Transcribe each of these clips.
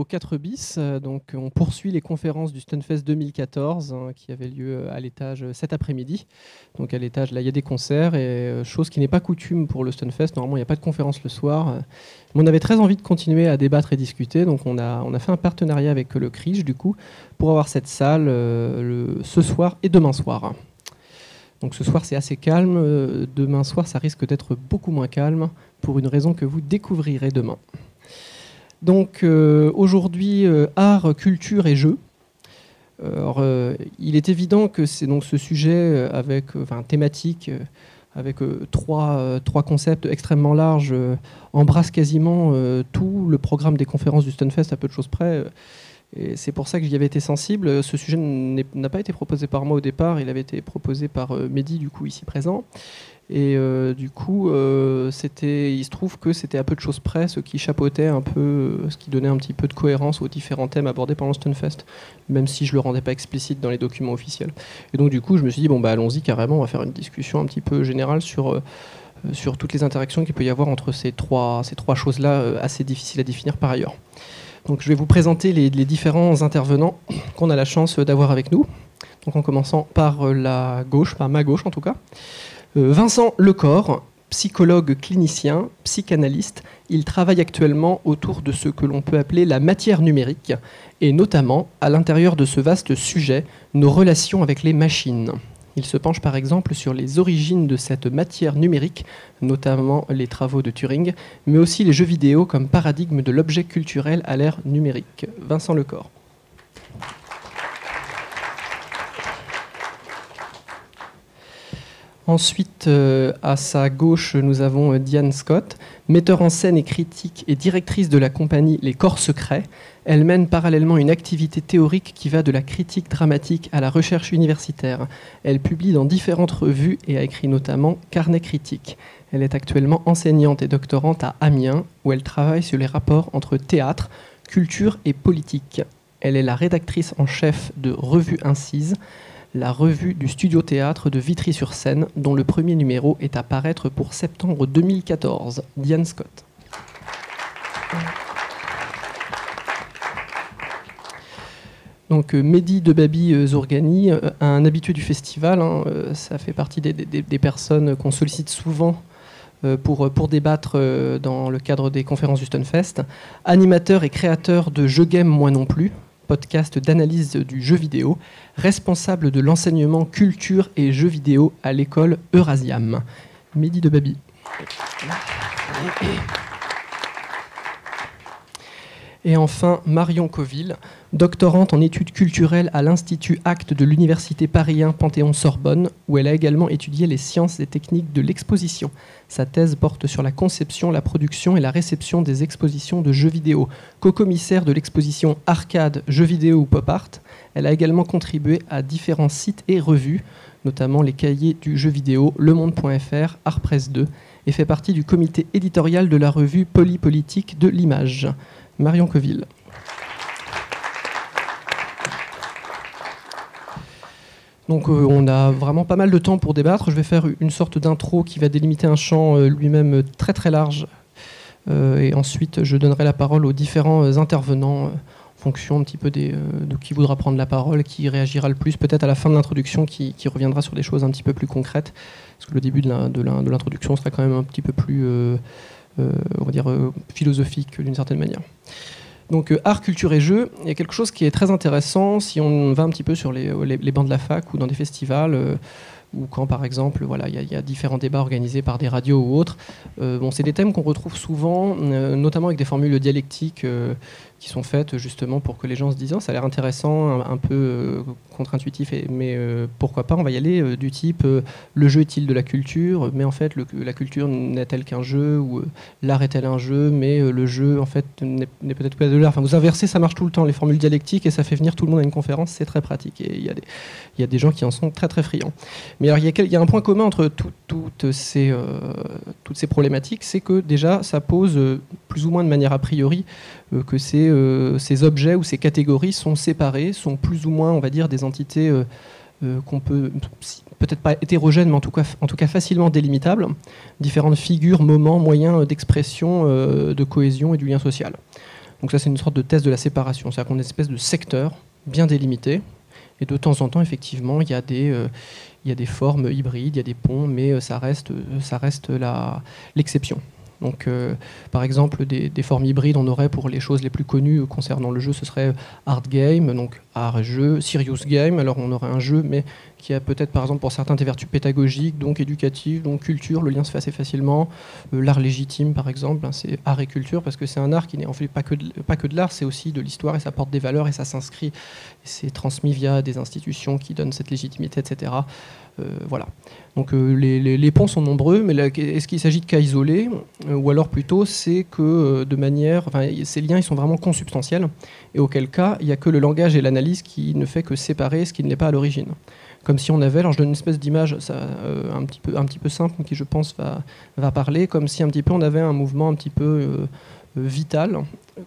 au 4 bis. Donc, on poursuit les conférences du Stunfest 2014 qui avait lieu à l'étage cet après-midi. Donc à l'étage, là, il y a des concerts et chose qui n'est pas coutume pour le Stunfest. Normalement, il n'y a pas de conférence le soir. Mais on avait très envie de continuer à débattre et discuter. Donc on a fait un partenariat avec le CRIJ, du coup, pour avoir cette salle ce soir et demain soir. Donc ce soir, c'est assez calme. Demain soir, ça risque d'être beaucoup moins calme pour une raison que vous découvrirez demain. Donc aujourd'hui, art, culture et jeux. Alors, il est évident que c'est donc ce sujet thématique avec trois concepts extrêmement larges embrasse quasiment tout le programme des conférences du Stunfest à peu de choses près. Et c'est pour ça que j'y avais été sensible. Ce sujet n'a pas été proposé par moi au départ, il avait été proposé par Mehdi, du coup, ici présent. Et du coup, il se trouve que c'était à peu de choses près ce qui chapeautait un peu, ce qui donnait un petit peu de cohérence aux différents thèmes abordés pendant le Stunfest, même si je ne le rendais pas explicite dans les documents officiels. Et donc du coup, je me suis dit, allons-y carrément, on va faire une discussion un petit peu générale sur toutes les interactions qu'il peut y avoir entre ces trois choses-là, assez difficiles à définir par ailleurs. Donc je vais vous présenter les différents intervenants qu'on a la chance d'avoir avec nous. Donc en commençant par la gauche, par ma gauche en tout cas. Vincent Lecor, psychologue clinicien, psychanalyste. Il travaille actuellement autour de ce que l'on peut appeler la matière numérique, et notamment à l'intérieur de ce vaste sujet, nos relations avec les machines. Il se penche par exemple sur les origines de cette matière numérique, notamment les travaux de Turing, mais aussi les jeux vidéo comme paradigme de l'objet culturel à l'ère numérique. Vincent Lecor. Ensuite, à sa gauche, nous avons Diane Scott, metteur en scène et critique et directrice de la compagnie Les Corps Secrets. Elle mène parallèlement une activité théorique qui va de la critique dramatique à la recherche universitaire. Elle publie dans différentes revues et a écrit notamment Carnet critique. Elle est actuellement enseignante et doctorante à Amiens, où elle travaille sur les rapports entre théâtre, culture et politique. Elle est la rédactrice en chef de Revue Incise, la revue du Studio Théâtre de Vitry-sur-Seine, dont le premier numéro est à paraître pour septembre 2014. Diane Scott. Donc Mehdi Debaby Zourgani, un habitué du festival, ça fait partie des personnes qu'on sollicite souvent pour débattre dans le cadre des conférences du Stunfest. Animateur et créateur de Je Game Moi Non Plus, podcast d'analyse du jeu vidéo, responsable de l'enseignement culture et jeux vidéo à l'école Eurasiam. Mehdi Debaby. Et enfin, Marion Coville, doctorante en études culturelles à l'Institut Actes de l'Université Paris 1 Panthéon-Sorbonne, où elle a également étudié les sciences et techniques de l'exposition. Sa thèse porte sur la conception, la production et la réception des expositions de jeux vidéo. Co-commissaire de l'exposition Arcade, jeux vidéo ou pop art, elle a également contribué à différents sites et revues, notamment les cahiers du jeu vidéo, lemonde.fr, Artpresse 2, et fait partie du comité éditorial de la revue Polypolitique de l'image. Marion Coville. Donc on a vraiment pas mal de temps pour débattre. Je vais faire une sorte d'intro qui va délimiter un champ lui-même très très large. Et ensuite je donnerai la parole aux différents intervenants en fonction un petit peu de qui voudra prendre la parole, qui réagira le plus, peut-être à la fin de l'introduction qui reviendra sur des choses un petit peu plus concrètes. Parce que le début de l'introduction sera quand même un petit peu plus on va dire philosophique d'une certaine manière. Donc art, culture et jeu, il y a quelque chose qui est très intéressant si on va un petit peu sur les bancs de la fac ou dans des festivals ou quand par exemple il y a différents débats organisés par des radios ou autres. C'est des thèmes qu'on retrouve souvent, notamment avec des formules dialectiques qui sont faites justement pour que les gens se disent ça a l'air intéressant, un peu contre-intuitif, mais pourquoi pas, on va y aller du type le jeu est-il de la culture, mais en fait la culture n'est-elle qu'un jeu, ou l'art est-elle un jeu, mais le jeu en fait n'est peut-être pas de l'art. Enfin, vous inversez, ça marche tout le temps, les formules dialectiques, et ça fait venir tout le monde à une conférence, c'est très pratique, et il y a des gens qui en sont très très friands. Mais alors il y a un point commun entre toutes ces problématiques, c'est que déjà ça pose plus ou moins de manière a priori que ces objets ou ces catégories sont séparées, sont plus ou moins, on va dire, des entités qu'on peut-être pas hétérogènes, mais en tout cas facilement délimitables, différentes figures, moments, moyens d'expression, de cohésion et du lien social. Donc ça, c'est une sorte de test de la séparation. C'est-à-dire qu'on a une espèce de secteur bien délimité. Et de temps en temps, effectivement, il y a des formes hybrides, il y a des ponts, mais ça reste l'exception. Donc, par exemple, des formes hybrides, on aurait pour les choses les plus connues concernant le jeu, ce serait Hard Game, donc art et jeu, Serious Game. Alors, on aurait un jeu, mais qui a peut-être, par exemple, pour certains, des vertus pédagogiques, donc éducatives, donc culture. Le lien se fait assez facilement. L'art légitime, par exemple, c'est art et culture, parce que c'est un art qui n'est en fait pas que de l'art, c'est aussi de l'histoire, et ça porte des valeurs, et ça s'inscrit, et c'est transmis via des institutions qui donnent cette légitimité, etc. Voilà. Donc les ponts sont nombreux, mais est-ce qu'il s'agit de cas isolés ou alors plutôt c'est que ces liens ils sont vraiment consubstantiels, et auquel cas il n'y a que le langage et l'analyse qui ne fait que séparer ce qui ne l'est pas à l'origine. Comme si on avait, alors je donne une espèce d'image un petit peu simple qui je pense va parler, comme si un petit peu on avait un mouvement un petit peu vital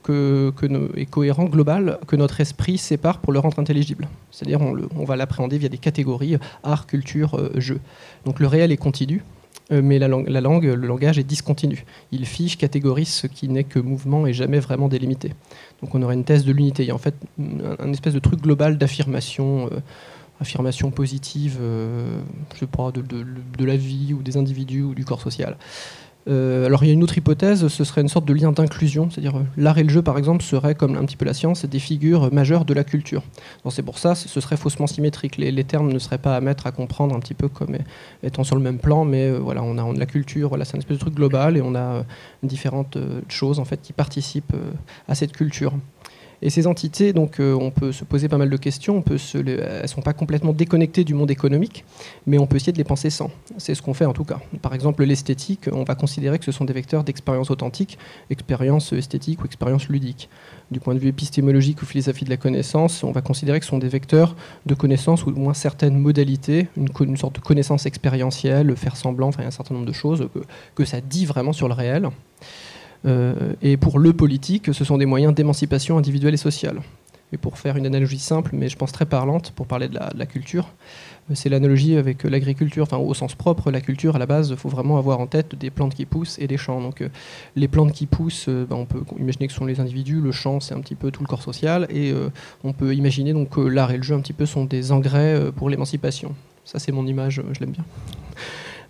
et cohérent, global, que notre esprit sépare pour le rendre intelligible. C'est-à-dire on va l'appréhender via des catégories, art, culture, jeu. Donc le réel est continu, mais la langue, le langage est discontinu. Il fiche, catégorise ce qui n'est que mouvement et jamais vraiment délimité. Donc on aurait une thèse de l'unité. Il y a en fait un espèce de truc global d'affirmation, affirmation positive, je sais pas, de la vie ou des individus ou du corps social. Alors il y a une autre hypothèse, ce serait une sorte de lien d'inclusion, c'est-à-dire l'art et le jeu par exemple seraient, comme un petit peu la science, des figures majeures de la culture. Donc c'est pour ça, ce serait faussement symétrique, les termes ne seraient pas à mettre à comprendre un petit peu comme étant sur le même plan, mais voilà, on a la culture, voilà, c'est une espèce de truc global, et on a différentes choses en fait qui participent à cette culture. Et ces entités, donc, on peut se poser pas mal de questions. Elles ne sont pas complètement déconnectées du monde économique, mais on peut essayer de les penser sans. C'est ce qu'on fait en tout cas. Par exemple, l'esthétique, on va considérer que ce sont des vecteurs d'expérience authentique, expérience esthétique ou expérience ludique. Du point de vue épistémologique ou philosophie de la connaissance, on va considérer que ce sont des vecteurs de connaissance ou au moins certaines modalités, une sorte de connaissance expérientielle, faire semblant, enfin il y a un certain nombre de choses que ça dit vraiment sur le réel. Et pour le politique, ce sont des moyens d'émancipation individuelle et sociale. Et pour faire une analogie simple, mais je pense très parlante, pour parler de la culture, c'est l'analogie avec l'agriculture. Enfin, au sens propre, la culture, à la base, il faut vraiment avoir en tête des plantes qui poussent et des champs. Donc, les plantes qui poussent, on peut imaginer que ce sont les individus, le champ, c'est un petit peu tout le corps social, et on peut imaginer donc, que l'art et le jeu, un petit peu, sont des engrais pour l'émancipation. Ça, c'est mon image, je l'aime bien.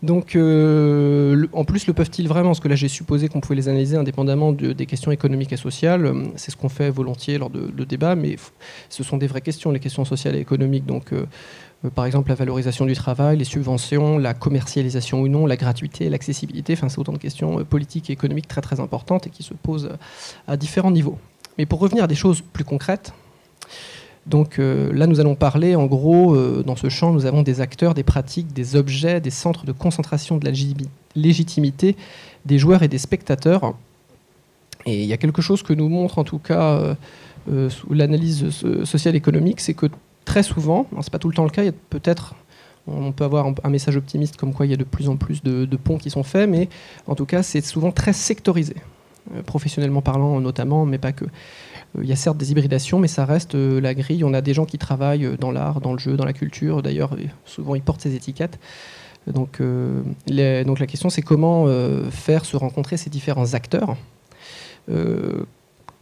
Donc, en plus, le peuvent-ils vraiment? Parce que là, j'ai supposé qu'on pouvait les analyser indépendamment des questions économiques et sociales. C'est ce qu'on fait volontiers lors de débats, mais ce sont des vraies questions, les questions sociales et économiques. Donc, par exemple, la valorisation du travail, les subventions, la commercialisation ou non, la gratuité, l'accessibilité. Enfin, c'est autant de questions politiques et économiques très, très importantes et qui se posent à différents niveaux. Mais pour revenir à des choses plus concrètes, donc là, nous allons parler, en gros, dans ce champ, nous avons des acteurs, des pratiques, des objets, des centres de concentration de la légitimité des joueurs et des spectateurs. Et il y a quelque chose que nous montre, en tout cas, sous l'analyse sociale économique, c'est que très souvent, c'est pas tout le temps le cas, il y a peut-être, on peut avoir un message optimiste comme quoi il y a de plus en plus de ponts qui sont faits, mais en tout cas, c'est souvent très sectorisé, professionnellement parlant notamment, mais pas que. Il y a certes des hybridations, mais ça reste la grille. On a des gens qui travaillent dans l'art, dans le jeu, dans la culture. D'ailleurs, souvent, ils portent ces étiquettes. Donc la question, c'est comment faire se rencontrer ces différents acteurs.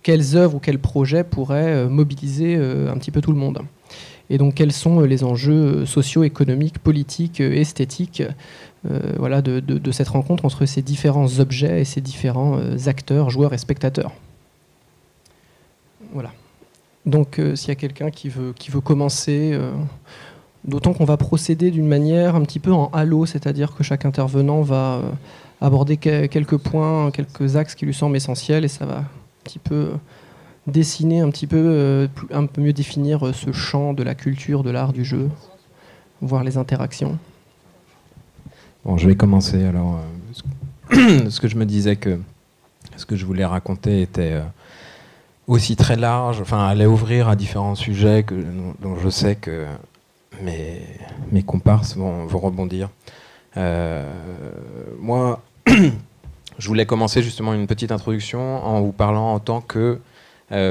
Quelles œuvres ou quels projets pourraient mobiliser un petit peu tout le monde. Et donc, quels sont les enjeux sociaux, économiques, politiques, esthétiques voilà, de cette rencontre entre ces différents objets et ces différents acteurs, joueurs et spectateurs. Voilà. Donc, s'il y a quelqu'un qui veut commencer, d'autant qu'on va procéder d'une manière un petit peu en halo, c'est-à-dire que chaque intervenant va aborder quelques points, quelques axes qui lui semblent essentiels, et ça va un petit peu dessiner, un peu mieux définir ce champ de la culture, de l'art, du jeu, voir les interactions. Bon, je vais commencer. Alors, ce que je me disais que ce que je voulais raconter était aussi très large, enfin allait ouvrir à différents sujets dont je sais que mes comparses vont rebondir. Moi, je voulais commencer justement une petite introduction en vous parlant en tant que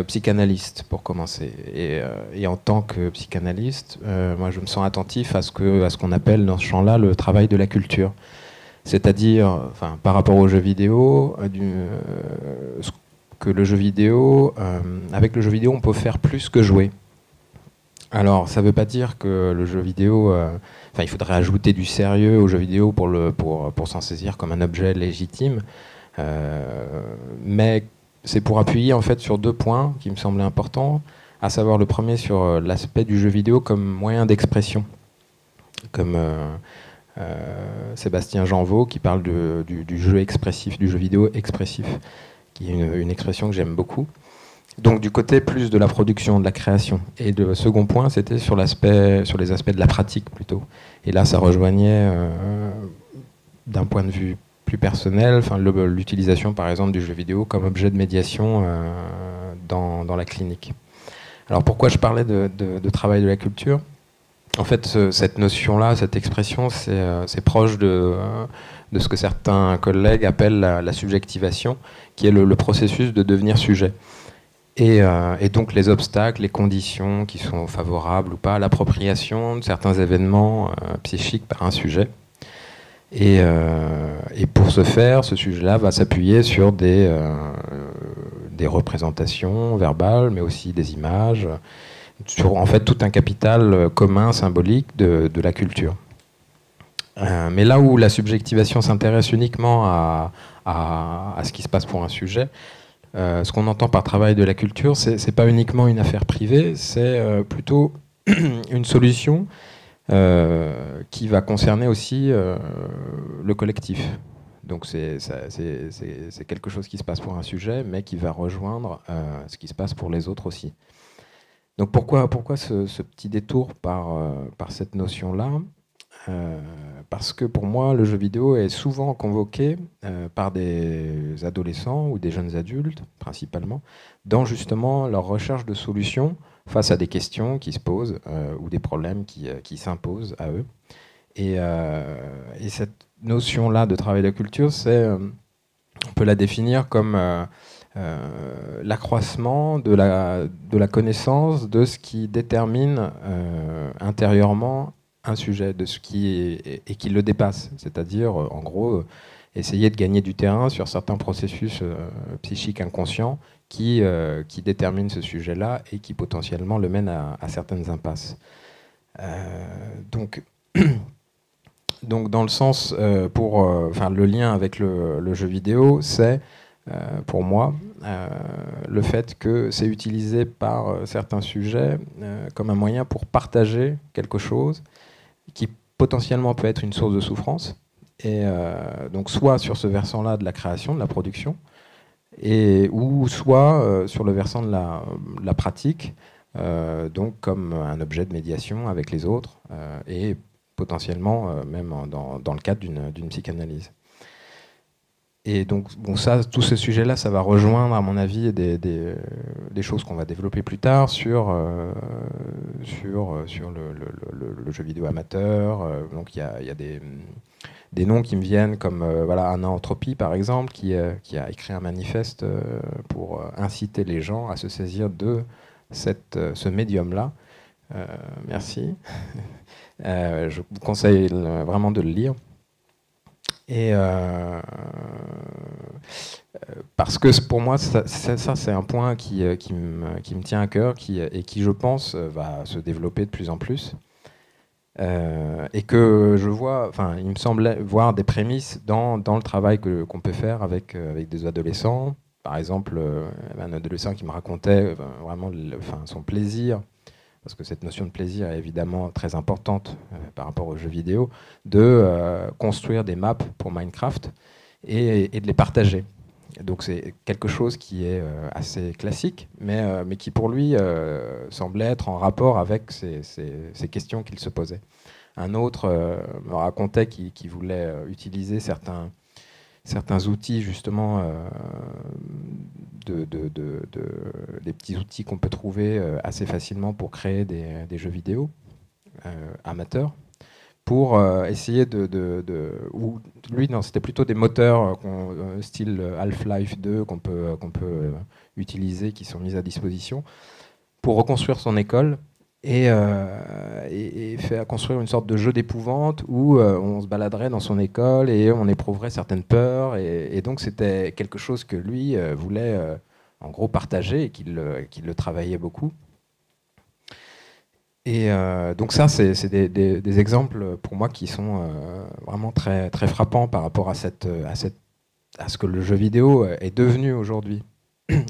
psychanalyste, pour commencer. Et en tant que psychanalyste, moi je me sens attentif à ce qu'on appelle dans ce champ-là le travail de la culture. C'est-à-dire, par rapport aux jeux vidéo, que le jeu vidéo, avec le jeu vidéo, on peut faire plus que jouer. Alors, ça ne veut pas dire que le jeu vidéo, il faudrait ajouter du sérieux au jeu vidéo pour s'en saisir comme un objet légitime, mais c'est pour appuyer en fait sur 2 points qui me semblaient importants, à savoir le premier sur l'aspect du jeu vidéo comme moyen d'expression, comme Sébastien Janvaux qui parle du jeu expressif, du jeu vidéo expressif, qui est une expression que j'aime beaucoup. Donc du côté plus de la production, de la création. Et le second point, c'était sur les aspects de la pratique plutôt. Et là, ça rejoignait, d'un point de vue plus personnel, l'utilisation par exemple du jeu vidéo comme objet de médiation dans la clinique. Alors pourquoi je parlais de travail de la culture ? En fait, cette notion-là, cette expression, c'est proche de ce que certains collègues appellent la subjectivation, qui est le processus de devenir sujet. Et donc les obstacles, les conditions qui sont favorables ou pas à l'appropriation de certains événements psychiques par un sujet. Et pour ce faire, ce sujet-là va s'appuyer sur des représentations verbales, mais aussi des images, sur en fait tout un capital commun, symbolique de la culture. Mais là où la subjectivation s'intéresse uniquement à ce qui se passe pour un sujet, ce qu'on entend par travail de la culture, c'est pas uniquement une affaire privée, c'est plutôt une solution qui va concerner aussi le collectif. Donc c'est quelque chose qui se passe pour un sujet, mais qui va rejoindre ce qui se passe pour les autres aussi. Donc pourquoi ce petit détour par cette notion-là ? Parce que pour moi, le jeu vidéo est souvent convoqué par des adolescents ou des jeunes adultes, principalement, dans justement leur recherche de solutions face à des questions qui se posent ou des problèmes qui s'imposent à eux. Et cette notion-là de travail de la culture, on peut la définir comme l'accroissement de la connaissance de ce qui détermine intérieurement un sujet, de ce et qui le dépasse. C'est-à-dire, en gros, essayer de gagner du terrain sur certains processus psychiques inconscients qui déterminent ce sujet-là et qui potentiellement le mènent à certaines impasses. Donc, dans le sens, le lien avec le jeu vidéo, c'est, pour moi, le fait que c'est utilisé par certains sujets comme un moyen pour partager quelque chose qui potentiellement peut être une source de souffrance, et donc soit sur ce versant-là de la création, de la production, ou soit sur le versant de la pratique, donc comme un objet de médiation avec les autres, et potentiellement même dans le cadre d'une psychanalyse. Et donc, tous ces sujets-là, ça va rejoindre, à mon avis, des choses qu'on va développer plus tard sur le jeu vidéo amateur. Donc, il y a des noms qui me viennent, comme Anna Entropie, par exemple, qui a écrit un manifeste pour inciter les gens à se saisir de ce médium-là. Merci. Je vous conseille vraiment de le lire. Et parce que pour moi, ça c'est un point qui me tient à cœur et qui, je pense, va se développer de plus en plus. Et que je vois, il me semble voir des prémices dans le travail qu'on peut faire avec des adolescents. Par exemple, un adolescent qui me racontait vraiment son plaisir, parce que cette notion de plaisir est évidemment très importante par rapport aux jeux vidéo, de construire des maps pour Minecraft et de les partager. Donc c'est quelque chose qui est assez classique, mais qui pour lui semblait être en rapport avec ces questions qu'il se posait. Un autre me racontait qu'il voulait utiliser certains outils, justement, des petits outils qu'on peut trouver assez facilement pour créer des jeux vidéo amateurs, pour essayer ou lui, non, c'était plutôt des moteurs style Half-Life 2 qu'on peut utiliser, qui sont mis à disposition, pour reconstruire son école et faire construire une sorte de jeu d'épouvante où on se baladerait dans son école et on éprouverait certaines peurs. Et donc c'était quelque chose que lui voulait en gros partagé et qu'il le travaillait beaucoup. Et donc ça, c'est des exemples pour moi qui sont vraiment très, très frappants par rapport à ce que le jeu vidéo est devenu aujourd'hui.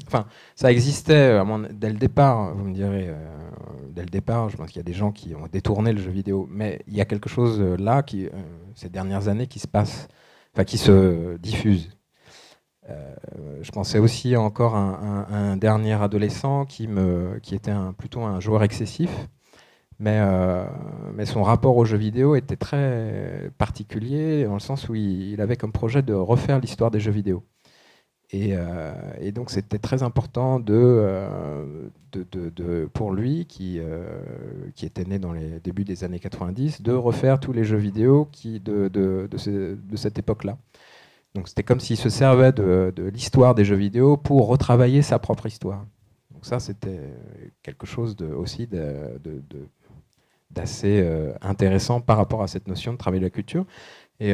Enfin, ça existait dès le départ, vous me direz, dès le départ, je pense qu'il y a des gens qui ont détourné le jeu vidéo, mais il y a quelque chose là, ces dernières années, qui se passe, enfin, qui se diffuse. Je pensais aussi encore à un dernier adolescent qui était plutôt un joueur excessif, mais son rapport aux jeux vidéo était très particulier, dans le sens où il avait comme projet de refaire l'histoire des jeux vidéo. Et donc c'était très important pour lui, qui était né dans les débuts des années 90, de refaire tous les jeux vidéo de cette époque-là. Donc c'était comme s'il se servait de l'histoire des jeux vidéo pour retravailler sa propre histoire. Donc ça, c'était quelque chose aussi d'assez intéressant par rapport à cette notion de travail de la culture. Et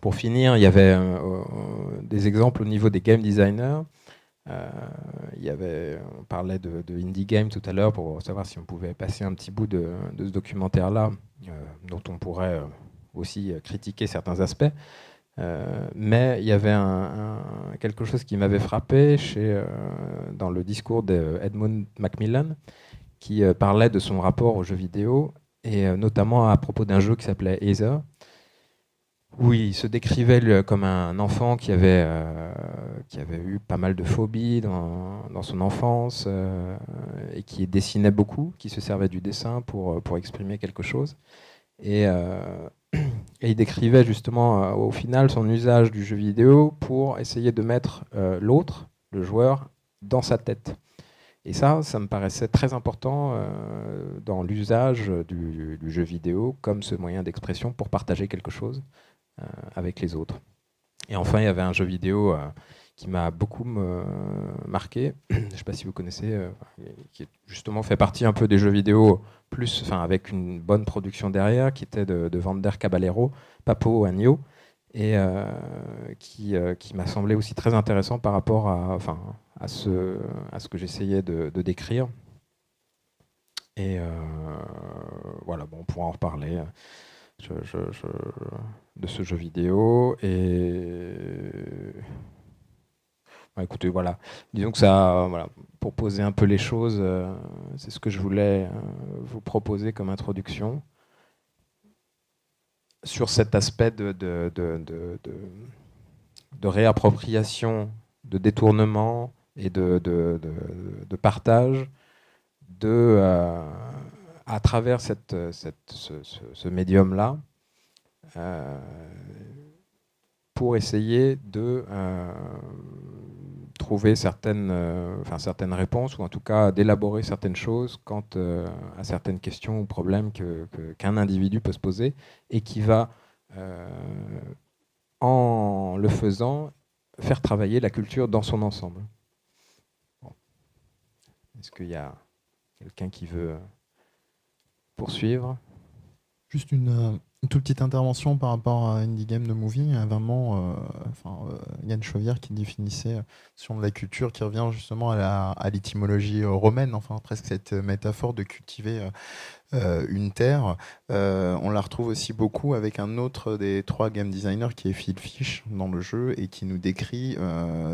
pour finir, il y avait des exemples au niveau des game designers. On parlait de indie game tout à l'heure pour savoir si on pouvait passer un petit bout de ce documentaire-là, dont on pourrait aussi critiquer certains aspects. Mais il y avait quelque chose qui m'avait frappé dans le discours d'Edmund Macmillan, qui parlait de son rapport aux jeux vidéo, et notamment à propos d'un jeu qui s'appelait Aether, où il se décrivait comme un enfant qui avait eu pas mal de phobies dans son enfance, et qui dessinait beaucoup, qui se servait du dessin pour exprimer quelque chose. Et il décrivait justement au final son usage du jeu vidéo pour essayer de mettre l'autre, le joueur, dans sa tête. Et ça me paraissait très important dans l'usage du jeu vidéo comme ce moyen d'expression pour partager quelque chose avec les autres. Et enfin, il y avait un jeu vidéo qui m'a beaucoup marqué, je ne sais pas si vous connaissez, qui justement fait partie un peu des jeux vidéo, avec une bonne production derrière, qui était de Vander Caballero, Papo Agno, et qui m'a semblé aussi très intéressant par rapport à ce que j'essayais de décrire. Et voilà, bon, on pourra en reparler de ce jeu vidéo. Et écoutez, voilà. Disons que ça, voilà, pour poser un peu les choses, c'est ce que je voulais vous proposer comme introduction sur cet aspect de réappropriation, de détournement et de partage à travers ce médium-là, pour essayer de trouver certaines réponses, ou en tout cas d'élaborer certaines choses quant à certaines questions ou problèmes qu'un individu peut se poser, et qui va, en le faisant, faire travailler la culture dans son ensemble. Bon. Est-ce qu'il y a quelqu'un qui veut poursuivre ? Juste une toute petite intervention par rapport à Indie Game de Movie. Vraiment, Yann Chauvière qui définissait sur la culture, qui revient justement à l'étymologie romaine, enfin presque cette métaphore de cultiver une terre. On la retrouve aussi beaucoup avec un autre des trois game designers qui est Phil Fish dans le jeu, et qui nous décrit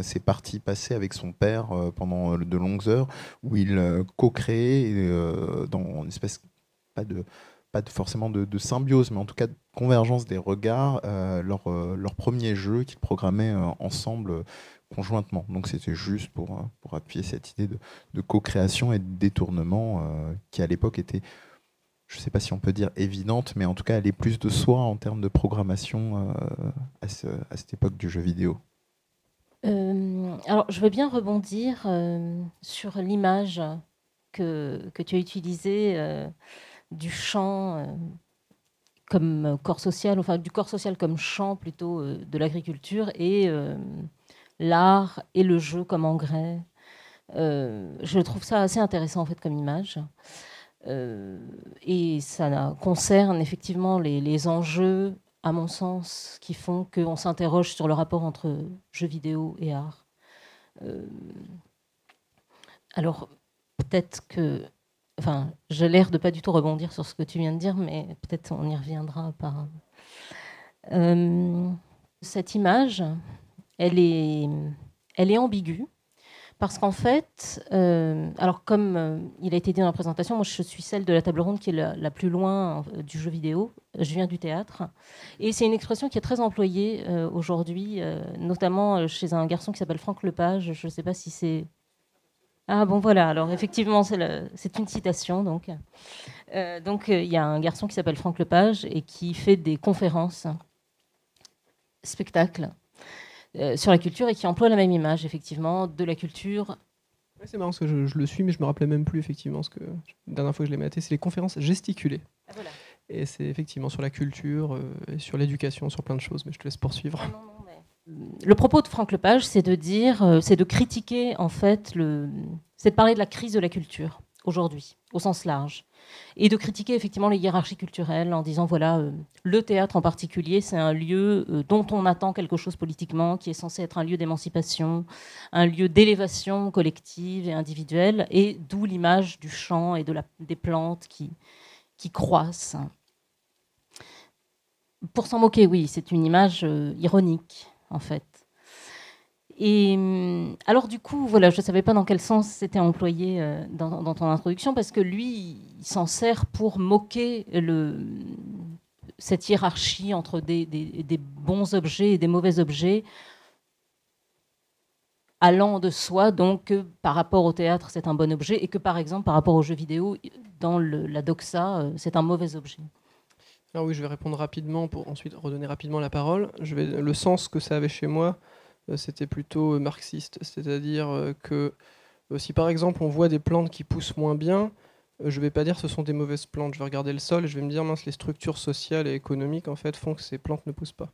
ses parties passées avec son père pendant de longues heures, où il co-créait dans une espèce, pas forcément de symbiose, mais en tout cas de convergence des regards, leur premier jeu qu'ils programmaient ensemble conjointement. Donc c'était juste pour appuyer cette idée de co-création et de détournement qui à l'époque était, je ne sais pas si on peut dire évidente, mais en tout cas allait plus de soi en termes de programmation à cette époque du jeu vidéo. Alors je veux bien rebondir sur l'image que tu as utilisée du champ comme corps social, enfin du corps social comme champ plutôt de l'agriculture, et l'art et le jeu comme engrais. Je trouve ça assez intéressant en fait comme image. Et ça concerne effectivement les enjeux, à mon sens, qui font qu'on s'interroge sur le rapport entre jeux vidéo et art. Alors, peut-être que... Enfin, j'ai l'air de pas du tout rebondir sur ce que tu viens de dire, mais peut-être on y reviendra par... cette image, elle est ambiguë, parce qu'en fait, alors comme il a été dit dans la présentation, moi je suis celle de la table ronde qui est la plus loin du jeu vidéo. Je viens du théâtre. Et c'est une expression qui est très employée aujourd'hui, notamment chez un garçon qui s'appelle Franck Lepage. Je ne sais pas si c'est... Ah bon, voilà. Alors effectivement, c'est une citation. Donc il y a un garçon qui s'appelle Franck Lepage et qui fait des conférences, spectacles, sur la culture et qui emploie la même image, effectivement, de la culture. Ouais, c'est marrant parce que je le suis, mais je me rappelais même plus effectivement ce que la dernière fois que je l'ai maté, c'est les conférences gesticulées. Ah, voilà. Et c'est effectivement sur la culture, et sur l'éducation, sur plein de choses. Mais je te laisse poursuivre. Non, mais... Le propos de Franck Lepage, c'est de dire, c'est de critiquer en fait, c'est de parler de la crise de la culture aujourd'hui, au sens large, et de critiquer effectivement les hiérarchies culturelles en disant voilà, le théâtre en particulier, c'est un lieu dont on attend quelque chose politiquement, qui est censé être un lieu d'émancipation, un lieu d'élévation collective et individuelle, et d'où l'image du chant et des plantes qui croissent. Pour s'en moquer, oui, c'est une image ironique, en fait. Et alors du coup, voilà, je ne savais pas dans quel sens c'était employé dans ton introduction, parce que lui, il s'en sert pour moquer cette hiérarchie entre des bons objets et des mauvais objets, allant de soi, donc, que par rapport au théâtre, c'est un bon objet, et que par exemple, par rapport aux jeux vidéo, dans la doxa, c'est un mauvais objet. Alors oui, je vais répondre rapidement pour ensuite redonner rapidement la parole. Le sens que ça avait chez moi, c'était plutôt marxiste, c'est-à-dire que si par exemple on voit des plantes qui poussent moins bien, je ne vais pas dire que ce sont des mauvaises plantes, je vais regarder le sol et je vais me dire mince, les structures sociales et économiques en fait font que ces plantes ne poussent pas.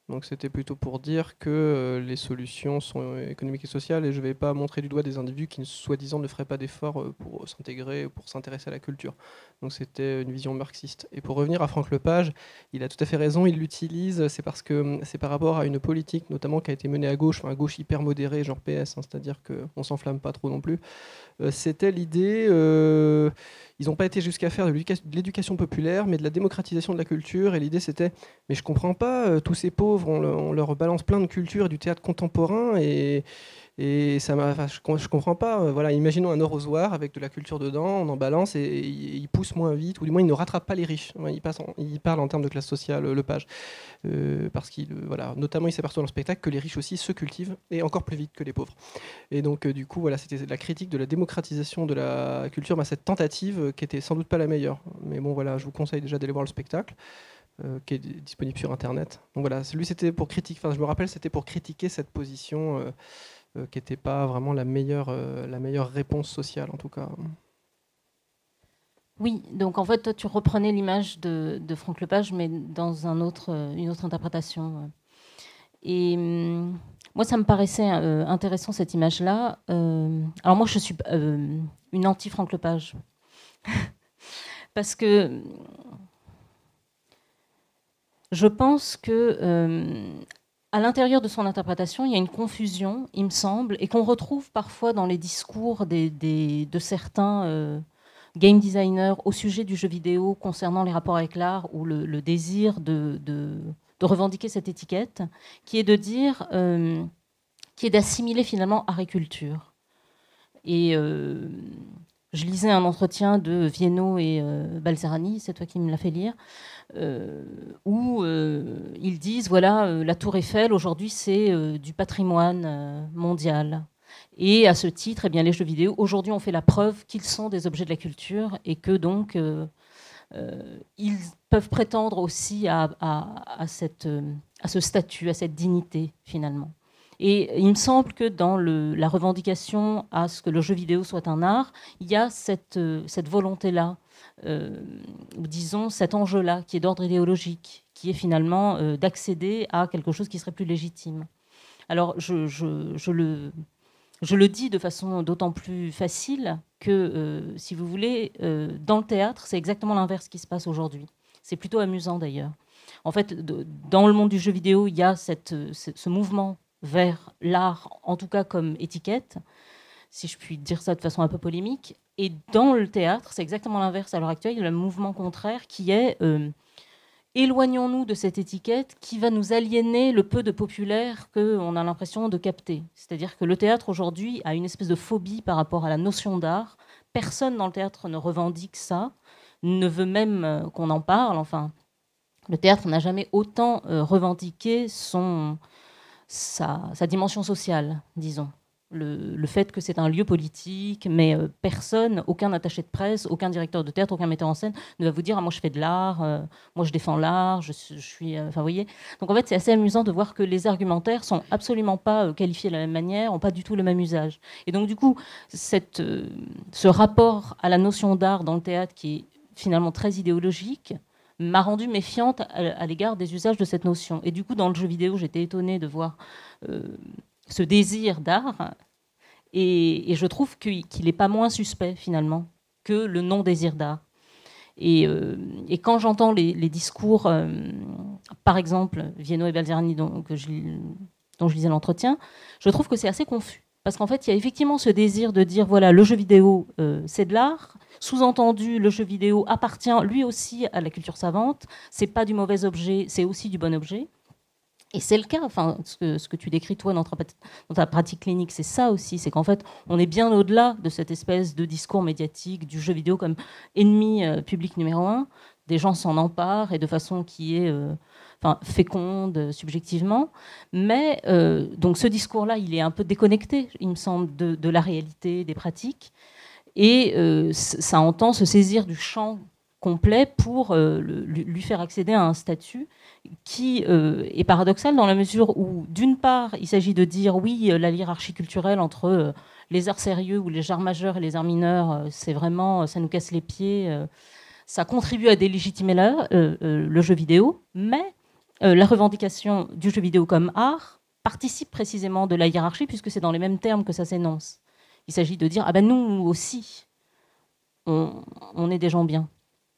Donc c'était plutôt pour dire que les solutions sont économiques et sociales et je ne vais pas montrer du doigt des individus qui soi-disant ne feraient pas d'efforts pour s'intégrer, pour s'intéresser à la culture. Donc c'était une vision marxiste. Et pour revenir à Franck Lepage, il a tout à fait raison, il l'utilise, c'est parce que c'est par rapport à une politique notamment qui a été menée à gauche hyper modérée, genre PS, hein, c'est-à-dire qu'on ne s'enflamme pas trop non plus. C'était l'idée, ils n'ont pas été jusqu'à faire de l'éducation populaire, mais de la démocratisation de la culture. Et l'idée c'était, mais je comprends pas, tous ces pauvres, on leur balance plein de culture et du théâtre contemporain, et ça je comprends pas. Voilà, imaginons un arrosoir avec de la culture dedans, on en balance et il pousse moins vite, ou du moins il ne rattrape pas les riches. Il parle en termes de classe sociale, Lepage. Parce voilà, notamment il s'aperçoit dans le spectacle que les riches aussi se cultivent, et encore plus vite que les pauvres. Et donc du coup, voilà, c'était la critique de la démocratisation de la culture, cette tentative qui était sans doute pas la meilleure. Mais bon, voilà, je vous conseille déjà d'aller voir le spectacle. Qui est disponible sur Internet. Donc voilà, lui c'était pour critiquer, je me rappelle, c'était pour critiquer cette position qui n'était pas vraiment la meilleure réponse sociale en tout cas. Oui, donc en fait, toi, tu reprenais l'image de Franck Lepage, mais dans une autre interprétation. Et moi, ça me paraissait intéressant, cette image-là. Alors moi, je suis une anti-Franck Lepage. Parce que je pense que à l'intérieur de son interprétation, il y a une confusion, il me semble, et qu'on retrouve parfois dans les discours de certains game designers au sujet du jeu vidéo concernant les rapports avec l'art, ou le désir de revendiquer cette étiquette, qui est de dire, qui est d'assimiler finalement art et culture. Et je lisais un entretien de Viennot et Balzerani, c'est toi qui me l'as fait lire, où ils disent voilà, la Tour Eiffel aujourd'hui c'est du patrimoine mondial. Et à ce titre, eh bien, les jeux vidéo aujourd'hui ont fait la preuve qu'ils sont des objets de la culture et que donc ils peuvent prétendre aussi à ce statut, à cette dignité finalement. Et il me semble que dans la revendication à ce que le jeu vidéo soit un art, il y a cette volonté-là, ou disons cet enjeu-là, qui est d'ordre idéologique, qui est finalement d'accéder à quelque chose qui serait plus légitime. Alors, je le dis de façon d'autant plus facile que, si vous voulez, dans le théâtre, c'est exactement l'inverse qui se passe aujourd'hui. C'est plutôt amusant d'ailleurs. En fait, dans le monde du jeu vidéo, il y a ce mouvement vers l'art, en tout cas comme étiquette, si je puis dire ça de façon un peu polémique. Et dans le théâtre, c'est exactement l'inverse à l'heure actuelle. Il y a le mouvement contraire qui est éloignons-nous de cette étiquette qui va nous aliéner le peu de populaire qu'on a l'impression de capter. C'est-à-dire que le théâtre aujourd'hui a une espèce de phobie par rapport à la notion d'art. Personne dans le théâtre ne revendique ça, ne veut même qu'on en parle. Enfin, le théâtre n'a jamais autant revendiqué sa dimension sociale, disons. Le fait que c'est un lieu politique, mais personne, aucun attaché de presse, aucun directeur de théâtre, aucun metteur en scène ne va vous dire « moi je fais de l'art, moi je défends l'art, je suis... » Enfin, vous voyez. Donc en fait, c'est assez amusant de voir que les argumentaires sont absolument pas qualifiés de la même manière, n'ont pas du tout le même usage. Et donc du coup, ce rapport à la notion d'art dans le théâtre qui est finalement très idéologique, m'a rendue méfiante à l'égard des usages de cette notion. Et du coup, dans le jeu vidéo, j'étais étonnée de voir ce désir d'art, et je trouve qu'il n'est pas moins suspect, finalement, que le non-désir d'art. Et quand j'entends les discours, par exemple, Viano et Balzerani, dont je lisais l'entretien, je trouve que c'est assez confus. Parce qu'en fait, il y a effectivement ce désir de dire, voilà, le jeu vidéo, c'est de l'art. Sous-entendu, le jeu vidéo appartient lui aussi à la culture savante. C'est pas du mauvais objet, c'est aussi du bon objet. Et c'est le cas, enfin, ce que tu décris toi dans ta pratique clinique, c'est ça aussi, c'est qu'en fait, on est bien au-delà de cette espèce de discours médiatique du jeu vidéo comme ennemi public numéro un. Des gens s'en emparent et de façon qui est féconde subjectivement. Mais donc ce discours-là, il est un peu déconnecté, il me semble, de la réalité des pratiques. Et ça entend se saisir du champ complet pour lui faire accéder à un statut qui est paradoxal dans la mesure où, d'une part, il s'agit de dire oui, la hiérarchie culturelle entre les arts sérieux ou les arts majeurs et les arts mineurs, c'est vraiment, ça nous casse les pieds, ça contribue à délégitimer le jeu vidéo, mais la revendication du jeu vidéo comme art participe précisément de la hiérarchie puisque c'est dans les mêmes termes que ça s'énonce. Il s'agit de dire, ah ben nous aussi, on est des gens bien.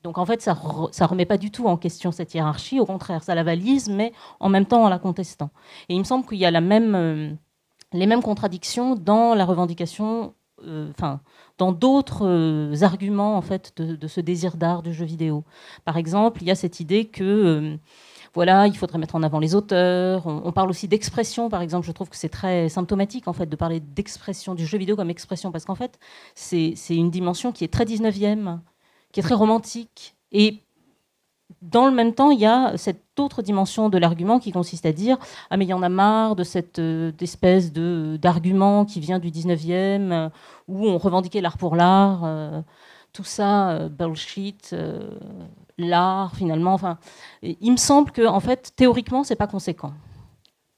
Donc en fait, ça ne remet pas du tout en question cette hiérarchie, au contraire, ça la valise, mais en même temps en la contestant. Et il me semble qu'il y a les mêmes contradictions dans la revendication, dans d'autres arguments en fait, de ce désir d'art du jeu vidéo. Par exemple, il y a cette idée que... voilà, il faudrait mettre en avant les auteurs. On parle aussi d'expression, par exemple. Je trouve que c'est très symptomatique, en fait, de parler d'expression, du jeu vidéo comme expression, parce qu'en fait, c'est une dimension qui est très 19e, qui est très romantique. Et dans le même temps, il y a cette autre dimension de l'argument qui consiste à dire « Ah, mais il y en a marre de cette espèce d'argument qui vient du 19e, où on revendiquait l'art pour l'art, tout ça, bullshit, l'art, finalement. » Enfin, il me semble que, en fait, théoriquement, c'est pas conséquent.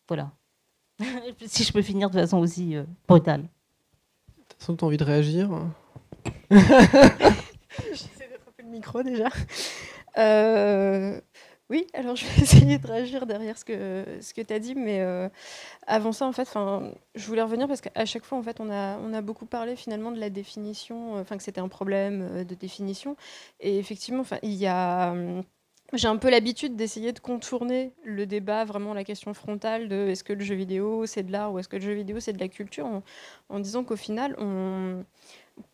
Voilà. Si je peux finir de façon aussi brutale. De toute façon, tu as envie de réagir? J'essaie d'attraper le micro déjà. Oui, alors je vais essayer de réagir derrière ce que tu as dit, mais avant ça, en fait, je voulais revenir parce qu'à chaque fois, en fait, on a beaucoup parlé finalement de la définition, que c'était un problème de définition. Et effectivement, il y a... j'ai un peu l'habitude d'essayer de contourner le débat, vraiment la question frontale de est-ce que le jeu vidéo c'est de l'art ou est-ce que le jeu vidéo c'est de la culture, en disant qu'au final,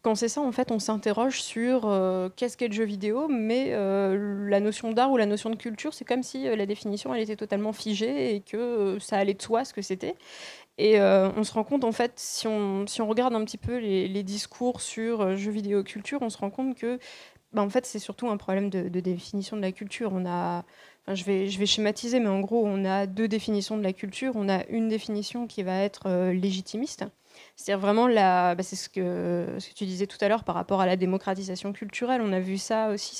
quand c'est ça, en fait, on s'interroge sur qu'est-ce qu'est le jeu vidéo, mais la notion d'art ou la notion de culture, c'est comme si la définition elle était totalement figée et que ça allait de soi ce que c'était. Et on se rend compte, en fait, si on regarde un petit peu les discours sur jeux vidéo culture, on se rend compte que en fait, c'est surtout un problème de définition de la culture. Je vais schématiser, mais en gros, on a deux définitions de la culture. On a une définition qui va être légitimiste. C'est-à-dire vraiment, c'est ce que tu disais tout à l'heure par rapport à la démocratisation culturelle. On a vu ça aussi,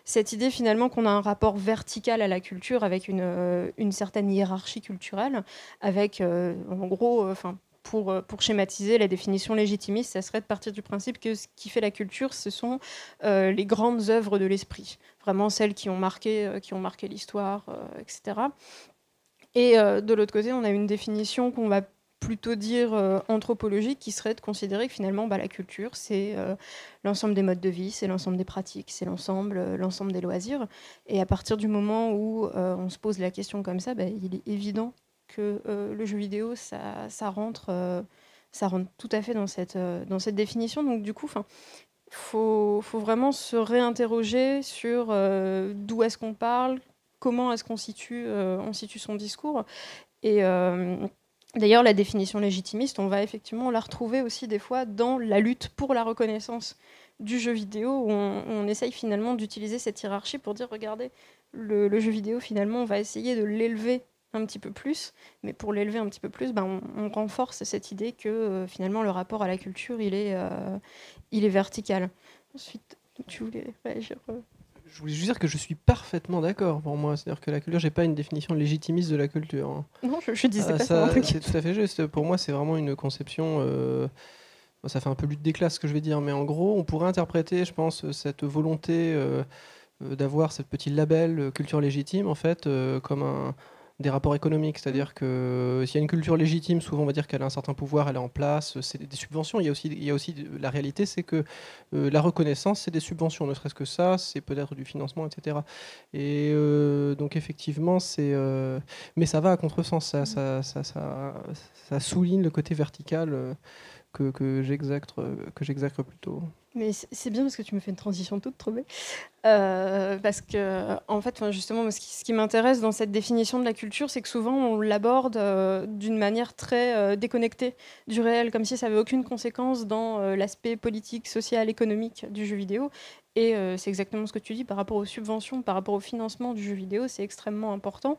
cette idée finalement qu'on a un rapport vertical à la culture avec une certaine hiérarchie culturelle, avec en gros... Pour schématiser, la définition légitimiste, ça serait de partir du principe que ce qui fait la culture, ce sont les grandes œuvres de l'esprit, vraiment celles qui ont marqué l'histoire, etc. Et de l'autre côté, on a une définition qu'on va plutôt dire anthropologique, qui serait de considérer que finalement, la culture, c'est l'ensemble des modes de vie, c'est l'ensemble des pratiques, c'est l'ensemble des loisirs. Et à partir du moment où on se pose la question comme ça, il est évident que le jeu vidéo, ça rentre tout à fait dans cette définition. Donc du coup, faut vraiment se réinterroger sur d'où est-ce qu'on parle, comment est-ce qu'on situe son discours. Et d'ailleurs, la définition légitimiste, on va effectivement la retrouver aussi des fois dans la lutte pour la reconnaissance du jeu vidéo, où on essaye finalement d'utiliser cette hiérarchie pour dire, regardez, le jeu vidéo, finalement, on va essayer de l'élever un petit peu plus, mais pour l'élever un petit peu plus, on renforce cette idée que finalement le rapport à la culture, il est vertical. Ensuite, tu voulais réagir Je voulais juste dire que je suis parfaitement d'accord pour moi. C'est-à-dire que la culture, j'ai pas une définition légitimiste de la culture, hein. Non, je disais pas ça. C'est tout à fait juste. Pour moi, c'est vraiment une conception. Ça fait un peu lutte des classes, ce que je vais dire, mais en gros, on pourrait interpréter, je pense, cette volonté d'avoir ce petit label culture légitime, en fait, comme des rapports économiques. C'est-à-dire que s'il y a une culture légitime, souvent on va dire qu'elle a un certain pouvoir, elle est en place, c'est des subventions. Il y a aussi la réalité, c'est que la reconnaissance, c'est des subventions, ne serait-ce que ça, c'est peut-être du financement, etc. Et donc effectivement, mais ça va à contresens, ça souligne le côté vertical que j'exacre plutôt. Mais c'est bien parce que tu me fais une transition toute trouvée. Parce que, en fait, justement, ce qui m'intéresse dans cette définition de la culture, c'est que souvent on l'aborde d'une manière très déconnectée du réel, comme si ça n'avait aucune conséquence dans l'aspect politique, social, économique du jeu vidéo. Et c'est exactement ce que tu dis par rapport aux subventions, par rapport au financement du jeu vidéo, c'est extrêmement important.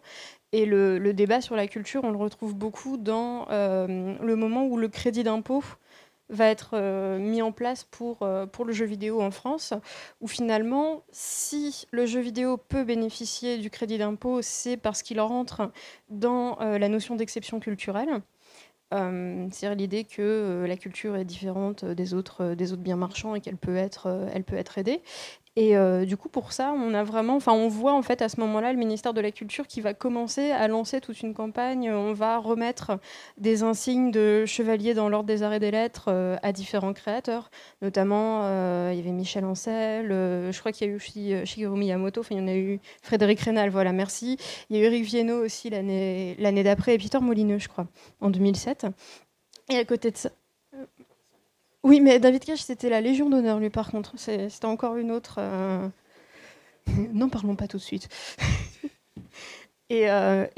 Et le débat sur la culture, on le retrouve beaucoup dans le moment où le crédit d'impôt va être mis en place pour le jeu vidéo en France, où finalement, si le jeu vidéo peut bénéficier du crédit d'impôt, c'est parce qu'il rentre dans la notion d'exception culturelle. C'est-à-dire l'idée que la culture est différente des autres biens marchands et qu'elle peut être aidée. Et du coup, pour ça, on voit en fait à ce moment-là le ministère de la Culture qui va commencer à lancer toute une campagne. On va remettre des insignes de chevalier dans l'ordre des arts et des lettres à différents créateurs. Notamment, il y avait Michel Ancel, je crois qu'il y a eu aussi Shigeru Miyamoto, il y en a eu Frédéric Rénal, voilà, merci. Il y a eu Eric Viennot aussi l'année d'après, et Peter Molineux, je crois, en 2007. Et à côté de ça... Oui, mais David Cage, c'était la Légion d'honneur, lui, par contre. C'était encore une autre... N'en parlons pas tout de suite. Et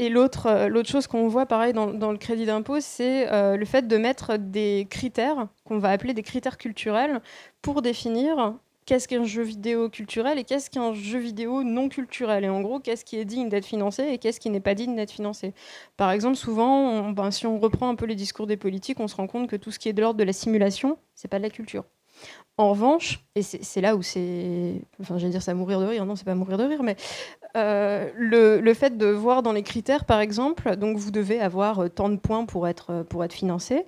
l'autre chose qu'on voit, pareil, dans le crédit d'impôt, c'est le fait de mettre des critères, qu'on va appeler des critères culturels, pour définir qu'est-ce qu'un jeu vidéo culturel et qu'est-ce qu'un jeu vidéo non culturel. Et en gros, qu'est-ce qui est digne d'être financé et qu'est-ce qui n'est pas digne d'être financé. Par exemple, souvent, si on reprend un peu les discours des politiques, on se rend compte que tout ce qui est de l'ordre de la simulation, c'est pas de la culture. En revanche, et c'est là où c'est... Enfin, j'allais dire ça mourir de rire, non, c'est pas mourir de rire, mais le fait de voir dans les critères, par exemple, donc vous devez avoir tant de points pour être financé,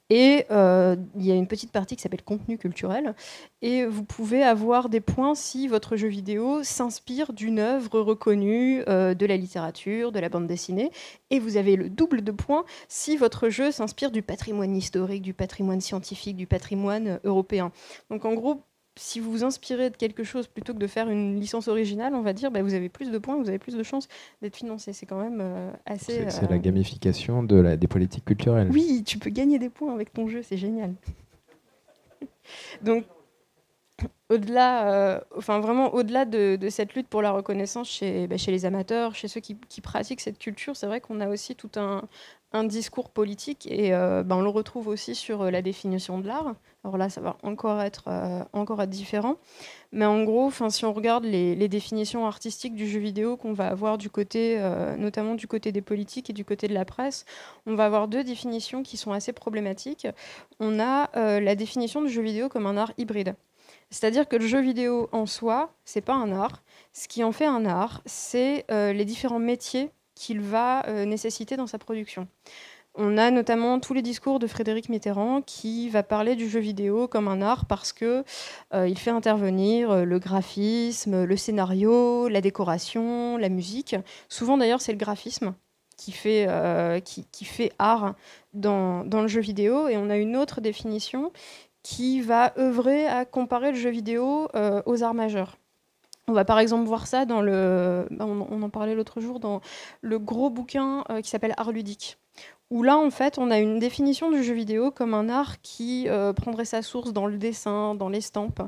et il y a une petite partie qui s'appelle contenu culturel, et vous pouvez avoir des points si votre jeu vidéo s'inspire d'une œuvre reconnue de la littérature, de la bande dessinée, et vous avez le double de points si votre jeu s'inspire du patrimoine historique, du patrimoine scientifique, du patrimoine européen. Donc en gros, si vous vous inspirez de quelque chose plutôt que de faire une licence originale, on va dire, vous avez plus de points, vous avez plus de chances d'être financé. C'est quand même assez... C'est la gamification des politiques culturelles. Oui, tu peux gagner des points avec ton jeu, c'est génial. Donc, au-delà de cette lutte pour la reconnaissance chez les amateurs, chez ceux qui pratiquent cette culture, c'est vrai qu'on a aussi tout un discours politique et on le retrouve aussi sur la définition de l'art. Alors là, ça va encore être différent. Mais en gros, si on regarde les définitions artistiques du jeu vidéo qu'on va avoir du côté, notamment du côté des politiques et du côté de la presse, on va avoir deux définitions qui sont assez problématiques. On a la définition du jeu vidéo comme un art hybride. C'est-à-dire que le jeu vidéo en soi, c'est pas un art. Ce qui en fait un art, c'est les différents métiers qu'il va nécessiter dans sa production. On a notamment tous les discours de Frédéric Mitterrand qui va parler du jeu vidéo comme un art parce que il fait intervenir le graphisme, le scénario, la décoration, la musique. Souvent d'ailleurs, c'est le graphisme qui fait art dans le jeu vidéo. Et on a une autre définition qui va œuvrer à comparer le jeu vidéo aux arts majeurs. On va par exemple voir ça dans on en parlait l'autre jour, dans le gros bouquin qui s'appelle Art ludique. Où là, en fait, on a une définition du jeu vidéo comme un art qui prendrait sa source dans le dessin, dans l'estampe.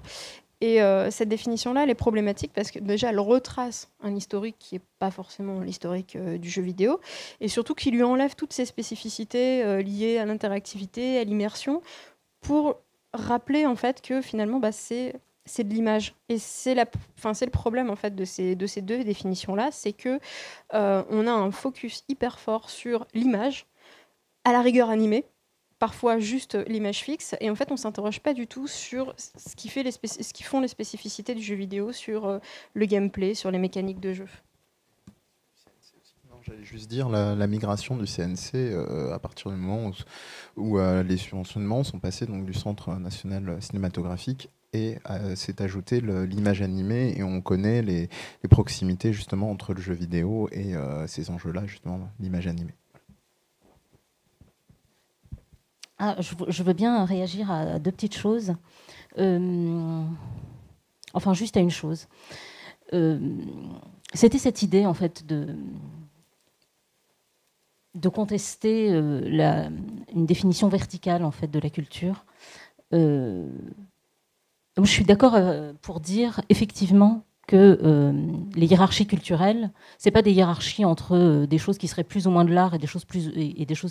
Et cette définition-là, elle est problématique parce que déjà, elle retrace un historique qui n'est pas forcément l'historique du jeu vidéo, et surtout qui lui enlève toutes ses spécificités liées à l'interactivité, à l'immersion, pour rappeler en fait que finalement, c'est de l'image. Et c'est le problème en fait de ces deux définitions-là, c'est que on a un focus hyper fort sur l'image, à la rigueur animée, parfois juste l'image fixe, et en fait on ne s'interroge pas du tout sur ce qui font les spécificités du jeu vidéo, sur le gameplay, sur les mécaniques de jeu. Non, j'allais juste dire la migration du CNC à partir du moment où les subventionnements sont passés donc, du Centre national cinématographique et s'est ajouté l'image animée, et on connaît les proximités justement entre le jeu vidéo et ces enjeux-là, justement l'image animée. Je veux bien réagir à deux petites choses. Enfin, juste à une chose. C'était cette idée, en fait, de contester une définition verticale, en fait, de la culture. Je suis d'accord pour dire, effectivement, que les hiérarchies culturelles, c'est pas des hiérarchies entre des choses qui seraient plus ou moins de l'art et des choses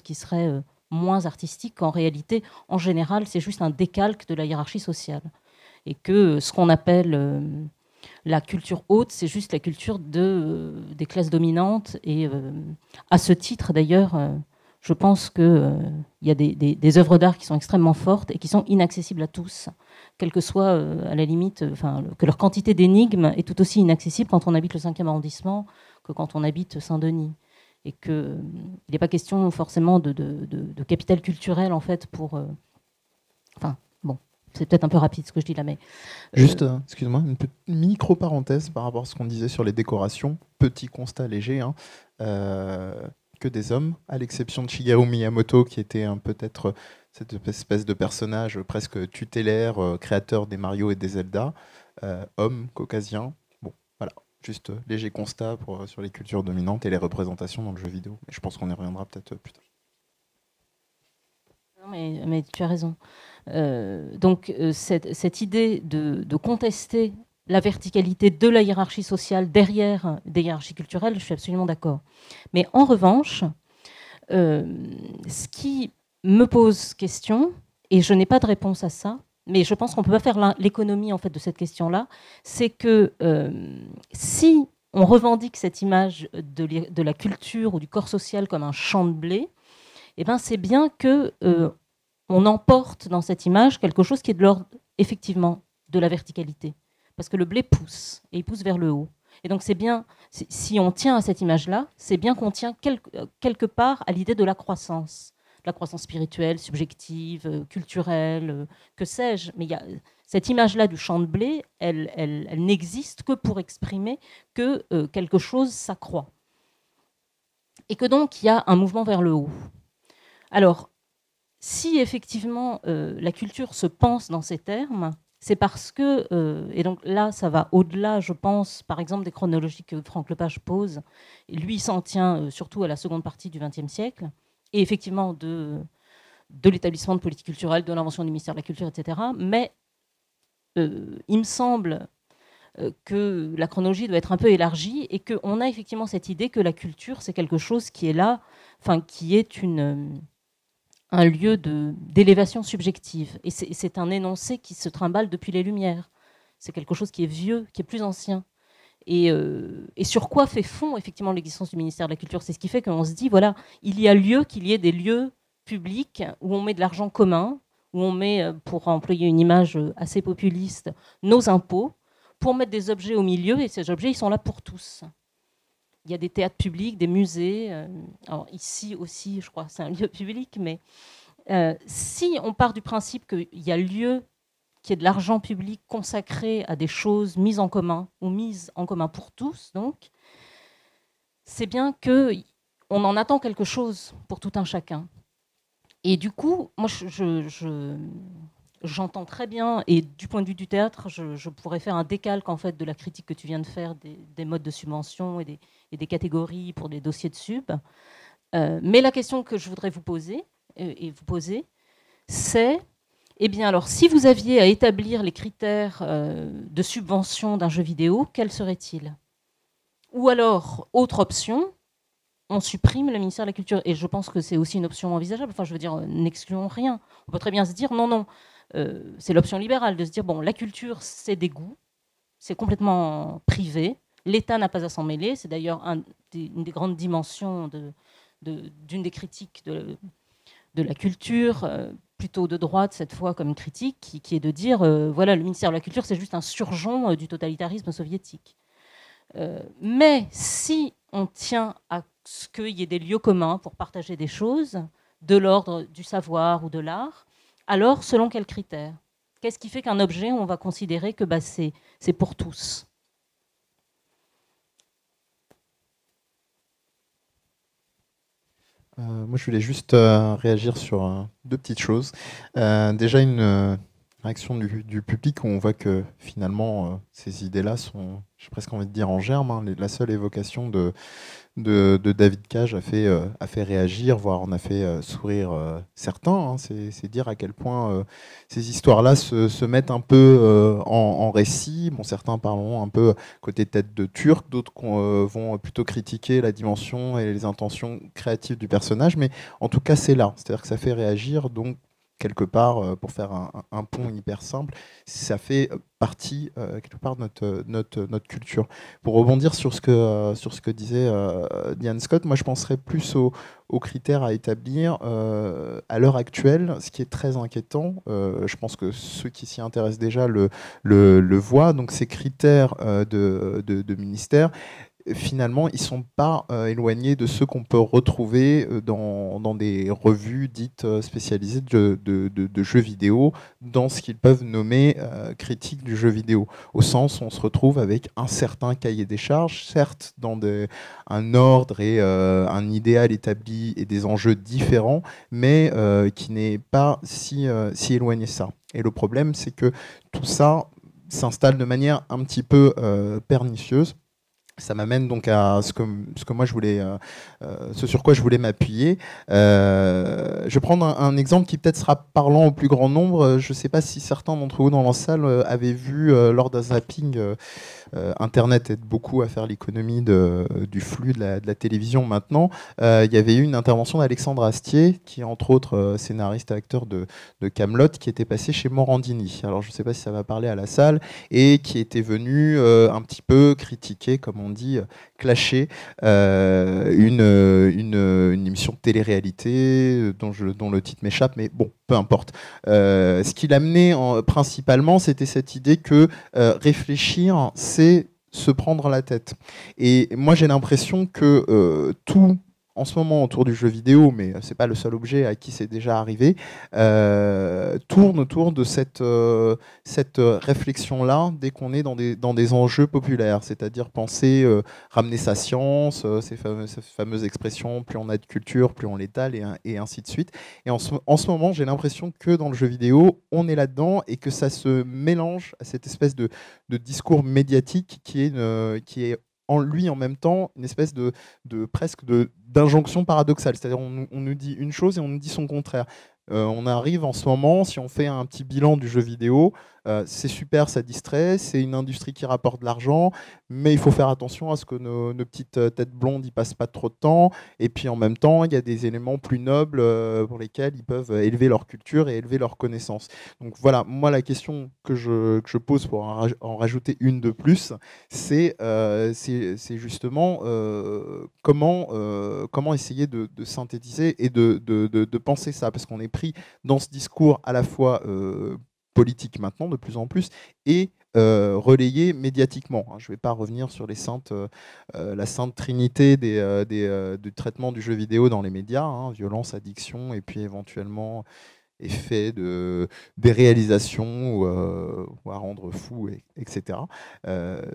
qui seraient moins artistiques. En réalité, en général, c'est juste un décalque de la hiérarchie sociale. Et que ce qu'on appelle la culture haute, c'est juste la culture des classes dominantes. Et à ce titre, d'ailleurs, je pense qu'il y a des œuvres d'art qui sont extrêmement fortes et qui sont inaccessibles à tous, quelle que soit, à la limite, que leur quantité d'énigmes est tout aussi inaccessible quand on habite le 5e arrondissement que quand on habite Saint-Denis. Et qu'il n'est pas question forcément de capital culturel, en fait, pour... bon, c'est peut-être un peu rapide ce que je dis là, mais... Juste, excuse-moi, une micro-parenthèse par rapport à ce qu'on disait sur les décorations. Petit constat léger, hein, que des hommes, à l'exception de Shigeru Miyamoto, qui était peut-être cette espèce de personnage presque tutélaire, créateur des Mario et des Zelda, homme, caucasien. Bon, voilà. Juste léger constat sur les cultures dominantes et les représentations dans le jeu vidéo. Mais je pense qu'on y reviendra peut-être plus tard. Non, mais tu as raison. Donc cette idée de contester la verticalité de la hiérarchie sociale derrière des hiérarchies culturelles, je suis absolument d'accord. Mais en revanche, ce qui me pose question, et je n'ai pas de réponse à ça, mais je pense qu'on ne peut pas faire l'économie en fait, de cette question-là, c'est que si on revendique cette image de la culture ou du corps social comme un champ de blé, eh ben, c'est bien qu'on emporte dans cette image quelque chose qui est de l'ordre, effectivement, de la verticalité. Parce que le blé pousse, et il pousse vers le haut. Et donc c'est bien, si on tient à cette image-là, c'est bien qu'on tient quelque part à l'idée de la croissance spirituelle, subjective, culturelle, que sais-je. Mais cette image-là du champ de blé, elle n'existe que pour exprimer que quelque chose s'accroît. Et que donc il y a un mouvement vers le haut. Alors, si effectivement la culture se pense dans ces termes, c'est parce que, et donc là ça va au-delà, je pense, par exemple des chronologies que Franck Lepage pose, et lui s'en tient surtout à la seconde partie du XXe siècle, et effectivement de l'établissement de politique culturelle, de l'invention du ministère de la Culture, etc. Mais il me semble que la chronologie doit être un peu élargie et qu'on a effectivement cette idée que la culture, c'est quelque chose qui est là, enfin, qui est un lieu d'élévation subjective. Et c'est un énoncé qui se trimballe depuis les Lumières. C'est quelque chose qui est vieux, qui est plus ancien. Et sur quoi fait fond effectivement l'existence du ministère de la Culture? C'est ce qui fait qu'on se dit, voilà, il y a lieu qu'il y ait des lieux publics où on met de l'argent commun, où on met, pour employer une image assez populiste, nos impôts, pour mettre des objets au milieu, et ces objets, ils sont là pour tous. Il y a des théâtres publics, des musées. Alors ici aussi, je crois, c'est un lieu public, mais si on part du principe qu'il y a lieu qui est de l'argent public consacré à des choses mises en commun, ou mises en commun pour tous, donc, c'est bien qu'on en attend quelque chose pour tout un chacun. Et du coup, moi, j'entends très bien, et du point de vue du théâtre, je pourrais faire un décalque en fait de la critique que tu viens de faire des modes de subvention et des catégories pour les dossiers de sub. Mais la question que je voudrais vous poser, c'est, eh bien alors, si vous aviez à établir les critères de subvention d'un jeu vidéo, quels seraient-ils? Ou alors, autre option, on supprime le ministère de la Culture. Et je pense que c'est aussi une option envisageable. Enfin, je veux dire, n'excluons rien. On peut très bien se dire, non, c'est l'option libérale, de se dire, bon, la culture, c'est des goûts, c'est complètement privé, l'État n'a pas à s'en mêler. C'est d'ailleurs une des grandes dimensions d'une des critiques de la culture, plutôt de droite cette fois comme critique, qui est de dire, voilà, le ministère de la Culture, c'est juste un surgeon du totalitarisme soviétique. Mais si on tient à ce qu'il y ait des lieux communs pour partager des choses, de l'ordre du savoir ou de l'art, alors selon quels critères? Qu'est-ce qui fait qu'un objet, on va considérer que c'est pour tous? Moi, je voulais juste réagir sur deux petites choses. Déjà, une réaction du public où on voit que finalement, ces idées-là sont, j'ai presque envie de dire, en germe. Hein. La seule évocation de David Cage a fait réagir, voire en a fait sourire certains. Hein. C'est dire à quel point ces histoires-là se mettent un peu en récit. Bon, certains parleront un peu côté tête de turc, d'autres vont plutôt critiquer la dimension et les intentions créatives du personnage, mais en tout cas c'est là, c'est-à-dire que ça fait réagir, donc quelque part, pour faire un pont hyper simple, ça fait partie quelque part de notre culture. Pour rebondir sur ce que disait Diane Scott, moi je penserais plus aux critères à établir à l'heure actuelle, ce qui est très inquiétant. Je pense que ceux qui s'y intéressent déjà le voient. Donc ces critères de ministère, finalement, ils ne sont pas éloignés de ceux qu'on peut retrouver dans des revues dites spécialisées de jeux vidéo, dans ce qu'ils peuvent nommer critique du jeu vidéo. Au sens où on se retrouve avec un certain cahier des charges, certes dans un ordre et un idéal établi et des enjeux différents, mais qui n'est pas si éloigné ça. Et le problème, c'est que tout ça s'installe de manière un petit peu pernicieuse. Ça m'amène donc à ce que moi je voulais, ce sur quoi je voulais m'appuyer. Je vais prendre un exemple qui peut-être sera parlant au plus grand nombre. Je ne sais pas si certains d'entre vous dans la salle avaient vu lors d'un zapping. Internet aide beaucoup à faire l'économie du flux de la télévision maintenant. Il y avait eu une intervention d'Alexandre Astier, qui est entre autres scénariste et acteur de Kaamelott, qui était passé chez Morandini. Alors je ne sais pas si ça va parler à la salle, et qui était venu un petit peu critiquer, comme on dit, clasher une émission de télé-réalité dont le titre m'échappe, mais bon, peu importe. Ce qu'il amenait principalement, c'était cette idée que réfléchir, c'est se prendre la tête. Et moi, j'ai l'impression que tout, en ce moment, autour du jeu vidéo, mais c'est pas le seul objet à qui c'est déjà arrivé, tourne autour de cette réflexion-là dès qu'on est dans des enjeux populaires, c'est-à-dire penser ramener sa science, ces fameuses expressions, plus on a de culture, plus on l'étale, et ainsi de suite. Et en ce moment, j'ai l'impression que dans le jeu vidéo, on est là-dedans et que ça se mélange à cette espèce de discours médiatique qui est en lui en même temps une espèce presque d'injonction paradoxale. C'est-à-dire on nous dit une chose et on nous dit son contraire. On arrive en ce moment, si on fait un petit bilan du jeu vidéo, c'est super, ça distrait, c'est une industrie qui rapporte de l'argent, mais il faut faire attention à ce que nos petites têtes blondes n'y passent pas trop de temps, et puis en même temps, il y a des éléments plus nobles pour lesquels ils peuvent élever leur culture et élever leurs connaissances. Donc voilà, moi la question que je pose pour en rajouter une de plus, c'est justement comment essayer de synthétiser et de penser ça, parce qu'on est pris dans ce discours à la fois politique maintenant de plus en plus et relayé médiatiquement. Je ne vais pas revenir sur la sainte trinité du traitement du jeu vidéo dans les médias, violence, addiction et puis éventuellement effet des réalisations ou à rendre fou, etc.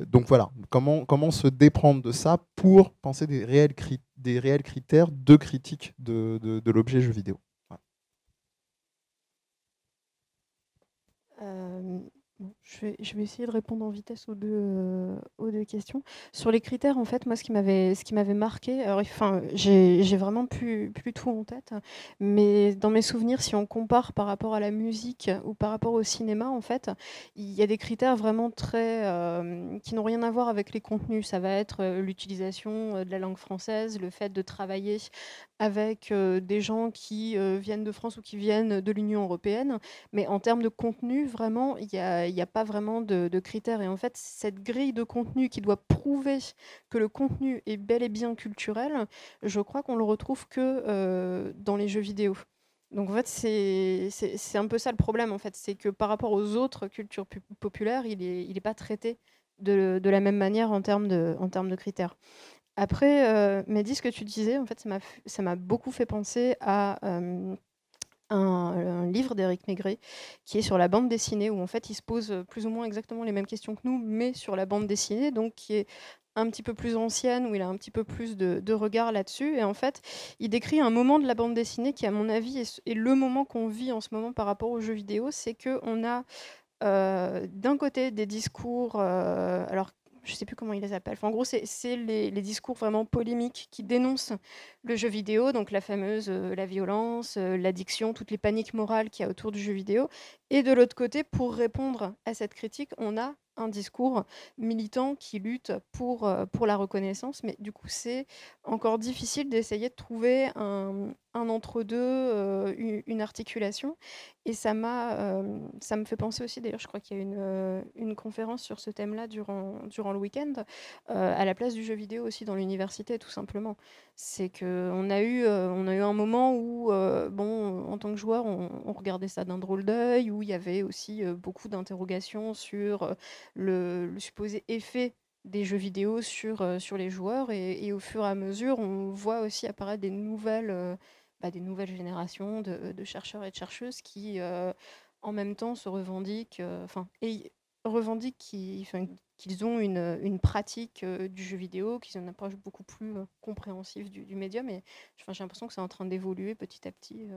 Donc voilà, comment se déprendre de ça pour penser des réels critères de critique de l'objet jeu vidéo. Voilà. Bon, je vais essayer de répondre en vitesse aux deux questions. Sur les critères, en fait, moi, ce qui m'avait marqué, alors, enfin, j'ai vraiment plus tout en tête, mais dans mes souvenirs, si on compare par rapport à la musique ou par rapport au cinéma, en fait, il y a des critères vraiment très qui n'ont rien à voir avec les contenus. Ça va être l'utilisation de la langue française, le fait de travailler avec des gens qui viennent de France ou qui viennent de l'Union européenne. Mais en termes de contenu, vraiment, il y a pas vraiment de critères. Et en fait, cette grille de contenu qui doit prouver que le contenu est bel et bien culturel, je crois qu'on le retrouve que dans les jeux vidéo. Donc en fait, c'est un peu ça le problème, en fait. C'est que par rapport aux autres cultures populaires, il est pas traité de la même manière en termes de critères. Après, Mehdi, ce que tu disais, en fait, ça m'a beaucoup fait penser à un livre d'Éric Maigret qui est sur la bande dessinée, où en fait il se pose plus ou moins exactement les mêmes questions que nous, mais sur la bande dessinée, donc qui est un petit peu plus ancienne, où il a un petit peu plus de regard là-dessus. Et en fait, il décrit un moment de la bande dessinée qui, à mon avis, est le moment qu'on vit en ce moment par rapport aux jeux vidéo. C'est qu'on a d'un côté des discours, alors je sais plus comment il les appelle. Enfin, en gros, c'est les discours vraiment polémiques qui dénoncent le jeu vidéo, donc la fameuse la violence, l'addiction, toutes les paniques morales qu'il y a autour du jeu vidéo. Et de l'autre côté, pour répondre à cette critique, on a un discours militant qui lutte pour la reconnaissance. Mais du coup, c'est encore difficile d'essayer de trouver un entre-deux, une articulation. Et ça me fait penser aussi, d'ailleurs, je crois qu'il y a une conférence sur ce thème-là durant le week-end, à la place du jeu vidéo aussi dans l'université, tout simplement. C'est qu'on a eu un moment où, bon, en tant que joueur, on regardait ça d'un drôle d'œil, où il y avait aussi beaucoup d'interrogations sur le supposé effet des jeux vidéo sur les joueurs. Et au fur et à mesure, on voit aussi apparaître des nouvelles générations de chercheurs et de chercheuses qui, en même temps, se revendiquent, et revendiquent qu'ils ont une pratique du jeu vidéo, qu'ils ont une approche beaucoup plus compréhensive du médium. Et j'ai l'impression que c'est en train d'évoluer petit à petit.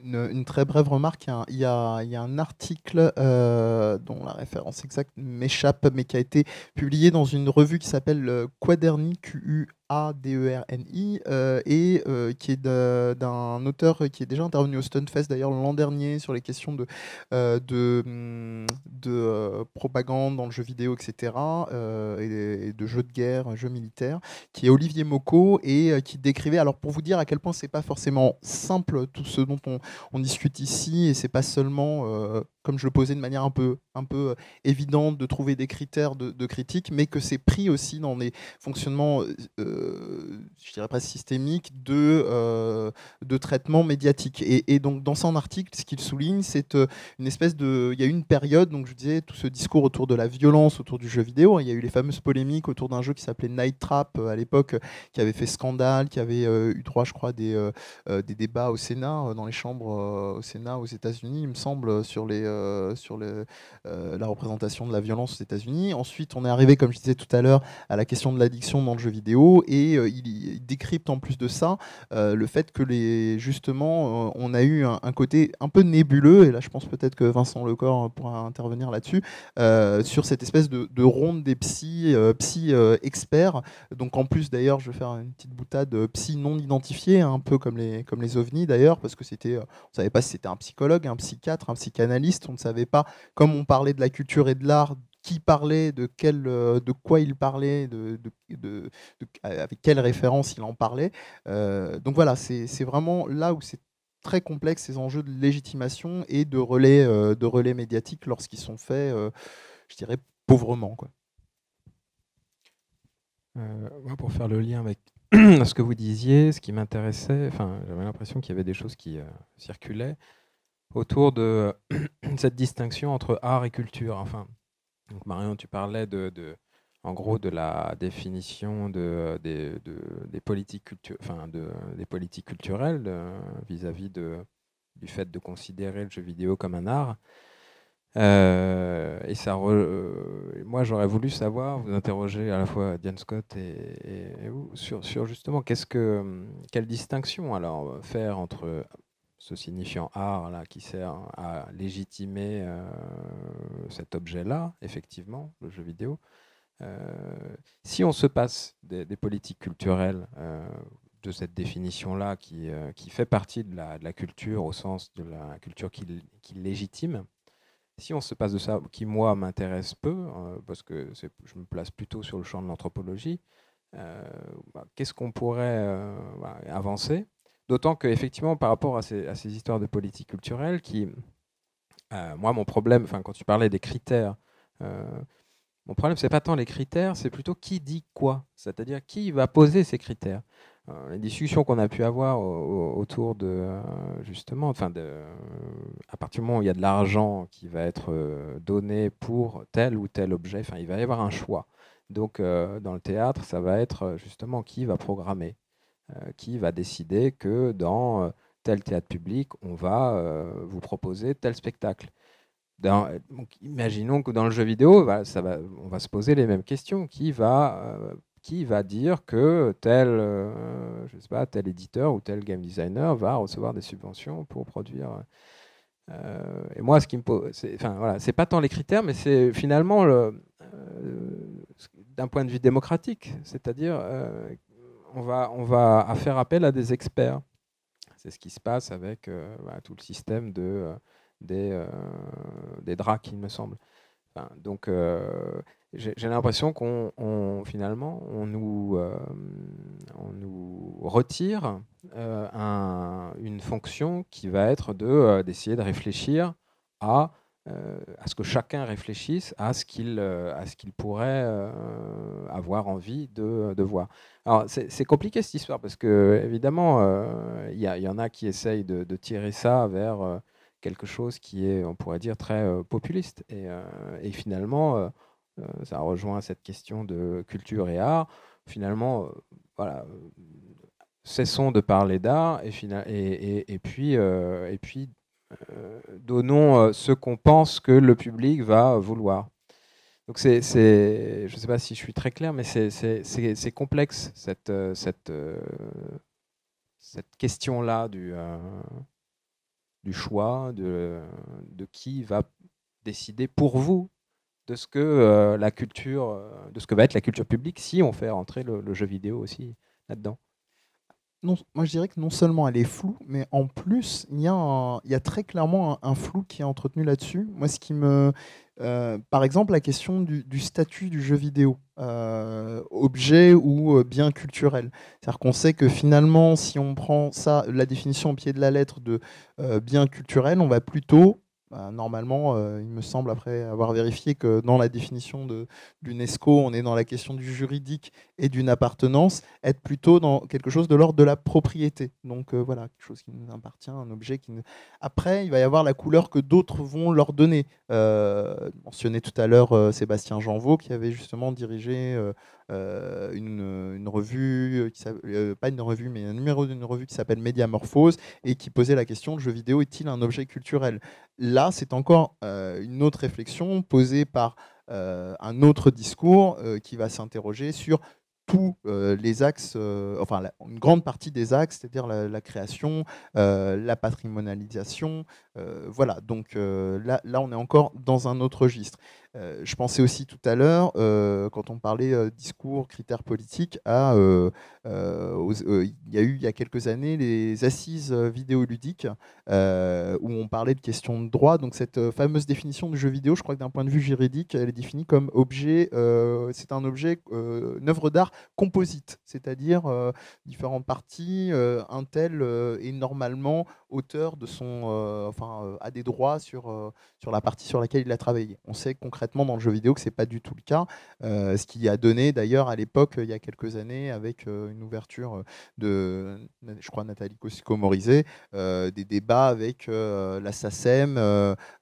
Une très brève remarque, il y a un article dont la référence exacte m'échappe, mais qui a été publié dans une revue qui s'appelle Quaderni, Quaderni, et qui est d'un auteur qui est déjà intervenu au Stunfest d'ailleurs l'an dernier sur les questions de propagande dans le jeu vidéo, etc., et de jeux de guerre, jeux militaires, qui est Olivier Mocco, et qui décrivait, alors pour vous dire à quel point c'est pas forcément simple tout ce dont on discute ici, et c'est pas seulement, comme je le posais de manière un peu évidente, de trouver des critères de critique, mais que c'est pris aussi dans des fonctionnements, je dirais presque systémiques, de traitement médiatique. Et donc dans son article, ce qu'il souligne, c'est une espèce de... Il y a eu une période, donc je disais, tout ce discours autour de la violence, autour du jeu vidéo. Il y a eu les fameuses polémiques autour d'un jeu qui s'appelait Night Trap à l'époque, qui avait fait scandale, qui avait eu droit, je crois, des débats au Sénat, dans les chambres au Sénat aux États-Unis, il me semble, sur la représentation de la violence aux États-Unis. Ensuite, on est arrivé, comme je disais tout à l'heure, à la question de l'addiction dans le jeu vidéo, et il décrypte en plus de ça le fait que justement, on a eu un côté un peu nébuleux, et là je pense peut-être que Vincent Lecor pourra intervenir là-dessus, sur cette espèce de ronde des psy experts. Donc en plus, d'ailleurs, je vais faire une petite boutade, psy non identifié, un peu comme les ovnis d'ailleurs, parce que on ne savait pas si c'était un psychologue, un psychiatre, un psychanalyste, on ne savait pas, comme on parlait de la culture et de l'art, qui parlait, de quoi il parlait, avec quelle référence il en parlait. Donc voilà, c'est vraiment là où c'est très complexe, ces enjeux de légitimation et de relais médiatiques lorsqu'ils sont faits, je dirais, pauvrement, quoi. Moi, pour faire le lien avec ce que vous disiez, ce qui m'intéressait, j'avais l'impression qu'il y avait des choses qui circulaient autour de cette distinction entre art et culture. Donc Marion, tu parlais en gros de la définition des politiques des politiques culturelles vis-à-vis du fait de considérer le jeu vidéo comme un art. Et moi, j'aurais voulu savoir, vous interroger à la fois Diane Scott et vous sur justement quelle distinction alors faire entre ce signifiant art là, qui sert à légitimer cet objet-là, effectivement, le jeu vidéo. Si on se passe des politiques culturelles de cette définition-là qui fait partie de la culture au sens de la culture qui légitime, si on se passe de ça, qui moi m'intéresse peu, parce que je me place plutôt sur le champ de l'anthropologie, qu'est-ce qu'on pourrait avancer? D'autant qu'effectivement, par rapport à ces histoires de politique culturelle, moi, mon problème, quand tu parlais des critères, mon problème, c'est pas tant les critères, c'est plutôt qui dit quoi. C'est-à-dire qui va poser ces critères. Les discussions qu'on a pu avoir autour de, justement, à partir du moment où il y a de l'argent qui va être donné pour tel ou tel objet, il va y avoir un choix. Donc, dans le théâtre, ça va être justement qui va programmer, qui va décider que dans tel théâtre public, on va vous proposer tel spectacle. Donc, imaginons que dans le jeu vidéo, on va se poser les mêmes questions. Qui va dire que je sais pas, tel éditeur ou tel game designer va recevoir des subventions pour produire et moi, ce qui me pose, c'est pas tant les critères, mais c'est finalement d'un point de vue démocratique, c'est-à-dire on va faire appel à des experts. C'est ce qui se passe avec tout le système des DRAC, il me semble. Donc, j'ai l'impression finalement, on nous retire une fonction qui va être d'essayer de réfléchir à ce que chacun réfléchisse à ce qu'il pourrait avoir envie de voir. Alors, c'est compliqué cette histoire parce que évidemment, il y en a qui essayent de tirer ça vers quelque chose qui est, on pourrait dire, très populiste. Et finalement, ça rejoint cette question de culture et art. Finalement, cessons de parler d'art et puis donnons ce qu'on pense que le public va vouloir. Donc je ne sais pas si je suis très clair, mais c'est complexe cette question-là du choix, de qui va décider pour vous de ce que la culture, de ce que va être la culture publique si on fait rentrer le jeu vidéo aussi là-dedans. Non, moi je dirais que non seulement elle est floue, mais en plus il y a très clairement un flou qui est entretenu là-dessus. Moi, par exemple, la question du statut du jeu vidéo, objet ou bien culturel. C'est-à-dire qu'on sait que finalement, si on prend ça, la définition au pied de la lettre de bien culturel, on va plutôt normalement, il me semble, après avoir vérifié que dans la définition de l'UNESCO, on est dans la question du juridique et d'une appartenance, être plutôt dans quelque chose de l'ordre de la propriété. Donc voilà, quelque chose qui nous appartient, un objet qui nous... Après, il va y avoir la couleur que d'autres vont leur donner. Mentionné tout à l'heure Sébastien Janvaux, qui avait justement dirigé une revue, pas une revue, mais un numéro d'une revue qui s'appelle Médiamorphose, et qui posait la question, le jeu vidéo est-il un objet culturel? Là, c'est encore une autre réflexion posée par un autre discours qui va s'interroger sur tous les axes, une grande partie des axes, c'est-à-dire la création, la patrimonialisation. Voilà, donc là, on est encore dans un autre registre. Je pensais aussi tout à l'heure, quand on parlait discours, critères politiques, il y a eu il y a quelques années les assises vidéoludiques où on parlait de questions de droit. Donc cette fameuse définition du jeu vidéo, je crois que d'un point de vue juridique, elle est définie comme objet, c'est un objet, une œuvre d'art composite, c'est-à-dire différentes parties, un tel est normalement auteur de son, a des droits sur la partie sur laquelle il a travaillé. On sait concrètement dans le jeu vidéo que c'est pas du tout le cas, ce qui a donné d'ailleurs à l'époque, il y a quelques années, avec une ouverture de, je crois, Nathalie Kosciusko-Morizet, des débats avec la SACEM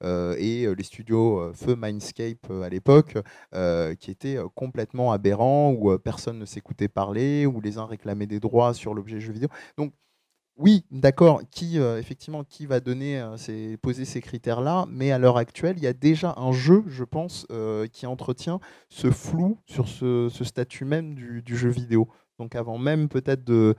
et les studios Feu Mindscape à l'époque, qui étaient complètement aberrants, où personne ne s'écoutait parler, où les uns réclamaient des droits sur l'objet jeu vidéo. Donc oui, d'accord, effectivement, qui va poser ces critères-là, mais à l'heure actuelle, il y a déjà un jeu, je pense, qui entretient ce flou sur ce statut même du jeu vidéo. Donc avant même peut-être de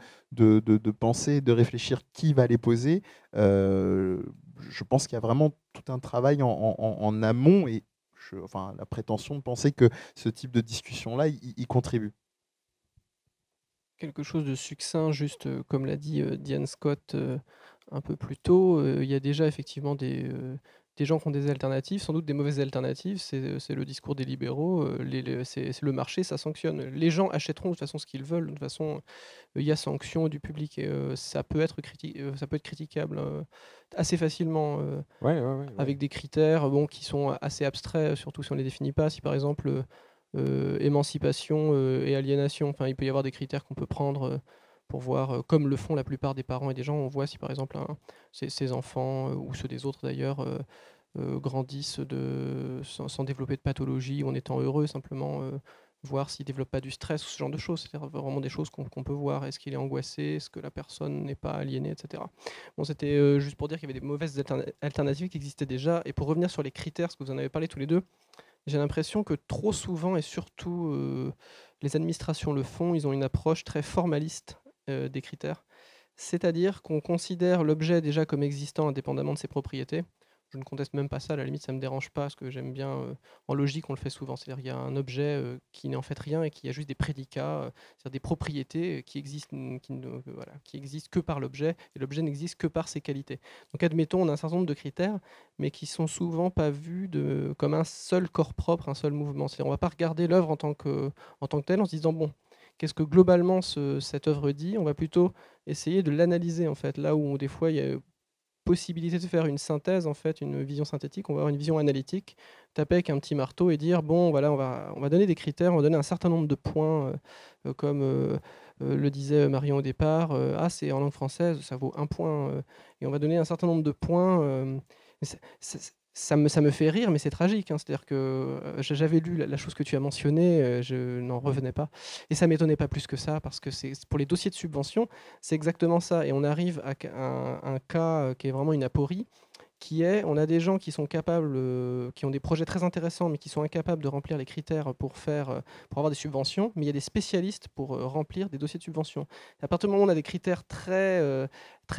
penser, de réfléchir qui va les poser, je pense qu'il y a vraiment tout un travail en amont et enfin, la prétention de penser que ce type de discussion-là, il contribue. Quelque chose de succinct, juste comme l'a dit Diane Scott un peu plus tôt, il y a déjà effectivement des gens qui ont des alternatives, sans doute des mauvaises alternatives, c'est le discours des libéraux, c'est le marché, ça sanctionne. Les gens achèteront de toute façon ce qu'ils veulent, de toute façon il y a sanction du public et ça peut être critiquable assez facilement avec des critères bon, qui sont assez abstraits, surtout si on ne les définit pas. Si par exemple émancipation et aliénation, enfin, il peut y avoir des critères qu'on peut prendre pour voir, comme le font la plupart des parents et des gens, on voit si par exemple ces enfants, ou ceux des autres d'ailleurs, grandissent sans développer de pathologie ou en étant heureux simplement, voir s'ils ne développent pas du stress ou ce genre de choses. C'est-à-dire vraiment des choses qu'on peut voir. Est-ce qu'il est angoissé? Est-ce que la personne n'est pas aliénée, etc. Bon, c'était juste pour dire qu'il y avait des mauvaises alternatives qui existaient déjà. Et pour revenir sur les critères, parce que vous en avez parlé tous les deux, j'ai l'impression que trop souvent, et surtout les administrations le font, ils ont une approche très formaliste des critères. C'est-à-dire qu'on considère l'objet déjà comme existant indépendamment de ses propriétés. Je ne conteste même pas ça, à la limite ça ne me dérange pas, parce que j'aime bien, en logique on le fait souvent, c'est-à-dire qu'il y a un objet qui n'est en fait rien et qui a juste des prédicats, c'est-à-dire des propriétés qui existent, qui existent que par l'objet, et l'objet n'existe que par ses qualités. Donc admettons, on a un certain nombre de critères, mais qui sont souvent pas vus comme un seul corps propre, un seul mouvement. C'est-à-dire on ne va pas regarder l'œuvre en tant que telle en se disant, bon, qu'est-ce que globalement cette œuvre dit? On va plutôt essayer de l'analyser, en fait, là où des fois il y a possibilité de faire une synthèse, en fait, une vision synthétique, on va avoir une vision analytique, taper avec un petit marteau et dire, bon, voilà, on va donner des critères, on va donner un certain nombre de points, comme le disait Marion au départ, c'est en langue française, ça vaut un point, et on va donner un certain nombre de points. Ça me fait rire, mais c'est tragique, hein. C'est-à-dire que j'avais lu la chose que tu as mentionnée, je n'en revenais pas. Et ça ne m'étonnait pas plus que ça, parce que pour les dossiers de subvention, c'est exactement ça. Et on arrive à un cas qui est vraiment une aporie, qui est, on a des gens qui sont capables, qui ont des projets très intéressants, mais qui sont incapables de remplir les critères pour avoir des subventions, mais il y a des spécialistes pour remplir des dossiers de subvention. À partir du moment où on a des critères très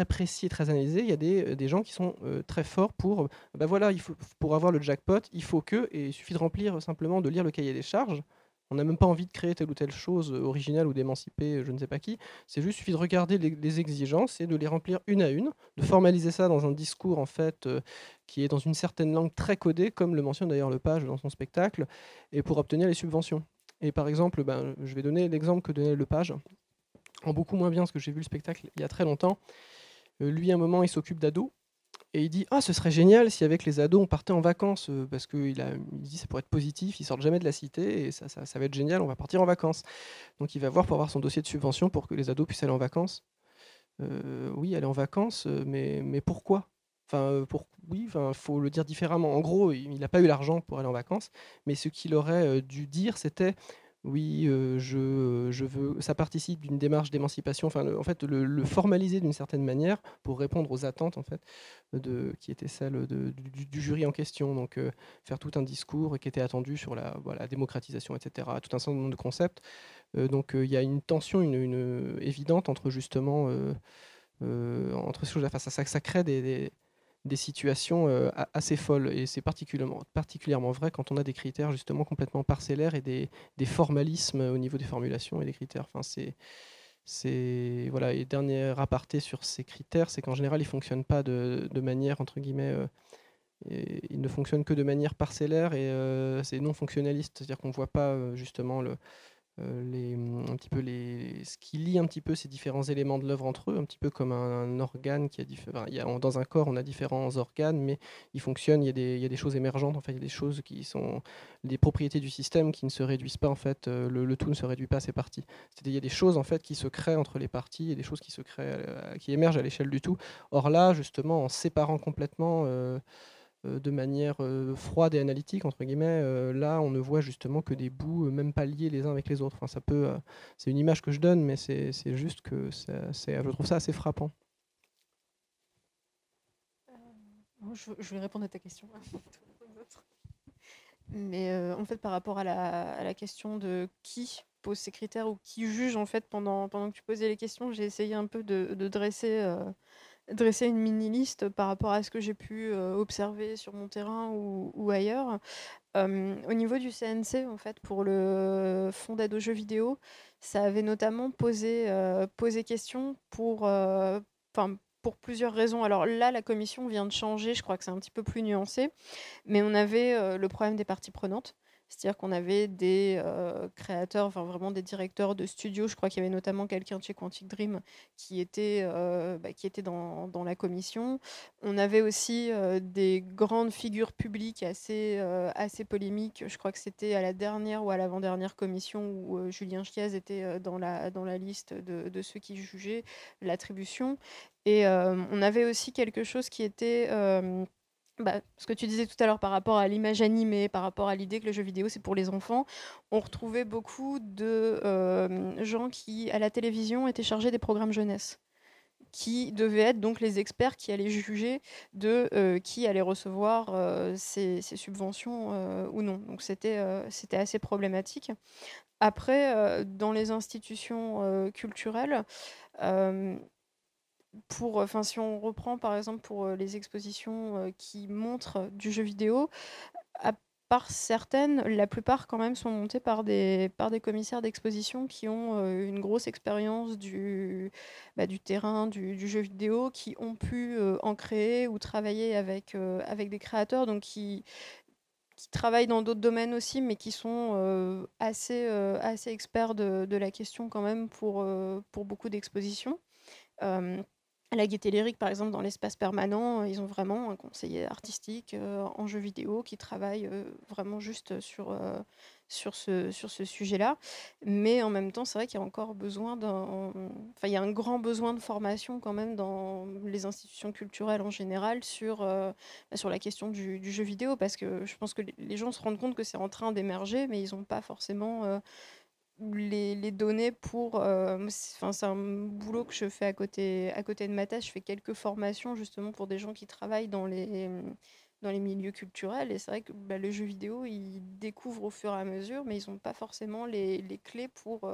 précis et très analysés, il y a des gens qui sont très forts pour, voilà, pour avoir le jackpot, il faut que, et il suffit de remplir simplement, de lire le cahier des charges. On n'a même pas envie de créer telle ou telle chose originale ou d'émanciper je ne sais pas qui. C'est juste, il suffit de regarder les exigences et de les remplir une à une, de formaliser ça dans un discours en fait qui est dans une certaine langue très codée, comme le mentionne d'ailleurs Lepage dans son spectacle, et pour obtenir les subventions. Et par exemple, je vais donner l'exemple que donnait Lepage, en beaucoup moins bien, parce que j'ai vu le spectacle il y a très longtemps. Lui, à un moment, il s'occupe d'ados. Et il dit « Ah, ce serait génial si avec les ados on partait en vacances, parce qu'il dit ça pourrait être positif, ils sortent jamais de la cité et ça va être génial, on va partir en vacances. » Donc il va voir pour avoir son dossier de subvention pour que les ados puissent aller en vacances. Oui, aller en vacances, mais pourquoi? Oui, faut le dire différemment. En gros, il n'a pas eu l'argent pour aller en vacances, mais ce qu'il aurait dû dire, c'était oui, je veux. Ça participe d'une démarche d'émancipation. Enfin, en fait, le formaliser d'une certaine manière pour répondre aux attentes en fait qui étaient celles du jury en question. Donc, faire tout un discours qui était attendu sur la démocratisation, etc. Tout un certain nombre de concepts. Donc, il y a une tension évidente entre justement entre ces choses. Enfin, ça crée des situations assez folles. Et c'est particulièrement vrai quand on a des critères justement complètement parcellaires et des formalismes au niveau des formulations et des critères. Enfin, voilà. Et dernier aparté sur ces critères, c'est qu'en général, ils ne fonctionnent pas de manière, entre guillemets, ils ne fonctionnent que de manière parcellaire et c'est non fonctionnaliste. C'est-à-dire qu'on ne voit pas justement un petit peu ce qui lie un petit peu ces différents éléments de l'œuvre entre eux, un petit peu comme un organe qui a dans un corps on a différents organes, mais ils fonctionnent, il y a des choses émergentes, en fait, il y a des choses qui sont des propriétés du système qui ne se réduisent pas, en fait, le tout ne se réduit pas à ses parties. C'est-à-dire il y a des choses en fait qui se créent entre les parties et des choses qui se créent, qui émergent à l'échelle du tout. Or là, justement, en séparant complètement de manière froide et analytique, entre guillemets, là on ne voit justement que des bouts même pas liés les uns avec les autres. Enfin, c'est une image que je donne, mais c'est juste que je trouve ça assez frappant. Je vais répondre à ta question. Mais en fait, par rapport à la question de qui pose ces critères ou qui juge en fait pendant que tu posais les questions. J'ai essayé un peu de dresser une mini-liste par rapport à ce que j'ai pu observer sur mon terrain ou ailleurs. Au niveau du CNC, en fait, pour le fonds d'aide aux jeux vidéo, ça avait notamment posé question pour plusieurs raisons. Alors là, la commission vient de changer, je crois que c'est un petit peu plus nuancé, mais on avait le problème des parties prenantes. C'est-à-dire qu'on avait des créateurs, enfin vraiment des directeurs de studios. Je crois qu'il y avait notamment quelqu'un de chez Quantic Dream qui était dans la commission. On avait aussi des grandes figures publiques assez polémiques. Je crois que c'était à la dernière ou à l'avant-dernière commission où Julien Chiez était dans la liste de ceux qui jugeaient l'attribution. Et on avait aussi quelque chose qui était ce que tu disais tout à l'heure par rapport à l'image animée, par rapport à l'idée que le jeu vidéo c'est pour les enfants, on retrouvait beaucoup de gens qui, à la télévision, étaient chargés des programmes jeunesse, qui devaient être donc les experts qui allaient juger de qui allait recevoir ces subventions ou non. Donc c'était assez problématique. Après, dans les institutions culturelles, si on reprend par exemple pour les expositions qui montrent du jeu vidéo, à part certaines, la plupart quand même sont montées par des commissaires d'exposition qui ont une grosse expérience du terrain, du jeu vidéo, qui ont pu en créer ou travailler avec des créateurs, donc qui travaillent dans d'autres domaines aussi, mais qui sont assez experts de la question quand même pour beaucoup d'expositions. À la Gaîté Lyrique, par exemple, dans l'espace permanent, ils ont vraiment un conseiller artistique en jeu vidéo qui travaille vraiment juste sur ce sujet-là. Mais en même temps, c'est vrai qu'il y a encore il y a un grand besoin de formation quand même dans les institutions culturelles en général sur la question du jeu vidéo, parce que je pense que les gens se rendent compte que c'est en train d'émerger, mais ils n'ont pas forcément les données pour. C'est un boulot que je fais à côté de ma thèse. Je fais quelques formations justement pour des gens qui travaillent dans les milieux culturels. Et c'est vrai que le jeu vidéo, ils découvrent au fur et à mesure, mais ils n'ont pas forcément les clés pour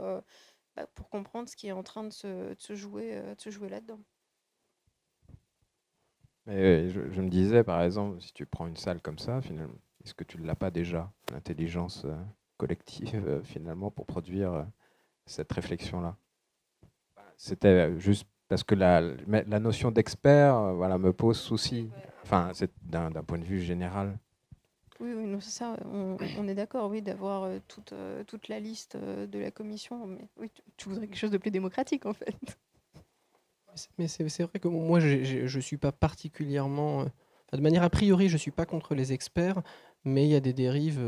comprendre ce qui est en train de se jouer là-dedans. Mais je me disais, par exemple, si tu prends une salle comme ça, finalement, est-ce que tu ne l'as pas déjà, l'intelligence collective, finalement, pour produire cette réflexion-là? C'était juste parce que la notion d'expert voilà, me pose souci. Enfin, c'est d'un point de vue général. Oui, non, c'est ça. On est d'accord, oui, d'avoir toute la liste de la commission. Mais oui, tu voudrais quelque chose de plus démocratique, en fait. Mais c'est vrai que moi, je suis pas particulièrement... de manière a priori, je suis pas contre les experts, mais il y a des dérives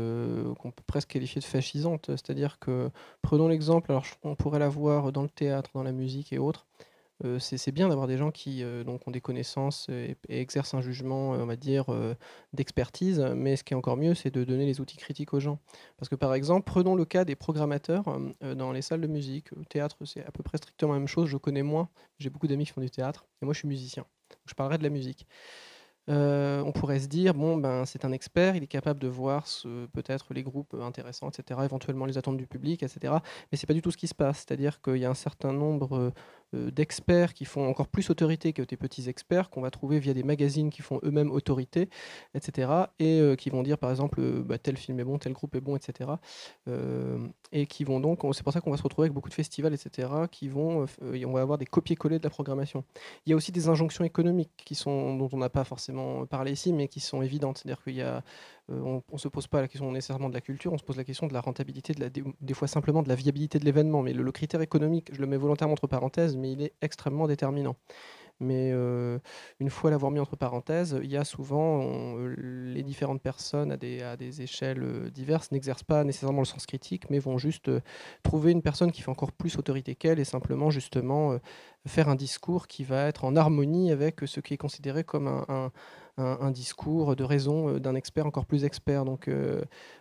qu'on peut presque qualifier de fascisantes. C'est-à-dire que, prenons l'exemple, alors on pourrait l'avoir dans le théâtre, dans la musique et autres. C'est bien d'avoir des gens qui donc ont des connaissances et exercent un jugement, on va dire, d'expertise, mais ce qui est encore mieux, c'est de donner les outils critiques aux gens. Parce que par exemple, prenons le cas des programmateurs dans les salles de musique. Au théâtre, c'est à peu près strictement la même chose. Je connais moins, j'ai beaucoup d'amis qui font du théâtre, et moi je suis musicien. Donc, je parlerai de la musique. On pourrait se dire, bon, c'est un expert, il est capable de voir peut-être les groupes intéressants, etc., éventuellement les attentes du public, etc. Mais c'est pas du tout ce qui se passe. C'est-à-dire qu'il y a un certain nombre d'experts qui font encore plus autorité que des petits experts qu'on va trouver via des magazines qui font eux-mêmes autorité, etc. Et qui vont dire, par exemple, tel film est bon, tel groupe est bon, etc. Et qui vont donc, c'est pour ça qu'on va se retrouver avec beaucoup de festivals, etc., on va avoir des copier-coller de la programmation. Il y a aussi des injonctions économiques dont on n'a pas forcément parlé ici, mais qui sont évidentes. C'est-à-dire qu'il y a, on ne se pose pas la question nécessairement de la culture, on se pose la question de la rentabilité, des fois simplement de la viabilité de l'événement. Mais le critère économique, je le mets volontairement entre parenthèses, mais il est extrêmement déterminant. Mais une fois l'avoir mis entre parenthèses, il y a souvent les différentes personnes à des échelles diverses n'exercent pas nécessairement le sens critique, mais vont juste trouver une personne qui fait encore plus autorité qu'elle et simplement justement faire un discours qui va être en harmonie avec ce qui est considéré comme un discours de raison d'un expert encore plus expert. Donc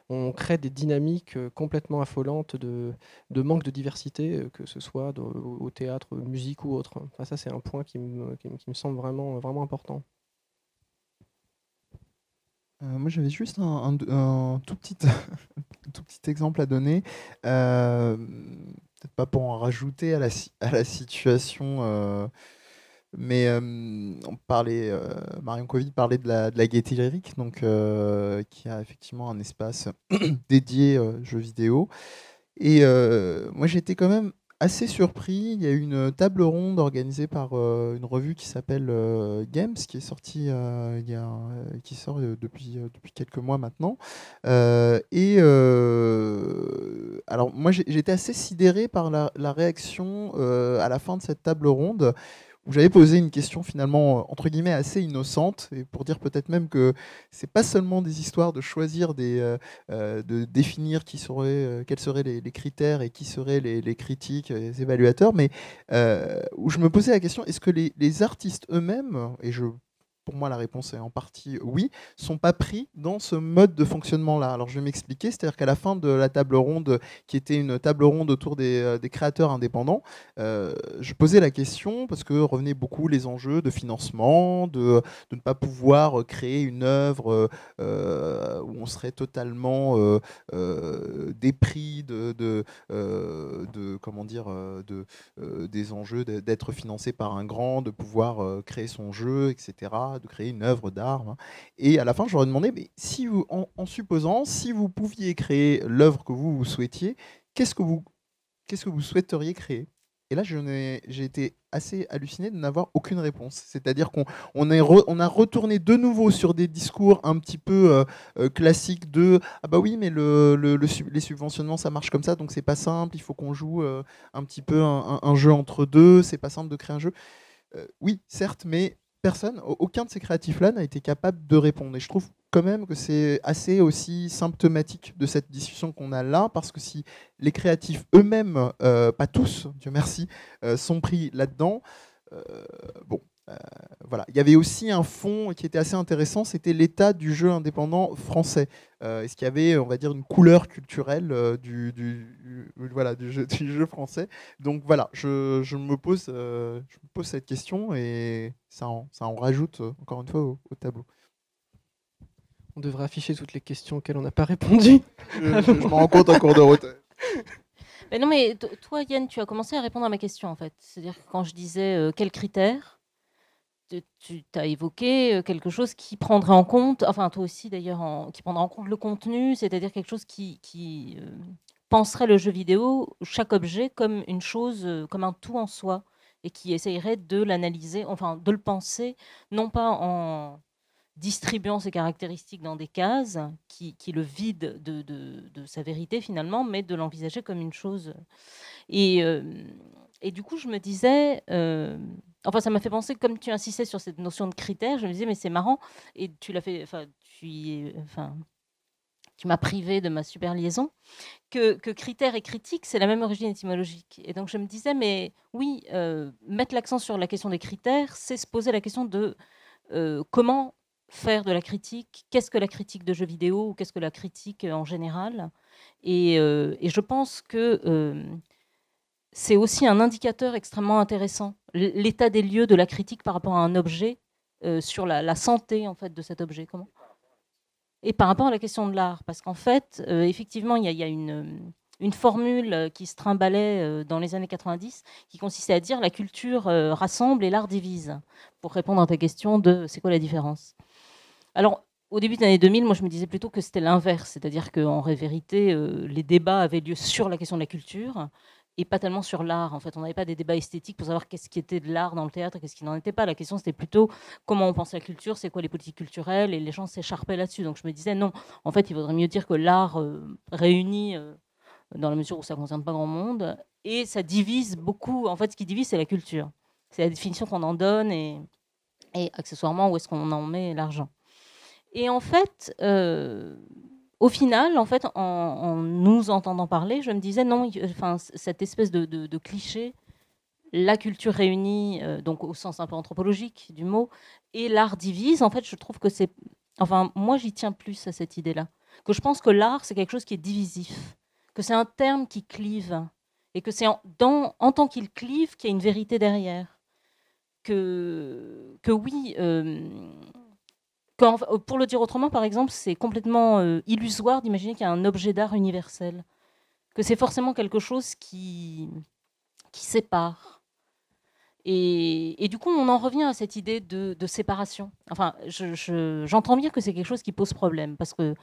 on crée des dynamiques complètement affolantes de manque de diversité, que ce soit au théâtre, musique ou autre. Enfin, ça, c'est un point qui me semble vraiment, vraiment important. Moi, j'avais juste un tout petit, tout petit exemple à donner. Peut-être pas pour en rajouter à la situation, mais on parlait, Marion Covey parlait de la Gaieté Lyrique, donc, qui a effectivement un espace dédié jeux vidéo. Et moi, j'étais quand même assez surpris. Il y a eu une table ronde organisée par une revue qui s'appelle Games, qui est sortie, qui sort depuis quelques mois maintenant. Alors, moi, j'étais assez sidéré par la réaction à la fin de cette table ronde, où j'avais posé une question finalement entre guillemets assez innocente, et pour dire peut-être même que c'est pas seulement des histoires de choisir de définir quels seraient les critères et qui seraient les critiques, les évaluateurs, mais où je me posais la question, est-ce que les artistes eux-mêmes, pour moi, la réponse est en partie oui, sont pas pris dans ce mode de fonctionnement-là. Alors, je vais m'expliquer. C'est-à-dire qu'à la fin de la table ronde, qui était une table ronde autour des créateurs indépendants, je posais la question parce que revenaient beaucoup les enjeux de financement, de ne pas pouvoir créer une œuvre où on serait totalement dépris comment dire, des enjeux d'être financé par un grand, de pouvoir créer son jeu, etc., de créer une œuvre d'art. Hein. Et à la fin, je leur ai demandé, mais si vous, en supposant, si vous pouviez créer l'œuvre que vous souhaitiez, qu'est-ce que vous souhaiteriez créer? Et là, j'ai été assez halluciné de n'avoir aucune réponse. C'est-à-dire on a retourné de nouveau sur des discours un petit peu classiques de ah bah oui, mais les subventionnements, ça marche comme ça, donc c'est pas simple, il faut qu'on joue un petit peu un jeu entre deux, c'est pas simple de créer un jeu. Oui, certes, mais aucun de ces créatifs-là n'a été capable de répondre. Et je trouve quand même que c'est assez aussi symptomatique de cette discussion qu'on a là, parce que si les créatifs eux-mêmes, pas tous, Dieu merci, sont pris là-dedans, bon, voilà. Il y avait aussi un fond qui était assez intéressant, c'était l'état du jeu indépendant français. Est-ce qu'il y avait, on va dire, une couleur culturelle voilà, du jeu français? Donc voilà, je me pose cette question et ça en rajoute encore une fois au tableau. On devrait afficher toutes les questions auxquelles on n'a pas répondu. Je m'en rends compte en cours de route. Mais non, mais toi, Yann, tu as commencé à répondre à ma question, en fait. C'est-à-dire que quand je disais quels critères, tu as évoqué quelque chose qui prendrait en compte, enfin toi aussi d'ailleurs, qui prendrait en compte le contenu, c'est-à-dire quelque chose qui penserait le jeu vidéo, chaque objet, comme une chose, comme un tout en soi, et qui essayerait de l'analyser, enfin de le penser, non pas en distribuant ses caractéristiques dans des cases qui le vident de sa vérité finalement, mais de l'envisager comme une chose. Et du coup, je me disais, enfin, ça m'a fait penser, comme tu insistais sur cette notion de critères, je me disais, mais c'est marrant, et tu l'as fait, enfin, tu m'as privé de ma super liaison, que critères et critiques, c'est la même origine étymologique. Et donc, je me disais, mais oui, mettre l'accent sur la question des critères, c'est se poser la question de comment faire de la critique, qu'est-ce que la critique de jeux vidéo, ou qu'est-ce que la critique en général. Et je pense que c'est aussi un indicateur extrêmement intéressant, l'état des lieux de la critique par rapport à un objet, sur la santé en fait de cet objet. Comment ? Et par rapport à la question de l'art, parce qu'en fait, effectivement, il y a une formule qui se trimballait dans les années 90, qui consistait à dire la culture rassemble et l'art divise, pour répondre à ta question de c'est quoi la différence. Alors, au début des années 2000, moi je me disais plutôt que c'était l'inverse, c'est-à-dire qu'en vérité, les débats avaient lieu sur la question de la culture, et pas tellement sur l'art. En fait, on n'avait pas des débats esthétiques pour savoir qu'est-ce qui était de l'art dans le théâtre et qu'est-ce qui n'en était pas. La question, c'était plutôt comment on pense la culture, c'est quoi les politiques culturelles, et les gens s'écharpaient là-dessus. Donc je me disais, non, en fait, il vaudrait mieux dire que l'art réunit, dans la mesure où ça ne concerne pas grand monde, et ça divise beaucoup. En fait, ce qui divise, c'est la culture. C'est la définition qu'on en donne, et accessoirement, où est-ce qu'on en met l'argent. Et en fait, au final, en fait, en nous entendant parler, je me disais non, enfin, cette espèce de cliché, la culture réunie, donc au sens un peu anthropologique du mot, et l'art divise, en fait, je trouve que c'est... Enfin, moi, j'y tiens plus à cette idée-là. Que je pense que l'art, c'est quelque chose qui est divisif, que c'est un terme qui clive, et que c'est en tant qu'il clive qu'il y a une vérité derrière. Que oui... Pour le dire autrement, par exemple, c'est complètement illusoire d'imaginer qu'il y a un objet d'art universel, que c'est forcément quelque chose qui sépare. Et du coup, on en revient à cette idée de séparation. Enfin, j'entends bien que c'est quelque chose qui pose problème, parce que,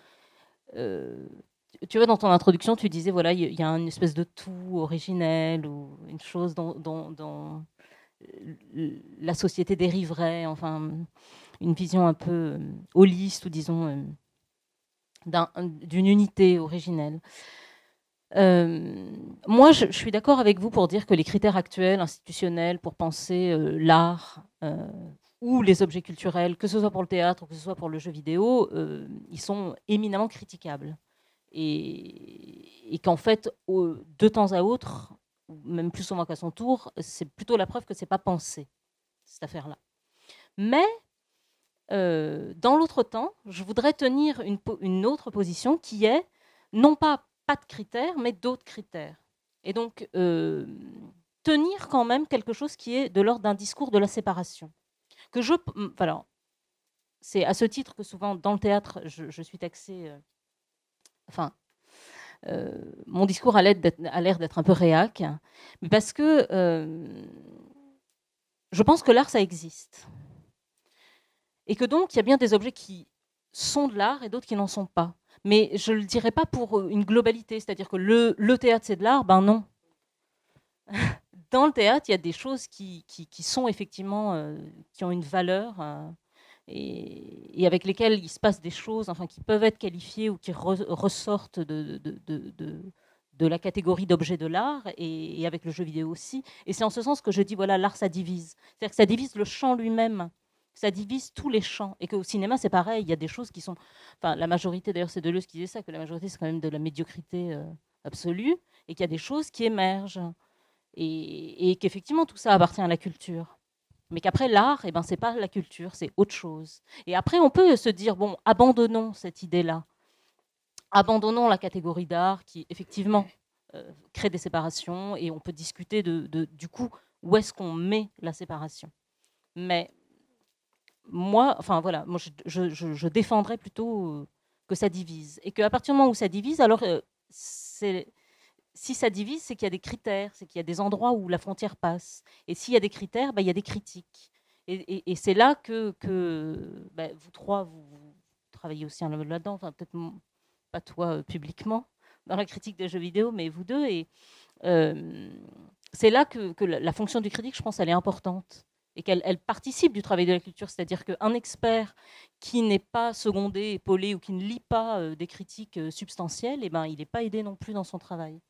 tu vois, dans ton introduction, tu disais, voilà, il y a une espèce de tout originel, ou une chose dont la société dériverait, enfin, une vision un peu holiste, ou disons, d'une unité originelle. Moi, je suis d'accord avec vous pour dire que les critères actuels, institutionnels, pour penser l'art ou les objets culturels, que ce soit pour le théâtre ou que ce soit pour le jeu vidéo, ils sont éminemment critiquables. Et qu'en fait, de temps à autre, même plus souvent qu'à son tour, c'est plutôt la preuve que ce n'est pas pensé, cette affaire-là. Mais, dans l'autre temps, je voudrais tenir une autre position qui est, non pas de critères, mais d'autres critères. Et donc, tenir quand même quelque chose qui est de l'ordre d'un discours de la séparation. Alors, c'est à ce titre que souvent, dans le théâtre, je suis taxée... mon discours a l'air d'être un peu réac, mais parce que je pense que l'art, ça existe. Et que donc, il y a bien des objets qui sont de l'art et d'autres qui n'en sont pas. Mais je ne le dirais pas pour une globalité, c'est-à-dire que le théâtre, c'est de l'art, ben non. Dans le théâtre, il y a des choses qui sont effectivement, qui ont une valeur et avec lesquelles il se passe des choses, enfin, qui peuvent être qualifiées ou qui ressortent de la catégorie d'objets de l'art, et avec le jeu vidéo aussi. Et c'est en ce sens que je dis, voilà, l'art, ça divise. C'est-à-dire que ça divise le champ lui-même. Ça divise tous les champs. Et qu'au cinéma, c'est pareil. Il y a des choses qui sont... Enfin, la majorité, d'ailleurs, c'est Deleuze qui disait ça, que la majorité, c'est quand même de la médiocrité absolue, et qu'il y a des choses qui émergent. Et qu'effectivement, tout ça appartient à la culture. Mais qu'après, l'art, eh ben, c'est pas la culture, c'est autre chose. Et après, on peut se dire, bon, abandonnons cette idée-là. Abandonnons la catégorie d'art qui, effectivement, crée des séparations, et on peut discuter du coup, où est-ce qu'on met la séparation. Mais... moi, je défendrais plutôt que ça divise. Et qu'à partir du moment où ça divise, alors, si ça divise, c'est qu'il y a des critères, c'est qu'il y a des endroits où la frontière passe. Et s'il y a des critères, il y a des critiques. Et c'est là que vous trois, vous travaillez aussi là-dedans, enfin, peut-être pas toi publiquement, dans la critique des jeux vidéo, mais vous deux. Et c'est là que la fonction du critique, je pense, elle est importante. Et qu'elle participe du travail de la culture, c'est-à-dire qu'un expert qui n'est pas secondé, épaulé, ou qui ne lit pas des critiques substantielles, eh ben, il n'est pas aidé non plus dans son travail.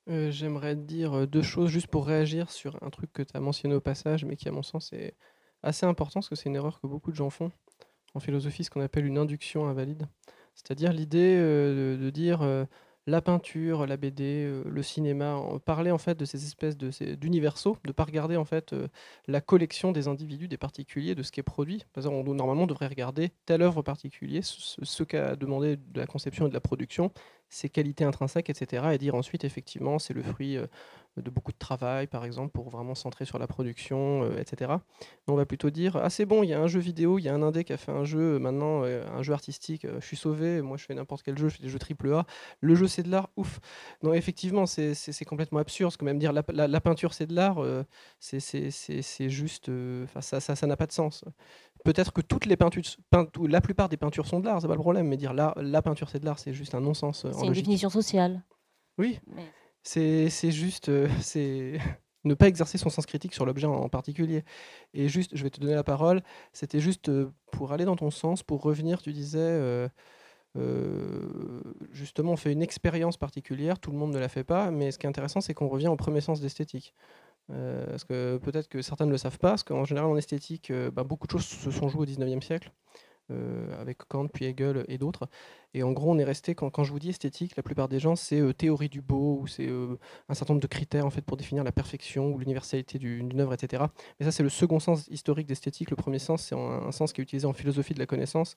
J'aimerais dire deux choses juste pour réagir sur un truc que tu as mentionné au passage, mais qui, à mon sens, est assez important, parce que c'est une erreur que beaucoup de gens font en philosophie, ce qu'on appelle une induction invalide. C'est-à-dire l'idée de dire... la peinture, la BD, le cinéma, parler en fait de ces espèces d'universaux, de ne pas regarder en fait la collection des individus, des particuliers, de ce qui est produit. Par exemple, normalement, on devrait regarder telle œuvre particulière, ce qu'a demandé de la conception et de la production, ses qualités intrinsèques, etc. Et dire ensuite, effectivement, c'est le fruit de beaucoup de travail, par exemple, pour vraiment centrer sur la production, etc. On va plutôt dire, ah c'est bon, il y a un jeu vidéo, il y a un indé qui a fait un jeu, maintenant, un jeu artistique, je suis sauvé, moi je fais n'importe quel jeu, je fais des jeux AAA, le jeu c'est de l'art, ouf. Non, effectivement, c'est complètement absurde, parce que même dire la peinture c'est de l'art, c'est juste, ça n'a pas de sens. Peut-être que toutes les peintures, la plupart des peintures sont de l'art, c'est pas le problème, mais dire la peinture c'est de l'art, c'est juste un non-sens. C'est une définition sociale. Oui, mais... c'est juste c'est ne pas exercer son sens critique sur l'objet en particulier. Et juste, je vais te donner la parole, c'était juste pour aller dans ton sens, pour revenir, tu disais, justement, on fait une expérience particulière, tout le monde ne la fait pas, mais ce qui est intéressant, c'est qu'on revient au premier sens d'esthétique. Parce que peut-être que certains ne le savent pas, parce qu'en général en esthétique, beaucoup de choses se sont jouées au 19e siècle, avec Kant, puis Hegel et d'autres. Et en gros, on est resté, quand je vous dis esthétique, la plupart des gens, c'est théorie du beau, ou c'est un certain nombre de critères en fait, pour définir la perfection ou l'universalité d'une œuvre, etc. Mais ça, c'est le second sens historique d'esthétique. Le premier sens, c'est un sens qui est utilisé en philosophie de la connaissance,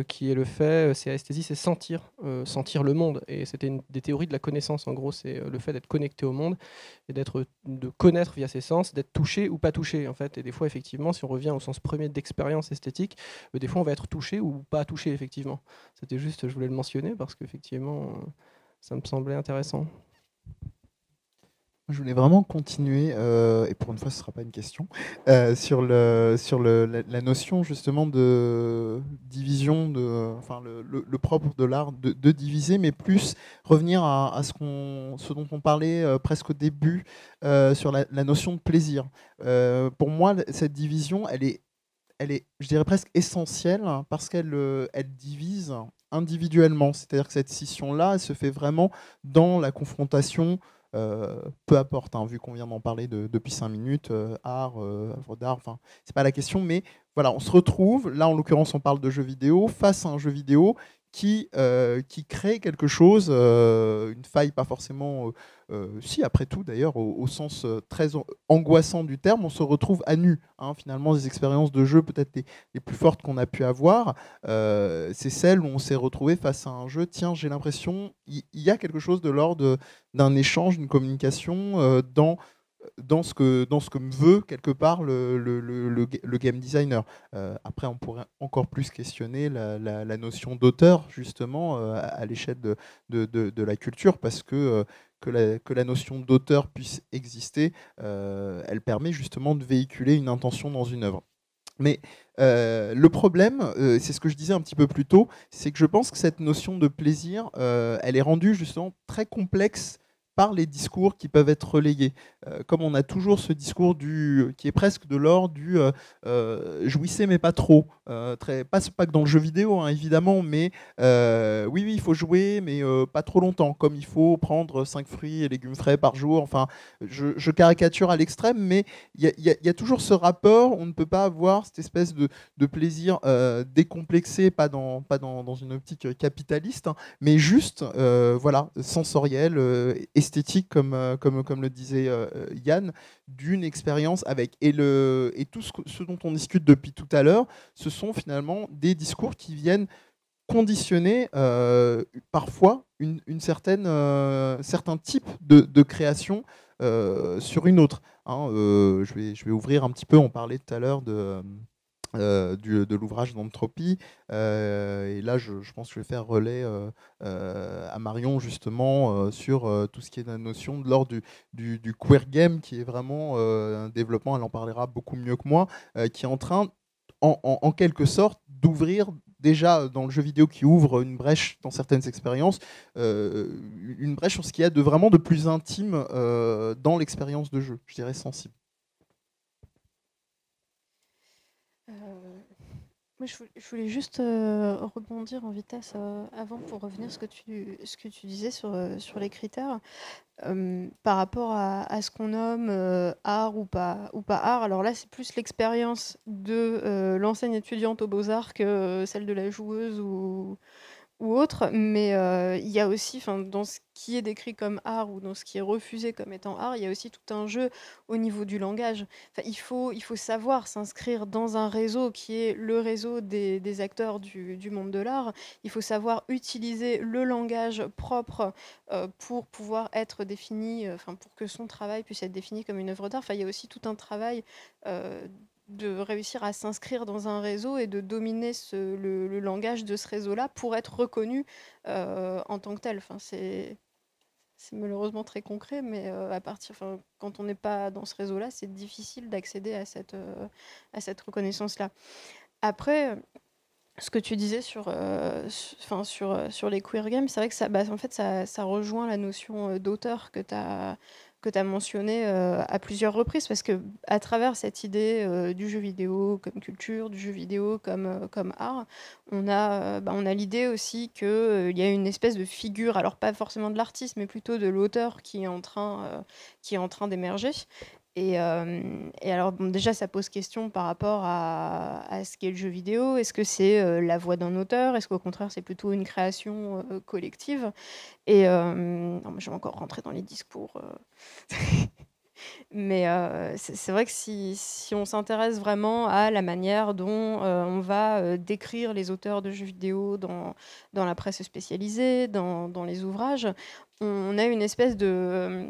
qui est le fait, c'est anesthésie, c'est sentir, sentir le monde. Et c'était une des théories de la connaissance, en gros, c'est le fait d'être connecté au monde et de connaître via ses sens, d'être touché ou pas touché, en fait. Et des fois, effectivement, si on revient au sens premier d'expérience esthétique, des fois, on va être touché ou pas touché, effectivement. C'était juste, je voulais le mentionner parce qu'effectivement, ça me semblait intéressant. Je voulais vraiment continuer, et pour une fois ce ne sera pas une question, sur la notion justement de division, enfin le propre de l'art de diviser, mais plus revenir à ce dont on parlait presque au début, sur la notion de plaisir. Pour moi, cette division, elle est, je dirais presque essentielle, hein, parce elle divise individuellement. C'est-à-dire que cette scission-là, elle se fait vraiment dans la confrontation. Peu importe, hein, vu qu'on vient d'en parler depuis 5 minutes, art, œuvre d'art, enfin, c'est pas la question, mais voilà, on se retrouve, là en l'occurrence on parle de jeux vidéo, face à un jeu vidéo qui crée quelque chose, une faille pas forcément, si après tout d'ailleurs, au sens très angoissant du terme, on se retrouve à nu, hein, finalement des expériences de jeu peut-être les plus fortes qu'on a pu avoir, c'est celles où on s'est retrouvé face à un jeu, tiens j'ai l'impression, il y a quelque chose de l'ordre d'un échange, d'une communication dans ce que me veut quelque part le game designer. Après, on pourrait encore plus questionner la notion d'auteur, justement, à l'échelle de la culture, parce que la notion d'auteur puisse exister, elle permet justement de véhiculer une intention dans une œuvre. Mais le problème, c'est ce que je disais un petit peu plus tôt, c'est que je pense que cette notion de plaisir, elle est rendue justement très complexe par les discours qui peuvent être relayés. Comme on a toujours ce discours qui est presque de l'ordre du jouissez mais pas trop. Pas que dans le jeu vidéo, hein, évidemment, mais oui, il faut jouer, mais pas trop longtemps. Comme il faut prendre 5 fruits et légumes frais par jour. Enfin, je caricature à l'extrême, mais il y a toujours ce rapport. On ne peut pas avoir cette espèce de plaisir décomplexé, pas dans une optique capitaliste, hein, mais juste voilà, sensoriel, esthétique, comme le disait Yann, d'une expérience avec. Et tout ce dont on discute depuis tout à l'heure, ce sont finalement des discours qui viennent conditionner parfois un certain type de création sur une autre. Hein, je vais ouvrir un petit peu, on parlait tout à l'heure de l'ouvrage d'Entropie. Et là, je pense que je vais faire relais à Marion, justement, sur tout ce qui est la notion de l'ordre du queer game, qui est vraiment un développement, elle en parlera beaucoup mieux que moi, qui est en train, en quelque sorte, d'ouvrir, déjà dans le jeu vidéo qui ouvre une brèche dans certaines expériences, une brèche sur ce qu'il y a vraiment de plus intime dans l'expérience de jeu, je dirais sensible. Moi, je voulais juste rebondir en vitesse avant pour revenir ce que tu disais sur les critères par rapport à ce qu'on nomme art ou pas art. Alors là, c'est plus l'expérience de l'enseigne étudiante aux Beaux-Arts que celle de la joueuse ou autre, mais il y a aussi, dans ce qui est décrit comme art ou dans ce qui est refusé comme étant art, il y a aussi tout un jeu au niveau du langage. Il faut savoir s'inscrire dans un réseau qui est le réseau des acteurs du monde de l'art. Il faut savoir utiliser le langage propre pour pouvoir être défini, pour que son travail puisse être défini comme une œuvre d'art. Il y a aussi tout un travail de réussir à s'inscrire dans un réseau et de dominer le langage de ce réseau-là pour être reconnu en tant que tel. C'est malheureusement très concret, mais quand on n'est pas dans ce réseau-là, c'est difficile d'accéder à cette reconnaissance-là. Après, ce que tu disais sur les queer games, c'est vrai que ça rejoint la notion d'auteur que tu as mentionné à plusieurs reprises, parce que à travers cette idée du jeu vidéo comme culture, du jeu vidéo comme art, on a l'idée aussi qu'il y a une espèce de figure, alors pas forcément de l'artiste, mais plutôt de l'auteur qui est en train d'émerger. Et alors, déjà, ça pose question par rapport à ce qu'est le jeu vidéo. Est-ce que c'est la voix d'un auteur? Est-ce qu'au contraire, c'est plutôt une création collective? Et non, mais je vais encore rentrer dans les discours. Mais c'est vrai que si on s'intéresse vraiment à la manière dont on va décrire les auteurs de jeux vidéo dans la presse spécialisée, dans les ouvrages, on a une espèce de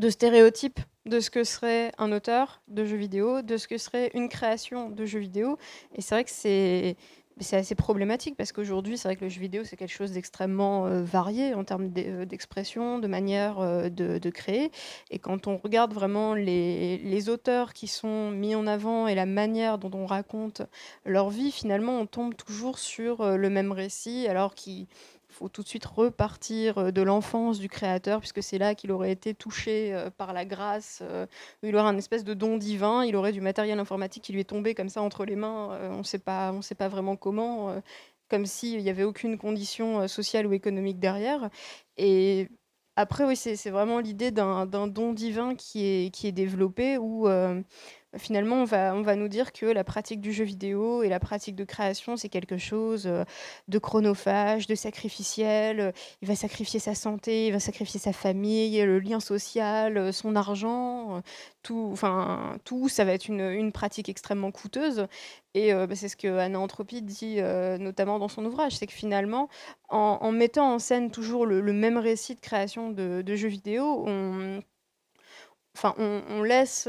stéréotype de ce que serait un auteur de jeux vidéo, de ce que serait une création de jeux vidéo. Et c'est vrai que c'est assez problématique parce qu'aujourd'hui, c'est vrai que le jeu vidéo, c'est quelque chose d'extrêmement varié en termes d'expression, de manière de créer. Et quand on regarde vraiment les auteurs qui sont mis en avant et la manière dont on raconte leur vie, finalement, on tombe toujours sur le même récit, alors qu'il faut tout de suite repartir de l'enfance du créateur, puisque c'est là qu'il aurait été touché par la grâce. Il aurait un espèce de don divin, il aurait du matériel informatique qui lui est tombé comme ça entre les mains, on ne sait pas vraiment comment, comme s'il n'y avait aucune condition sociale ou économique derrière. Et après, oui, c'est vraiment l'idée d'un don divin qui est développé, où finalement on va nous dire que la pratique du jeu vidéo et la pratique de création, c'est quelque chose de chronophage, de sacrificiel. Il va sacrifier sa santé, il va sacrifier sa famille, le lien social, son argent, tout, ça va être une pratique extrêmement coûteuse. Et c'est ce que Anna Entropie dit notamment dans son ouvrage, c'est que finalement, en mettant en scène toujours le même récit de création de jeux vidéo, on laisse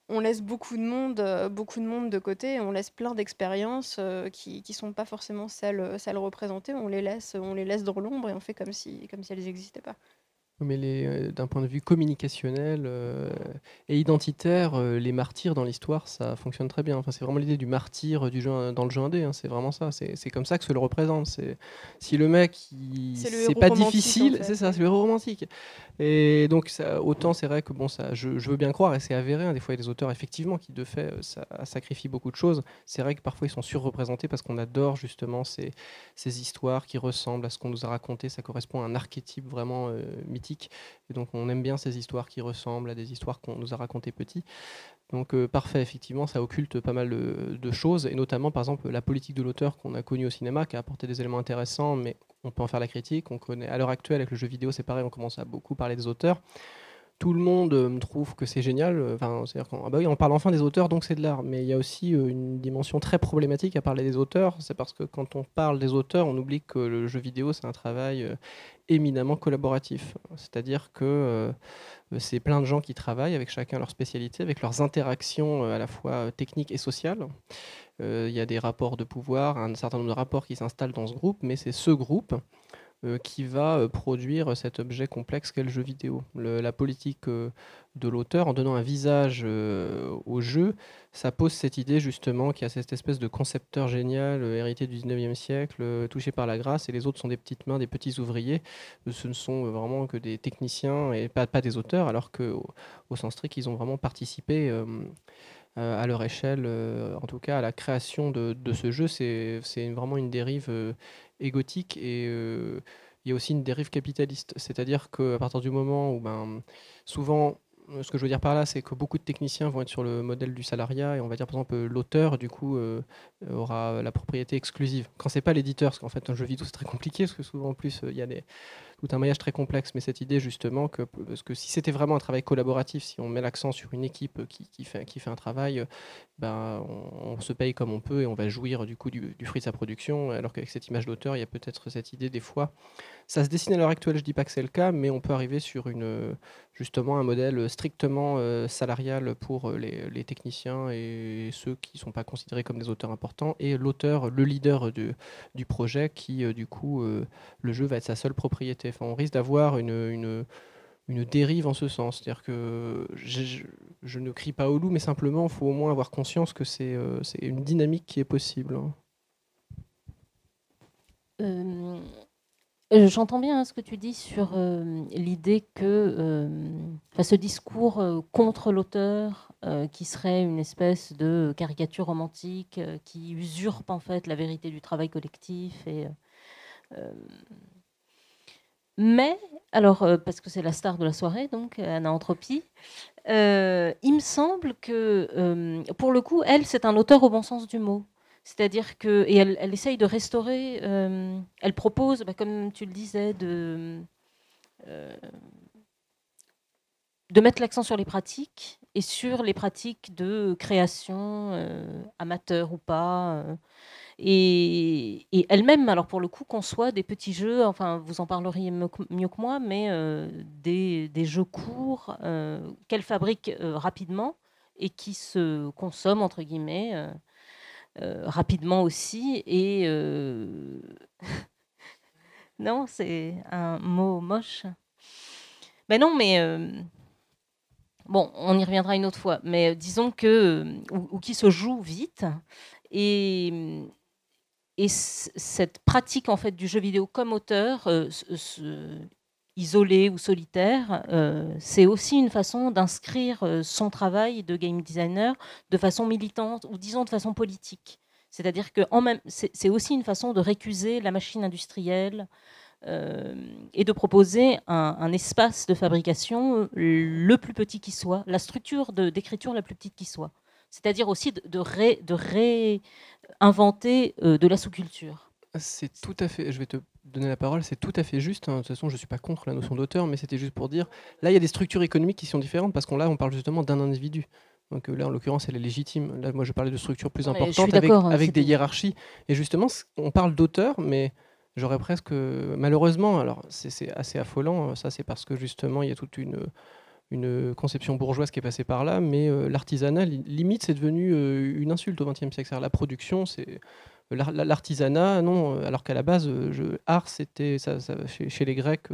on laisse beaucoup de monde de côté, et on laisse plein d'expériences qui sont pas forcément celles représentées. On les laisse dans l'ombre et on fait comme si elles n'existaient pas. Mais d'un point de vue communicationnel et identitaire, les martyrs dans l'histoire, ça fonctionne très bien. Enfin, c'est vraiment l'idée du martyr dans le jeu indé, hein, c'est vraiment ça. C'est comme ça que se le représente. Si le mec, C'est le c'est héros pas romantique, difficile, en fait. c'est ça, c'est le héros romantique. Et donc, autant c'est vrai que bon, je veux bien croire, et c'est avéré, hein, des fois il y a des auteurs effectivement qui de fait ça sacrifient beaucoup de choses. C'est vrai que parfois ils sont surreprésentés parce qu'on adore justement ces histoires qui ressemblent à ce qu'on nous a raconté. Ça correspond à un archétype vraiment mythique. Et donc on aime bien ces histoires qui ressemblent à des histoires qu'on nous a racontées petits. Donc parfait, effectivement, ça occulte pas mal de choses, et notamment par exemple la politique de l'auteur qu'on a connue au cinéma, qui a apporté des éléments intéressants, mais on peut en faire la critique. On connaît, à l'heure actuelle, avec le jeu vidéo, c'est pareil, on commence à beaucoup parler des auteurs. Tout le monde trouve que c'est génial. Enfin, c'est-à-dire qu'on bah oui, on parle enfin des auteurs, donc c'est de l'art. Mais il y a aussi une dimension très problématique à parler des auteurs. C'est parce que quand on parle des auteurs, on oublie que le jeu vidéo, c'est un travail éminemment collaboratif. C'est-à-dire que c'est plein de gens qui travaillent avec chacun leur spécialité, avec leurs interactions à la fois techniques et sociales. Il y a des rapports de pouvoir, un certain nombre de rapports qui s'installent dans ce groupe, mais c'est ce groupe qui va produire cet objet complexe qu'est le jeu vidéo. La politique de l'auteur, en donnant un visage au jeu, ça pose cette idée justement qu'il y a cette espèce de concepteur génial, hérité du 19e siècle, touché par la grâce, et les autres sont des petites mains, des petits ouvriers. Ce ne sont vraiment que des techniciens et pas des auteurs, alors qu'au sens strict, ils ont vraiment participé à leur échelle, en tout cas à la création de ce jeu. C'est vraiment une dérive égotique, et il y a aussi une dérive capitaliste. C'est-à-dire qu'à partir du moment où souvent, ce que je veux dire par là, c'est que beaucoup de techniciens vont être sur le modèle du salariat, et on va dire par exemple l'auteur du coup aura la propriété exclusive. Quand c'est pas l'éditeur, parce qu'en fait un jeu vidéo c'est très compliqué, parce que souvent en plus il y a tout un maillage très complexe, mais cette idée justement parce que si c'était vraiment un travail collaboratif, si on met l'accent sur une équipe qui fait un travail, on se paye comme on peut et on va jouir du coup du fruit de sa production, alors qu'avec cette image d'auteur, il y a peut-être cette idée des fois. Ça se dessine à l'heure actuelle, je dis pas que c'est le cas, mais on peut arriver sur justement un modèle strictement salarial pour les techniciens et ceux qui ne sont pas considérés comme des auteurs importants, et l'auteur, le leader du projet, qui du coup, le jeu va être sa seule propriété. Enfin, on risque d'avoir une dérive en ce sens. C'est-à-dire que je ne crie pas au loup, mais simplement, il faut au moins avoir conscience que c'est une dynamique qui est possible. J'entends bien ce que tu dis sur l'idée que ce discours contre l'auteur, qui serait une espèce de caricature romantique qui usurpe en fait la vérité du travail collectif. Mais, alors, parce que c'est la star de la soirée, donc Anna Entropie, il me semble que, pour le coup, elle, c'est un auteur au bon sens du mot. C'est-à-dire que, et elle essaye de restaurer, elle propose, comme tu le disais, de mettre l'accent sur les pratiques et sur les pratiques de création, amateurs ou pas. Et elle-même, alors pour le coup, conçoit des petits jeux, enfin vous en parleriez mieux que moi, mais des jeux courts qu'elle fabrique rapidement et qui se consomment, entre guillemets, rapidement aussi. Et non, c'est un mot moche. Ben non, mais bon, on y reviendra une autre fois. Mais disons que ou qui se joue vite et cette pratique en fait du jeu vidéo comme auteur, isolé ou solitaire, c'est aussi une façon d'inscrire son travail de game designer de façon militante ou disons de façon politique. C'est-à-dire que c'est aussi une façon de récuser la machine industrielle et de proposer un espace de fabrication le plus petit qui soit, la structure d'écriture la plus petite qui soit. C'est-à-dire aussi de réinventer de la sous-culture. C'est tout à fait, je vais te donner la parole, c'est tout à fait juste. De toute façon, je ne suis pas contre la notion d'auteur, mais c'était juste pour dire, là, il y a des structures économiques qui sont différentes, parce qu'on parle justement d'un individu. Donc là, en l'occurrence, elle est légitime. Là, moi, je parlais de structures plus importantes, avec des hiérarchies. Et justement, on parle d'auteur, mais j'aurais presque... Malheureusement, alors c'est assez affolant, ça c'est parce que justement, il y a toute une conception bourgeoise qui est passée par là, mais l'artisanat, limite, c'est devenu une insulte au XXe siècle. C'est-à-dire la production, c'est... L'artisanat, non, alors qu'à la base, art, c'était chez les Grecs,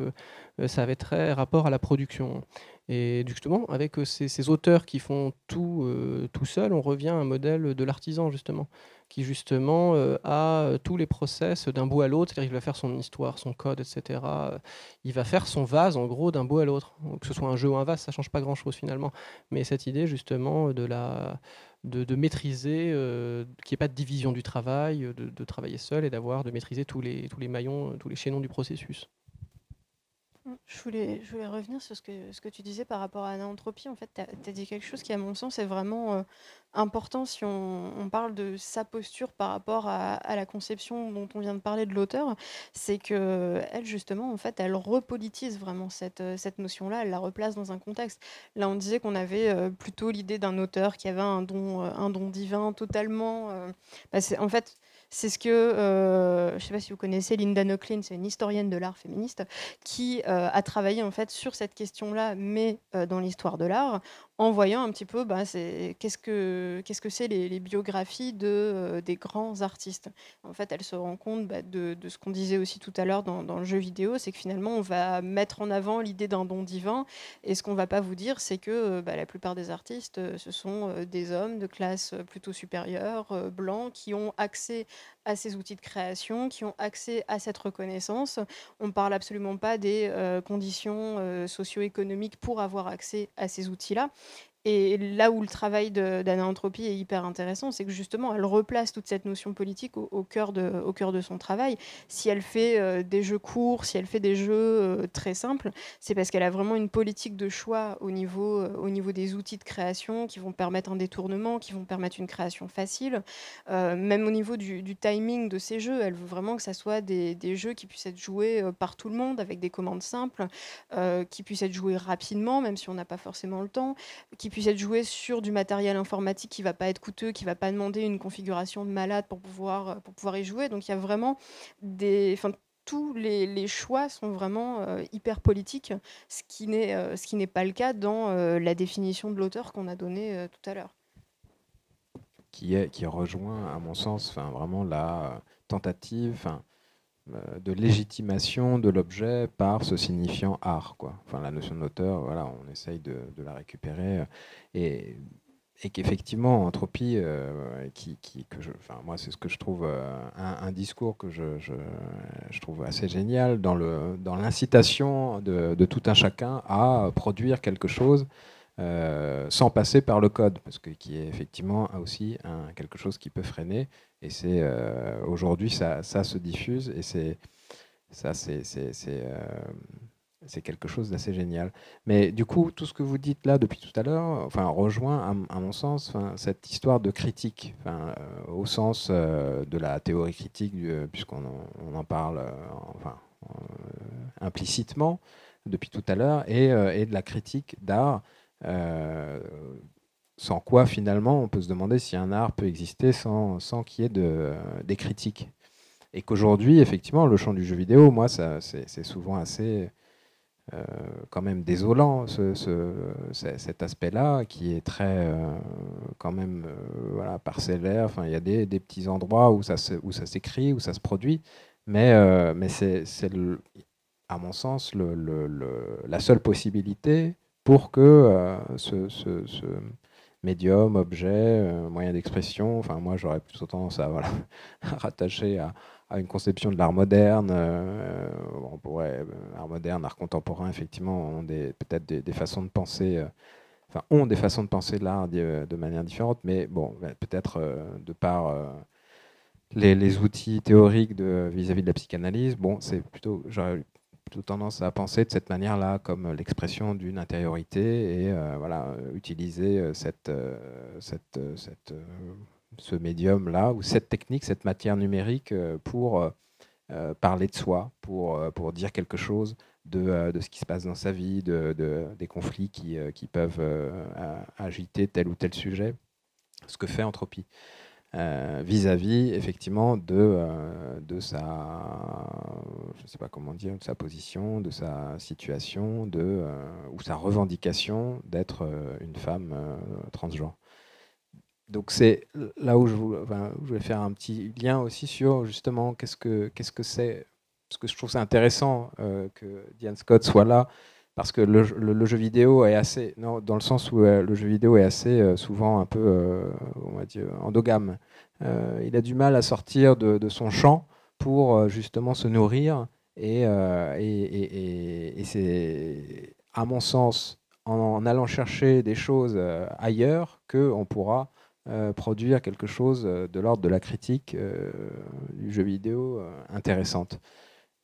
ça avait très rapport à la production. Et justement, avec ces auteurs qui font tout seuls, on revient à un modèle de l'artisan, justement, qui justement a tous les process d'un bout à l'autre, c'est-à-dire qu'il va faire son histoire, son code, etc. Il va faire son vase, en gros, d'un bout à l'autre. Que ce soit un jeu ou un vase, ça ne change pas grand-chose finalement. Mais cette idée, justement, de maîtriser, qu'il n'y ait pas de division du travail, de travailler seul et de maîtriser tous les maillons, tous les chaînons du processus. Je voulais revenir sur ce que tu disais par rapport à Ananthropie. En fait, tu as dit quelque chose qui, à mon sens, est vraiment important si on parle de sa posture par rapport à la conception dont on vient de parler de l'auteur. C'est qu'elle, justement, en fait, elle repolitise vraiment cette notion-là, elle la replace dans un contexte. Là, on disait qu'on avait plutôt l'idée d'un auteur qui avait un don divin totalement... en fait... C'est ce que, je ne sais pas si vous connaissez Linda Nochlin, c'est une historienne de l'art féministe, qui a travaillé en fait sur cette question-là, mais dans l'histoire de l'art, en voyant un petit peu qu'est-ce que c'est les biographies des grands artistes. En fait, elle se rend compte de ce qu'on disait aussi tout à l'heure dans le jeu vidéo, c'est que finalement, on va mettre en avant l'idée d'un don divin, et ce qu'on ne va pas vous dire, c'est que la plupart des artistes, ce sont des hommes de classe plutôt supérieure, blancs, qui ont accès à ces outils de création, qui ont accès à cette reconnaissance. On ne parle absolument pas des conditions socio-économiques pour avoir accès à ces outils-là. Et là où le travail d'Ananthropie est hyper intéressant, c'est que justement, elle replace toute cette notion politique au cœur de son travail. Si elle fait des jeux courts, si elle fait des jeux très simples, c'est parce qu'elle a vraiment une politique de choix au niveau des outils de création qui vont permettre un détournement, qui vont permettre une création facile. Même au niveau du timing de ces jeux, elle veut vraiment que ça soit des jeux qui puissent être joués par tout le monde, avec des commandes simples, qui puissent être joués rapidement, même si on n'a pas forcément le temps, qui puisse être joué sur du matériel informatique qui ne va pas être coûteux, qui ne va pas demander une configuration de malade pour pouvoir y jouer. Donc il y a vraiment tous les choix sont vraiment hyper politiques, ce qui n'est pas le cas dans la définition de l'auteur qu'on a donnée tout à l'heure. Qui rejoint, à mon sens, vraiment la tentative de légitimation de l'objet par ce signifiant art, quoi. La notion d'auteur, voilà, on essaye de la récupérer et qu'effectivement, Anthropie, moi, c'est ce que je trouve un discours que je trouve assez génial dans l'incitation de tout un chacun à produire quelque chose sans passer par le code, parce que qui est effectivement aussi quelque chose qui peut freiner. Et c'est aujourd'hui ça se diffuse et c'est quelque chose d'assez génial. Mais du coup, tout ce que vous dites là depuis tout à l'heure, rejoint à mon sens cette histoire de critique, au sens de la théorie critique, puisqu'on en parle implicitement. depuis tout à l'heure, et de la critique d'art. Sans quoi, finalement, on peut se demander si un art peut exister sans qu'il y ait des critiques. Et qu'aujourd'hui, effectivement, le champ du jeu vidéo, moi, c'est souvent assez quand même désolant, cet aspect-là, qui est très, quand même, voilà, parcellaire. Enfin, il y a des petits endroits où ça s'écrit, où ça se produit, mais c'est, à mon sens, la seule possibilité pour que ce médium, objet, moyen d'expression, enfin, moi, j'aurais plutôt tendance à, voilà, rattacher à une conception de l'art moderne. On pourrait, art moderne, art contemporain, effectivement, ont peut-être des façons de penser, ont des façons de penser de l'art de manière différente, mais bon, peut-être de par les outils théoriques vis-à-vis de la psychanalyse, bon, j'aurais plutôt tendance à penser de cette manière-là, comme l'expression d'une intériorité, et voilà, utiliser ce médium-là, ou cette technique, cette matière numérique pour parler de soi, pour dire quelque chose de ce qui se passe dans sa vie, des conflits qui peuvent agiter tel ou tel sujet, ce que fait Entropie. Vis-à-vis effectivement de sa, je sais pas comment dire, de sa position, de sa situation, ou sa revendication d'être une femme transgenre. Donc c'est là où je voulais faire un petit lien aussi sur justement qu'est-ce que c'est, parce que je trouve ça intéressant que Diane Scott soit là, parce que le jeu vidéo est assez, non, dans le sens où le jeu vidéo est assez souvent un peu, on va dire, endogame. Il a du mal à sortir de son champ pour justement se nourrir, et c'est, à mon sens, en allant chercher des choses ailleurs qu'on pourra produire quelque chose de l'ordre de la critique du jeu vidéo intéressante.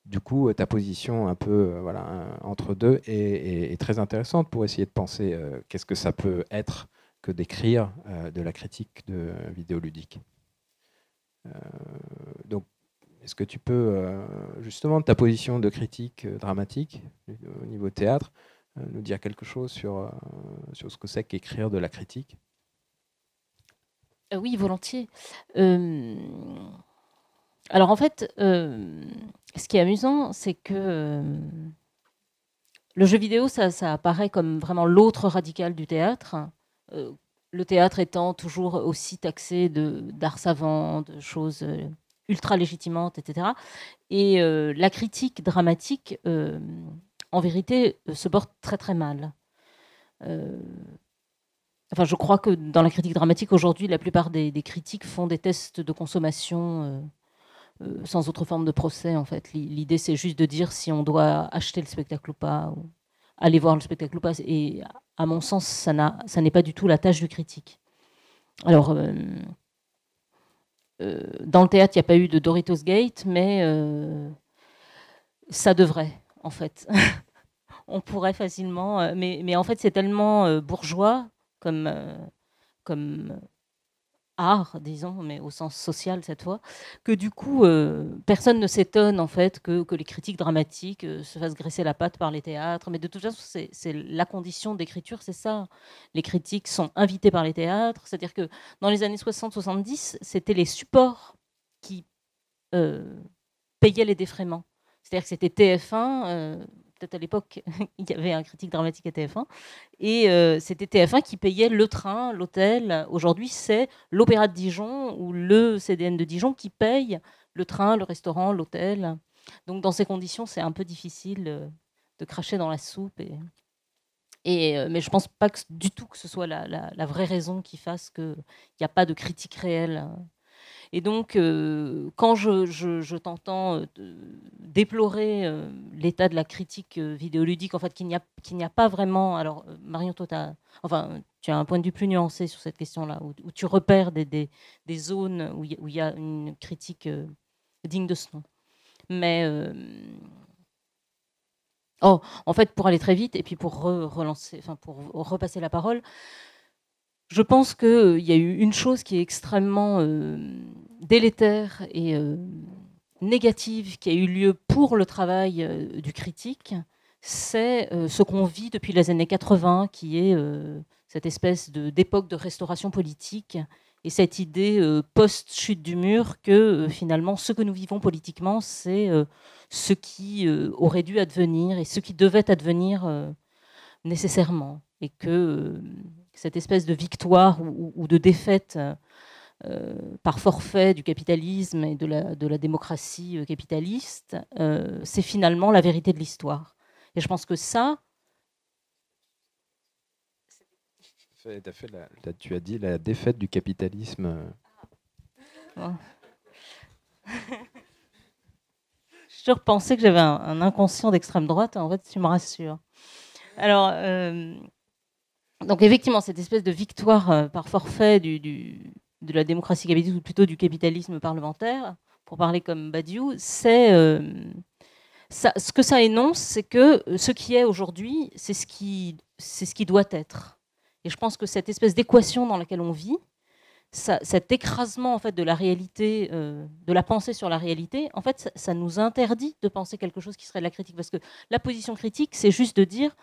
Du coup, ta position un peu voilà, entre deux est très intéressante pour essayer de penser qu'est-ce que ça peut être que d'écrire de la critique de vidéoludique. Donc, est-ce que tu peux, justement, de ta position de critique dramatique au niveau théâtre, nous dire quelque chose sur ce que c'est qu'écrire de la critique ? Oui, volontiers. Alors en fait, ce qui est amusant, c'est que le jeu vidéo, ça apparaît comme vraiment l'autre radical du théâtre. Le théâtre étant toujours aussi taxé d'art savant, de choses ultra légitimantes, etc. Et la critique dramatique, en vérité, se porte très très mal. Enfin, je crois que dans la critique dramatique, aujourd'hui, la plupart des critiques font des tests de consommation sans autre forme de procès, en fait. L'idée, c'est juste de dire si on doit acheter le spectacle ou pas, ou aller voir le spectacle ou pas. Et à mon sens, ça n'est pas du tout la tâche du critique. Alors, dans le théâtre, il n'y a pas eu de Doritos Gate, mais ça devrait, en fait. On pourrait facilement... mais en fait, c'est tellement bourgeois comme art, disons, mais au sens social cette fois, que du coup, personne ne s'étonne en fait que les critiques dramatiques se fassent graisser la patte par les théâtres. Mais de toute façon, c'est la condition d'écriture, c'est ça. Les critiques sont invités par les théâtres, c'est-à-dire que dans les années 60-70, c'était les supports qui payaient les défraiements. C'est-à-dire que c'était TF1... peut-être à l'époque, il y avait un critique dramatique à TF1, et c'était TF1 qui payait le train, l'hôtel. Aujourd'hui, c'est l'Opéra de Dijon ou le CDN de Dijon qui paye le train, le restaurant, l'hôtel. Donc, dans ces conditions, c'est un peu difficile de cracher dans la soupe. Mais je ne pense pas du tout que ce soit la vraie raison qui fasse qu'il n'y a pas de critique réelle. Et donc, quand je t'entends déplorer l'état de la critique vidéoludique, en fait, qu'il n'y a pas vraiment... Alors, Marion, toi, tu as un point de vue plus nuancé sur cette question-là, où tu repères des zones où il y a une critique digne de ce nom. Mais... en fait, pour aller très vite, et puis pour repasser la parole... Je pense qu'il y a eu une chose qui est extrêmement délétère et négative qui a eu lieu pour le travail du critique, c'est ce qu'on vit depuis les années 80, qui est cette espèce d'époque de restauration politique et cette idée post-chute du mur que finalement ce que nous vivons politiquement, c'est ce qui aurait dû advenir et ce qui devait advenir nécessairement. Et que cette espèce de victoire ou de défaite par forfait du capitalisme et de la démocratie capitaliste, c'est finalement la vérité de l'histoire. Et je pense que ça... Tu as dit la défaite du capitalisme. Ouais. J'ai toujours pensé que j'avais un inconscient d'extrême droite. En fait, tu me rassures. Alors, donc effectivement, cette espèce de victoire par forfait de la démocratie capitaliste, ou plutôt du capitalisme parlementaire, pour parler comme Badiou, c'est... ce que ça énonce, c'est que ce qui est aujourd'hui, c'est ce qui doit être. Et je pense que cette espèce d'équation dans laquelle on vit, cet écrasement en fait, de la réalité, de la pensée sur la réalité, en fait, ça nous interdit de penser quelque chose qui serait de la critique. Parce que la position critique, c'est juste de dire...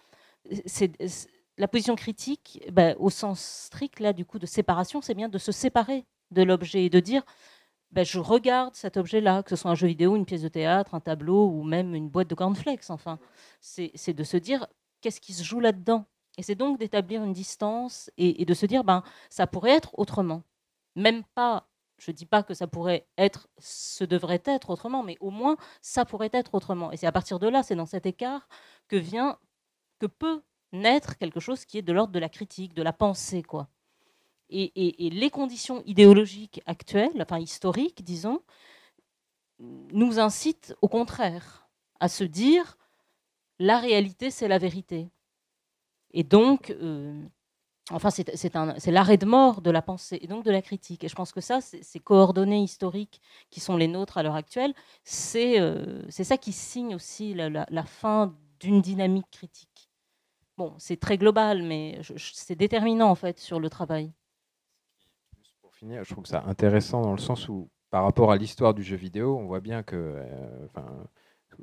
la position critique, au sens strict là, du coup, de séparation, c'est bien de se séparer de l'objet et de dire je regarde cet objet-là, que ce soit un jeu vidéo, une pièce de théâtre, un tableau ou même une boîte de cornflakes. Enfin, c'est de se dire qu'est-ce qui se joue là-dedans. Et c'est donc d'établir une distance et de se dire ça pourrait être autrement. Même pas, je ne dis pas que ça pourrait être, ce devrait être autrement, mais au moins ça pourrait être autrement. Et c'est à partir de là, c'est dans cet écart que peut naître quelque chose qui est de l'ordre de la critique, de la pensée, quoi. Et les conditions idéologiques actuelles, enfin historiques, disons, nous incitent au contraire à se dire la réalité, c'est la vérité. Et donc, c'est l'arrêt de mort de la pensée et donc de la critique. Et je pense que ça, ces coordonnées historiques qui sont les nôtres à l'heure actuelle, c'est ça qui signe aussi la fin d'une dynamique critique. Bon, c'est très global, mais c'est déterminant en fait sur le travail. Pour finir, je trouve ça intéressant dans le sens où, par rapport à l'histoire du jeu vidéo, on voit bien que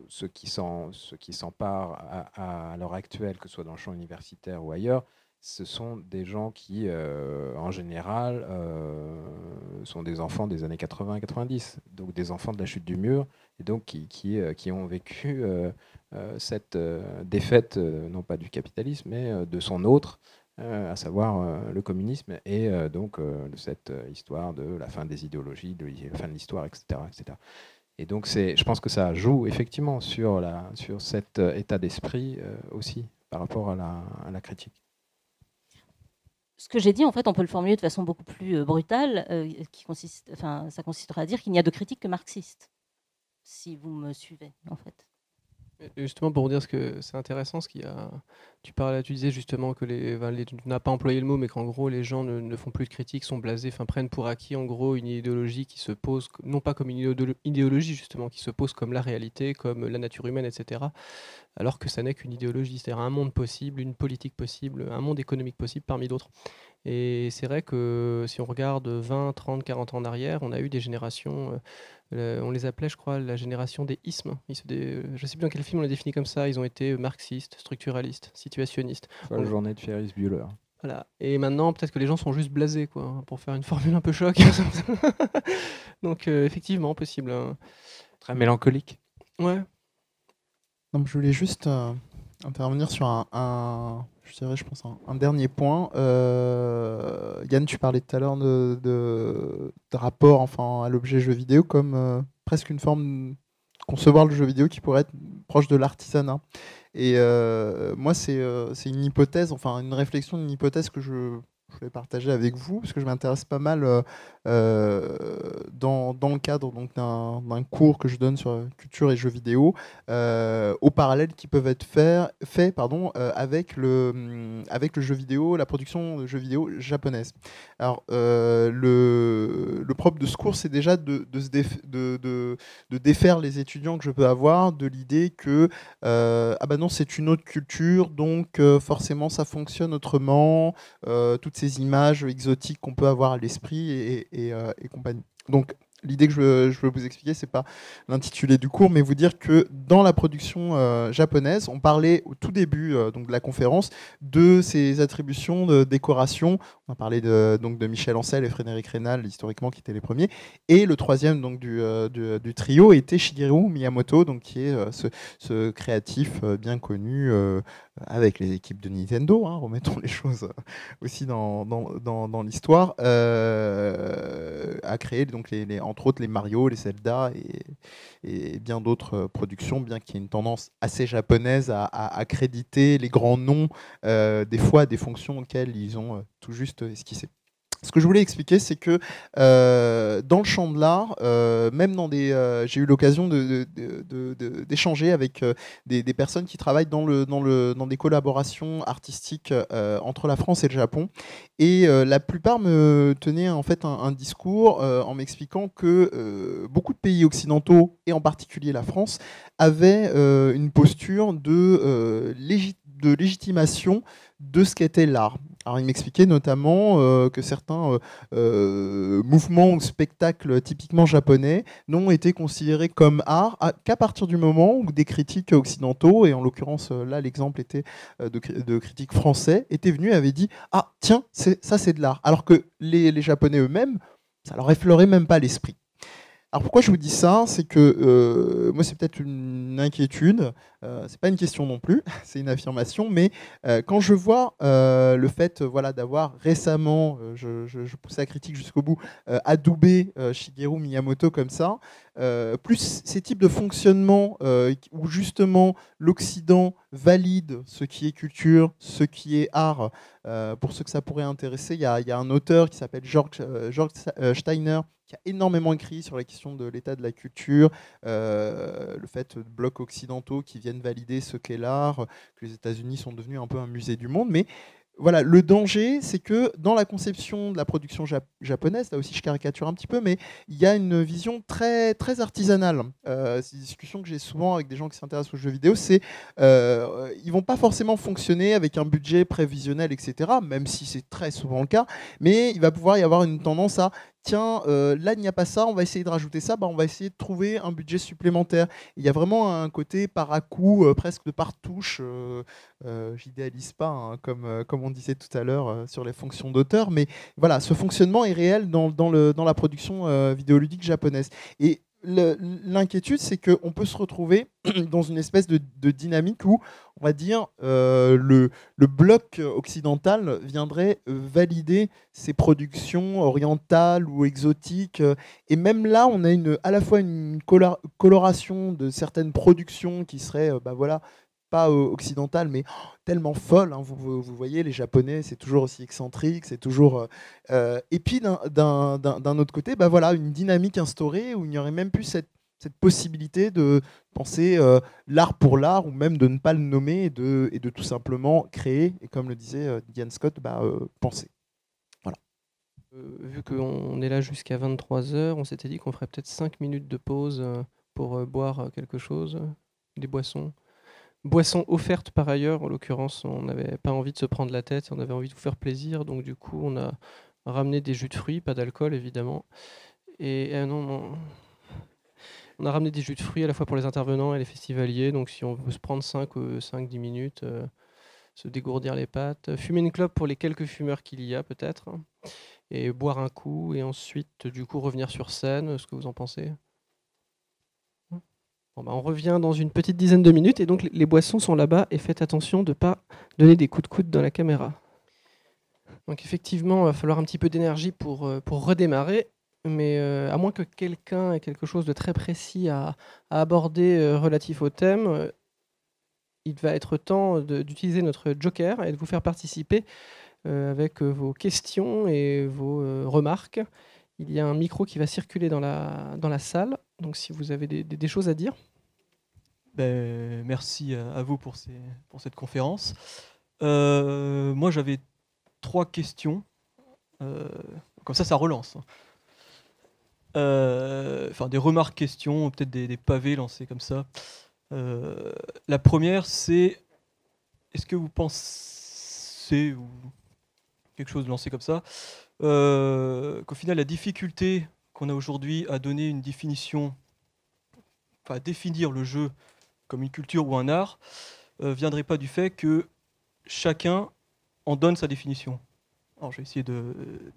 ceux qui s'emparent à l'heure actuelle, que ce soit dans le champ universitaire ou ailleurs, ce sont des gens qui, en général, sont des enfants des années 80-90, donc des enfants de la chute du mur, et donc qui ont vécu cette défaite, non pas du capitalisme, mais de son autre, à savoir le communisme, et donc cette histoire de la fin des idéologies, de la fin de l'histoire, etc., etc. Et donc, je pense que ça joue effectivement sur cet état d'esprit aussi, par rapport à la critique. Ce que j'ai dit, en fait, on peut le formuler de façon beaucoup plus brutale, ça consisterait à dire qu'il n'y a de critique que marxiste, si vous me suivez, en fait. Justement, pour dire que c'est intéressant, tu disais justement que tu n'as pas employé le mot, mais qu'en gros les gens ne font plus de critiques, sont blasés, prennent pour acquis en gros une idéologie qui se pose, non pas comme une idéologie justement, qui se pose comme la réalité, comme la nature humaine, etc. Alors que ça n'est qu'une idéologie, c'est-à-dire un monde possible, une politique possible, un monde économique possible parmi d'autres. Et c'est vrai que si on regarde 20, 30, 40 ans en arrière, on a eu des générations, on les appelait, je crois, la génération des ismes. Je ne sais plus dans quel film on les définit comme ça. Ils ont été marxistes, structuralistes, situationnistes. La journée de Ferris Bueller. Voilà. Et maintenant, peut-être que les gens sont juste blasés, quoi, pour faire une formule un peu choc. Donc, effectivement, possible. Hein. Très mélancolique. Ouais. Donc, je voulais juste intervenir sur je pense un dernier point. Yann, tu parlais tout à l'heure de rapport à l'objet jeu vidéo comme presque une forme concevoir le jeu vidéo qui pourrait être proche de l'artisanat. Et moi, c'est une hypothèse, une réflexion d'une hypothèse que je voulais partager avec vous, parce que je m'intéresse pas mal dans le cadre d'un cours que je donne sur culture et jeux vidéo, aux parallèles qui peuvent être faits avec le jeu vidéo, la production de jeux vidéo japonaise. Alors, le propre de ce cours, c'est déjà de défaire les étudiants que je peux avoir de l'idée que non, c'est une autre culture, donc forcément ça fonctionne autrement, toutes ces images exotiques qu'on peut avoir à l'esprit et compagnie. Donc l'idée que je veux vous expliquer, c'est pas l'intitulé du cours, mais vous dire que dans la production japonaise, on parlait au tout début donc de la conférence de ces attributions de décoration. On a parlé donc de Michel Ancel et Frédéric Reynal, historiquement, qui étaient les premiers. Et le troisième donc, du trio était Shigeru Miyamoto, donc, qui est ce créatif bien connu avec les équipes de Nintendo, hein, remettons les choses aussi dans l'histoire, a créé donc entre autres les Mario, les Zelda et bien d'autres productions, bien qu'il y ait une tendance assez japonaise à créditer les grands noms, des fois des fonctions auxquelles ils ont tout juste esquissé. Ce que je voulais expliquer, c'est que dans le champ de l'art, même j'ai eu l'occasion d'échanger avec des personnes qui travaillent dans des collaborations artistiques entre la France et le Japon. Et la plupart me tenaient en fait un discours en m'expliquant que beaucoup de pays occidentaux, et en particulier la France, avaient une posture de légitimation de ce qu'était l'art. Alors, il m'expliquait notamment que certains mouvements ou spectacles typiquement japonais n'ont été considérés comme art qu'à partir du moment où des critiques occidentaux, et en l'occurrence là l'exemple était de critiques français, étaient venus et avaient dit « Ah tiens, ça c'est de l'art ». Alors que les Japonais eux-mêmes, ça leur effleurait même pas l'esprit. Alors pourquoi je vous dis ça? C'est que moi c'est peut-être une inquiétude, c'est pas une question non plus, c'est une affirmation, mais quand je vois le fait d'avoir récemment, je pousse la critique jusqu'au bout, adoubé Shigeru Miyamoto comme ça, plus ces types de fonctionnement où justement l'Occident valide ce qui est culture, ce qui est art, pour ceux que ça pourrait intéresser, il y a un auteur qui s'appelle George Steiner, qui a énormément écrit sur la question de l'état de la culture, le fait de blocs occidentaux qui viennent valider ce qu'est l'art, que les États-Unis sont devenus un peu un musée du monde. Mais voilà, le danger, c'est que dans la conception de la production japonaise, là aussi je caricature un petit peu, mais il y a une vision très, très artisanale. C'est une discussion que j'ai souvent avec des gens qui s'intéressent aux jeux vidéo, c'est ils vont pas forcément fonctionner avec un budget prévisionnel, etc., même si c'est très souvent le cas, mais il va pouvoir y avoir une tendance à tiens, là il n'y a pas ça, on va essayer de rajouter ça, on va essayer de trouver un budget supplémentaire. Il y a vraiment un côté par à coup, presque de par touche, j'idéalise pas, hein, comme on disait tout à l'heure sur les fonctions d'auteur, mais voilà, ce fonctionnement est réel dans la production vidéoludique japonaise. Et l'inquiétude, c'est qu'on peut se retrouver dans une espèce de dynamique où, on va dire, le bloc occidental viendrait valider ces productions orientales ou exotiques. Et même là, on a à la fois une coloration de certaines productions qui seraient pas occidentale, mais tellement folle. Hein. Vous voyez, les Japonais, c'est toujours aussi excentrique, c'est toujours. Et puis d'un autre côté, une dynamique instaurée où il n'y aurait même plus cette possibilité de penser l'art pour l'art, ou même de ne pas le nommer et de tout simplement créer. Et comme le disait Diane Scott, penser. Voilà. Vu qu'on est là jusqu'à 23h, on s'était dit qu'on ferait peut-être 5 minutes de pause pour boire quelque chose, des boissons. Boisson offerte par ailleurs, en l'occurrence, on n'avait pas envie de se prendre la tête, on avait envie de vous faire plaisir, donc du coup on a ramené des jus de fruits, pas d'alcool évidemment. Et non, on a ramené des jus de fruits à la fois pour les intervenants et les festivaliers, donc si on veut se prendre 5-10 minutes, se dégourdir les pattes, fumer une clope pour les quelques fumeurs qu'il y a peut-être, et boire un coup, et ensuite du coup revenir sur scène, ce que vous en pensez? On revient dans une petite dizaine de minutes et donc les boissons sont là-bas et faites attention de ne pas donner des coups de coude dans la caméra. Donc effectivement, il va falloir un petit peu d'énergie pour redémarrer, mais à moins que quelqu'un ait quelque chose de très précis à aborder relatif au thème, il va être temps d'utiliser notre joker et de vous faire participer avec vos questions et vos remarques. Il y a un micro qui va circuler dans la salle, donc si vous avez des choses à dire. Merci à vous pour cette conférence. Moi, j'avais 3 questions. Comme ça relance. Des remarques, questions, peut-être des pavés lancés comme ça. La première, c'est est-ce que vous pensez, ou quelque chose lancé comme ça, qu'au final, la difficulté qu'on a aujourd'hui à donner une définition, enfin à définir le jeu comme une culture ou un art, viendrait pas du fait que chacun en donne sa définition. Alors je vais essayer de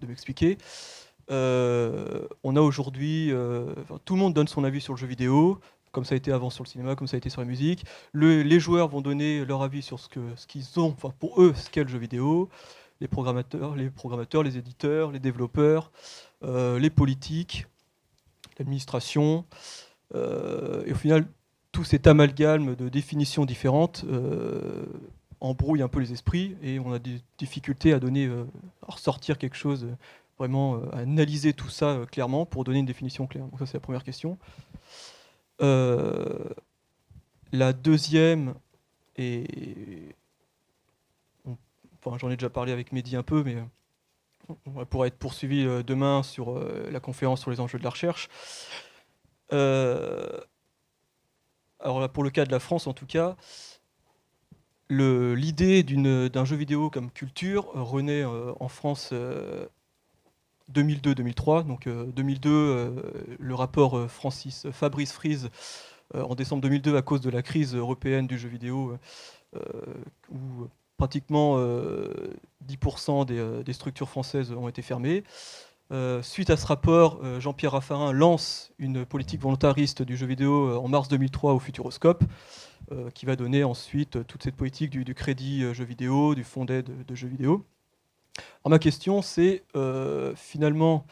m'expliquer. On a aujourd'hui, tout le monde donne son avis sur le jeu vidéo, comme ça a été avant sur le cinéma, comme ça a été sur la musique. Les joueurs vont donner leur avis sur ce qu'ils ont, enfin pour eux, ce qu'est le jeu vidéo. Les programmateurs, les éditeurs, les développeurs, les politiques, l'administration. Et au final, tout cet amalgame de définitions différentes embrouille un peu les esprits et on a des difficultés à donner, à ressortir quelque chose, vraiment à analyser tout ça clairement pour donner une définition claire. Donc ça c'est la première question. La deuxième, et enfin, j'en ai déjà parlé avec Mehdi un peu, mais on pourra être poursuivi demain sur la conférence sur les enjeux de la recherche. Alors là, pour le cas de la France en tout cas, l'idée d'un jeu vidéo comme culture renaît en France 2002-2003. Donc 2002, le rapport Fabrice Friese en décembre 2002 à cause de la crise européenne du jeu vidéo, où pratiquement 10% des structures françaises ont été fermées. Suite à ce rapport, Jean-Pierre Raffarin lance une politique volontariste du jeu vidéo en mars 2003 au Futuroscope, qui va donner ensuite toute cette politique du crédit jeu vidéo, du fonds d'aide de jeux vidéo. Alors ma question c'est finalement,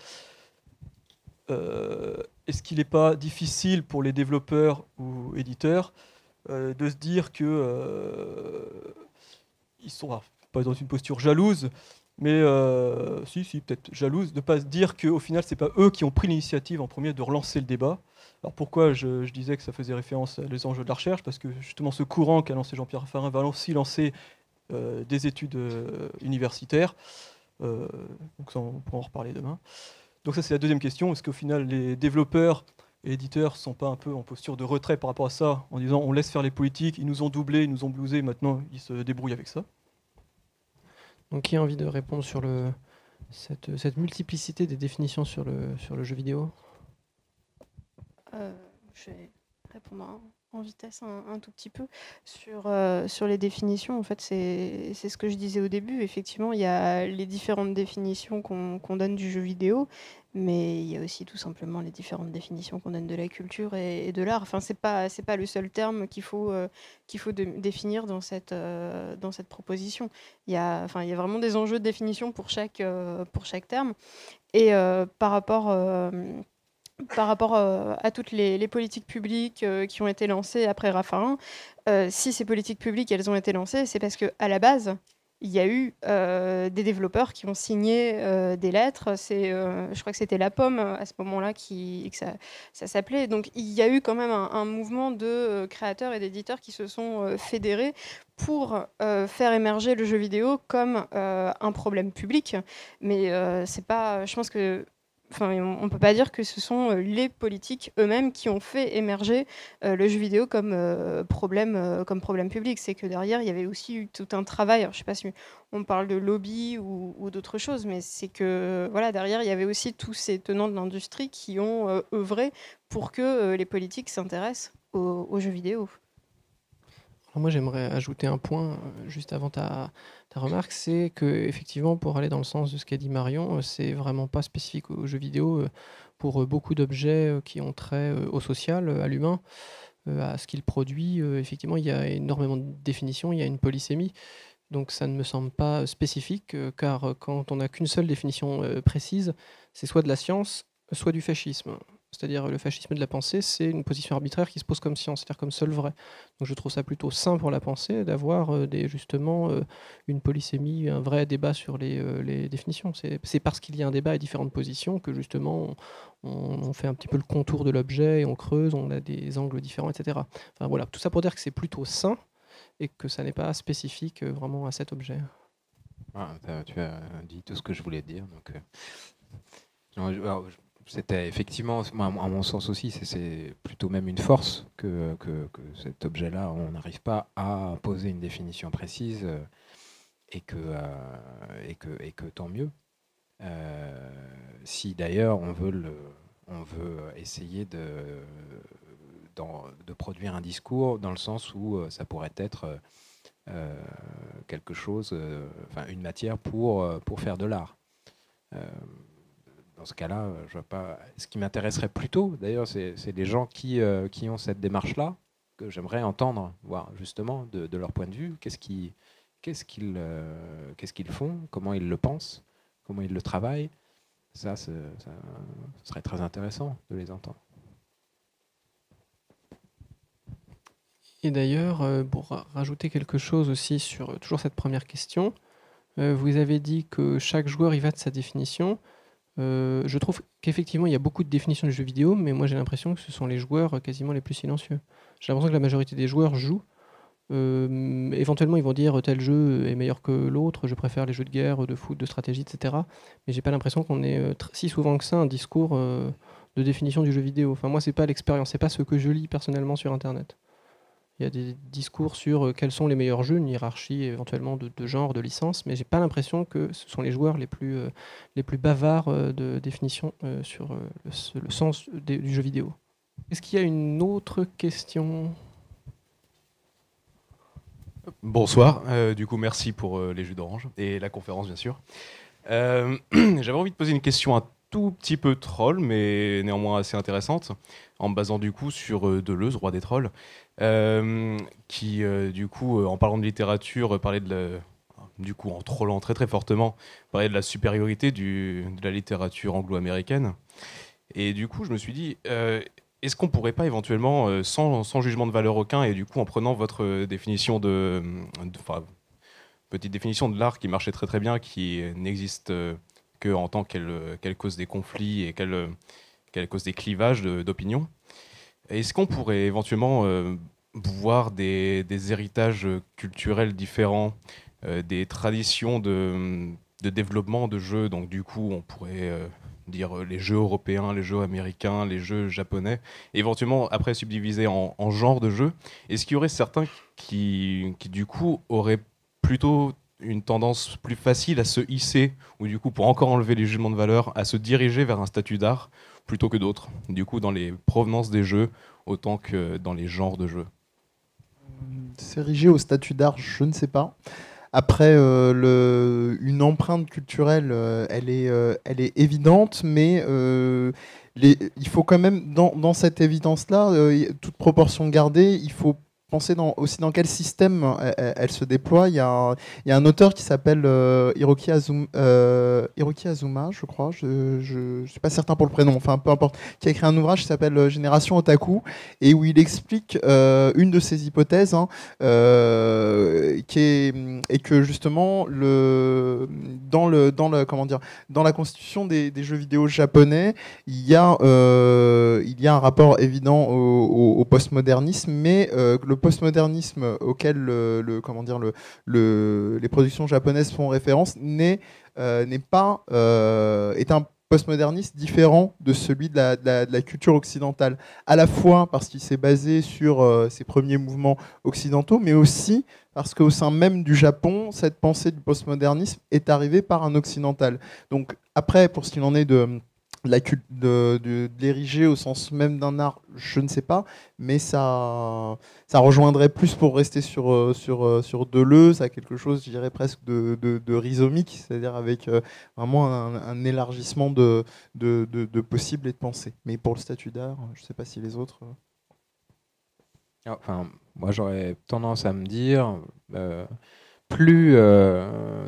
est-ce qu'il n'est pas difficile pour les développeurs ou éditeurs de se dire que ils sont pas dans une posture jalouse, mais si peut-être jalouse, de ne pas se dire qu'au final c'est pas eux qui ont pris l'initiative en premier de relancer le débat. Alors pourquoi je disais que ça faisait référence aux enjeux de la recherche, parce que justement ce courant qu'a lancé Jean-Pierre Raffarin va aussi lancer des études universitaires. Donc ça, on pourra en reparler demain. Donc ça c'est la deuxième question. Est-ce qu'au final les développeurs et éditeurs ne sont pas un peu en posture de retrait par rapport à ça, en disant on laisse faire les politiques, ils nous ont doublés, ils nous ont blousés, maintenant ils se débrouillent avec ça? Donc qui a envie de répondre sur cette multiplicité des définitions sur le jeu vidéo? Je vais répondre en vitesse un tout petit peu sur les définitions. En fait, c'est ce que je disais au début. Effectivement, il y a les différentes définitions qu'on donne du jeu vidéo, mais il y a aussi tout simplement les différentes définitions qu'on donne de la culture et de l'art. Enfin, c'est pas le seul terme qu'il faut définir dans cette proposition. Il y a vraiment des enjeux de définition pour chaque terme. Et par rapport à toutes les politiques publiques qui ont été lancées après Raffarin, si ces politiques publiques elles ont été lancées, c'est parce qu'à la base, il y a eu des développeurs qui ont signé des lettres. Je crois que c'était La Pomme à ce moment-là que ça s'appelait. Donc il y a eu quand même un mouvement de créateurs et d'éditeurs qui se sont fédérés pour faire émerger le jeu vidéo comme un problème public. Mais c'est pas, je pense que on ne peut pas dire que ce sont les politiques eux-mêmes qui ont fait émerger le jeu vidéo comme problème public. C'est que derrière, il y avait aussi eu tout un travail. Alors, je ne sais pas si on parle de lobby ou d'autres choses, mais c'est que voilà, derrière, il y avait aussi tous ces tenants de l'industrie qui ont œuvré pour que les politiques s'intéressent aux jeux vidéo. Alors moi, j'aimerais ajouter un point juste avant ta remarque, c'est que effectivement, pour aller dans le sens de ce qu'a dit Marion, c'est vraiment pas spécifique aux jeux vidéo. Pour beaucoup d'objets qui ont trait au social, à l'humain, à ce qu'il produit, effectivement, il y a énormément de définitions, il y a une polysémie. Donc ça ne me semble pas spécifique, car quand on n'a qu'une seule définition précise, c'est soit de la science, soit du fascisme. C'est-à-dire le fascisme de la pensée, c'est une position arbitraire qui se pose comme science, c'est-à-dire comme seul vrai. Donc je trouve ça plutôt sain pour la pensée d'avoir justement une polysémie, un vrai débat sur les définitions. C'est parce qu'il y a un débat et différentes positions que justement on fait un petit peu le contour de l'objet, et on creuse, on a des angles différents, etc. Enfin voilà, tout ça pour dire que c'est plutôt sain et que ça n'est pas spécifique vraiment à cet objet. Tu as dit tout ce que je voulais dire. Donc, c'était effectivement, à mon sens aussi, c'est plutôt même une force que cet objet-là, on n'arrive pas à poser une définition précise et que tant mieux. Si d'ailleurs on veut on veut essayer de produire un discours dans le sens où ça pourrait être quelque chose, une matière pour faire de l'art. Dans ce cas-là, je vois pas. Ce qui m'intéresserait plutôt, d'ailleurs, c'est des gens qui ont cette démarche-là, que j'aimerais entendre, voir justement de leur point de vue, qu'est-ce qu'ils font, comment ils le pensent, comment ils le travaillent. Ça serait très intéressant de les entendre. Et d'ailleurs, pour rajouter quelque chose aussi sur toujours cette première question, vous avez dit que chaque joueur y va de sa définition. Je trouve qu'effectivement, il y a beaucoup de définitions du jeu vidéo, mais moi j'ai l'impression que ce sont les joueurs quasiment les plus silencieux. J'ai l'impression que la majorité des joueurs jouent. Éventuellement, ils vont dire tel jeu est meilleur que l'autre, je préfère les jeux de guerre, de foot, de stratégie, etc. Mais j'ai pas l'impression qu'on ait si souvent que ça un discours de définition du jeu vidéo. Enfin, moi, c'est pas l'expérience, c'est pas ce que je lis personnellement sur Internet. Il y a des discours sur quels sont les meilleurs jeux, une hiérarchie éventuellement de genre, de licence, mais j'ai pas l'impression que ce sont les joueurs les plus bavards de définition sur le sens du jeu vidéo. Est-ce qu'il y a une autre question ? Bonsoir, du coup merci pour les jus d'orange et la conférence bien sûr. J'avais envie de poser une question un tout petit peu troll, mais néanmoins assez intéressante, en me basant du coup sur Deleuze, roi des trolls, qui du coup en parlant de littérature parlait du coup en trollant très très fortement, parlait de la supériorité de la littérature anglo-américaine. Et du coup je me suis dit, est-ce qu'on pourrait pas éventuellement, sans jugement de valeur aucun, et du coup en prenant votre définition petite définition de l'art qui marchait très très bien, qui n'existe que en tant qu'elle cause des conflits et qu'elle cause des clivages d'opinion, est-ce qu'on pourrait éventuellement voir des héritages culturels différents, des traditions de développement de jeux, donc du coup on pourrait dire les jeux européens, les jeux américains, les jeux japonais, et éventuellement après subdiviser en genres de jeux. Est-ce qu'il y aurait certains qui du coup auraient plutôt une tendance plus facile à se hisser, ou du coup pour encore enlever les jugements de valeur, à se diriger vers un statut d'art plutôt que d'autres, du coup dans les provenances des jeux autant que dans les genres de jeux? S'ériger au statut d'art, je ne sais pas. Après, une empreinte culturelle, elle est évidente, mais il faut quand même, dans cette évidence-là, toute proportion gardée, il faut penser aussi dans quel système elle se déploie. Il y a un auteur qui s'appelle Hiroki Azuma, je crois, je ne suis pas certain pour le prénom, enfin peu importe, qui a écrit un ouvrage qui s'appelle Génération Otaku, et où il explique une de ses hypothèses, et que justement dans la constitution des jeux vidéo japonais, il y a un rapport évident au postmodernisme, mais le postmodernisme auquel les productions japonaises font référence est un postmodernisme différent de celui de la culture occidentale, à la fois parce qu'il s'est basé sur ses premiers mouvements occidentaux, mais aussi parce qu'au sein même du Japon, cette pensée du postmodernisme est arrivée par un occidental. Donc après, pour ce qu'il en est de l'ériger au sens même d'un art, je ne sais pas, mais ça rejoindrait plus, pour rester sur Deleuze, à quelque chose, je dirais presque de rhizomique, c'est-à-dire avec vraiment un élargissement de possibles et de pensées. Mais pour le statut d'art, je ne sais pas si les autres... Enfin, moi j'aurais tendance à me dire... plus,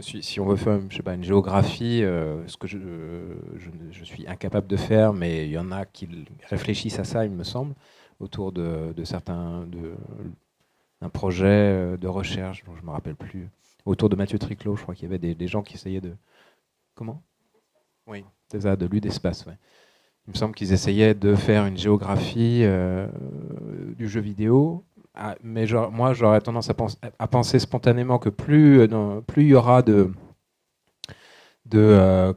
si on veut faire une géographie, ce que je suis incapable de faire, mais il y en a qui réfléchissent à ça, il me semble, autour de d'un projet de recherche, dont je ne me rappelle plus, autour de Mathieu Triclot, je crois qu'il y avait des gens qui essayaient de... Comment ? Oui, c'est ça, de l'U-d'espace, ouais. Il me semble qu'ils essayaient de faire une géographie du jeu vidéo. Mais moi, j'aurais tendance à penser spontanément que plus il y aura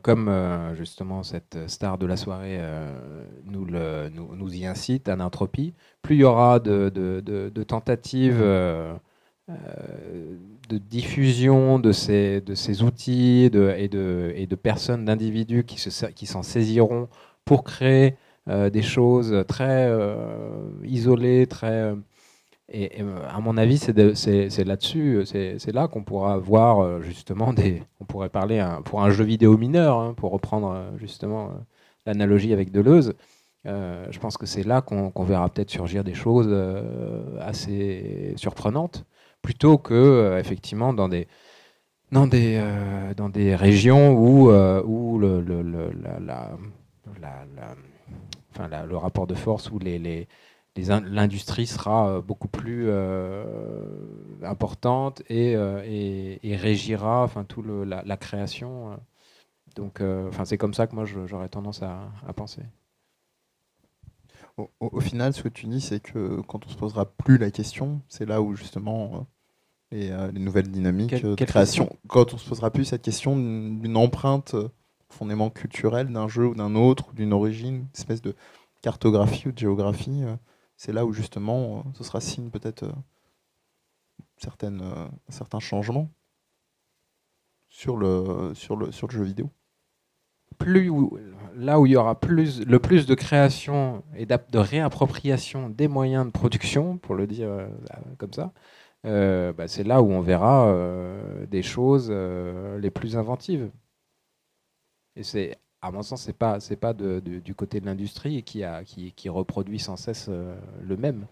comme justement cette star de la soirée nous y incite à l'entropie, plus il y aura de tentatives de diffusion de ces outils et de personnes, d'individus qui s'en saisiront pour créer des choses très isolées, très... Et à mon avis, c'est là-dessus, c'est là qu'on pourra voir justement on pourrait parler pour un jeu vidéo mineur, hein, pour reprendre justement l'analogie avec Deleuze. Je pense que c'est là qu'on verra peut-être surgir des choses assez surprenantes, plutôt que effectivement dans des régions où le rapport de force, où l'industrie sera beaucoup plus importante et régira tout la création. Donc, c'est comme ça que moi j'aurais tendance à penser. Au final, ce que tu dis, c'est que quand on se posera plus la question, c'est là où justement les nouvelles dynamiques de création, quand on se posera plus cette question d'une empreinte fondamentalement culturelle d'un jeu ou d'un autre, ou d'une origine, une espèce de cartographie ou de géographie, c'est là où justement ce sera signe peut-être certains changements sur le jeu vidéo. Là où il y aura le plus de création et de réappropriation des moyens de production, pour le dire comme ça, c'est là où on verra des choses les plus inventives. Et à mon sens, c'est pas du côté de l'industrie qui reproduit sans cesse le même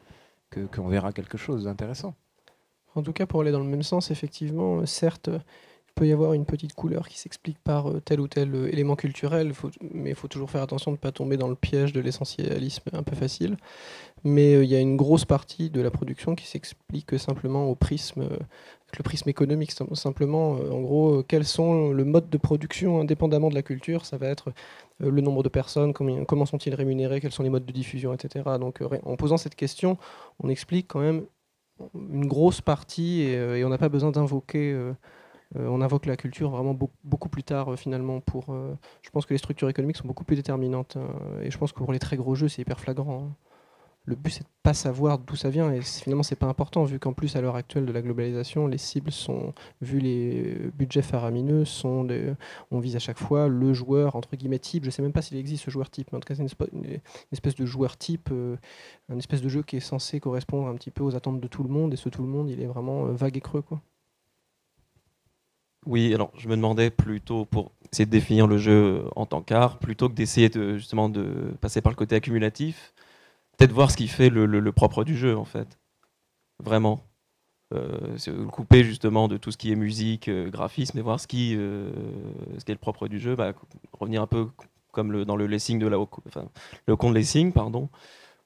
qu'on verra quelque chose d'intéressant. En tout cas, pour aller dans le même sens, effectivement, certes, il peut y avoir une petite couleur qui s'explique par tel ou tel élément culturel, mais il faut toujours faire attention de ne pas tomber dans le piège de l'essentialisme un peu facile. Mais il y a une grosse partie de la production qui s'explique simplement au prisme, avec le prisme économique. Simplement, en gros, quels sont le mode de production indépendamment de la culture. Ça va être le nombre de personnes, comment sont-ils rémunérés, quels sont les modes de diffusion, etc. Donc en posant cette question, on explique quand même une grosse partie et on n'a pas besoin d'invoquer... on invoque la culture vraiment beaucoup plus tard finalement. Je pense que les structures économiques sont beaucoup plus déterminantes et je pense que pour les très gros jeux c'est hyper flagrant. Le but c'est de pas savoir d'où ça vient et finalement c'est pas important vu qu'en plus à l'heure actuelle de la globalisation les cibles sont, vu les budgets faramineux, on vise à chaque fois le joueur entre guillemets type. Je sais même pas s'il existe ce joueur type, mais en tout cas c'est une espèce de joueur type, une espèce de jeu qui est censé correspondre un petit peu aux attentes de tout le monde et ce tout le monde il est vraiment vague et creux quoi. Oui, alors je me demandais plutôt pour essayer de définir le jeu en tant qu'art, plutôt que d'essayer justement de passer par le côté accumulatif, peut-être voir ce qui fait le propre du jeu en fait, vraiment. Le couper justement de tout ce qui est musique, graphisme, et voir ce qui est le propre du jeu, revenir un peu comme dans le Lessing le conte Lessing, pardon,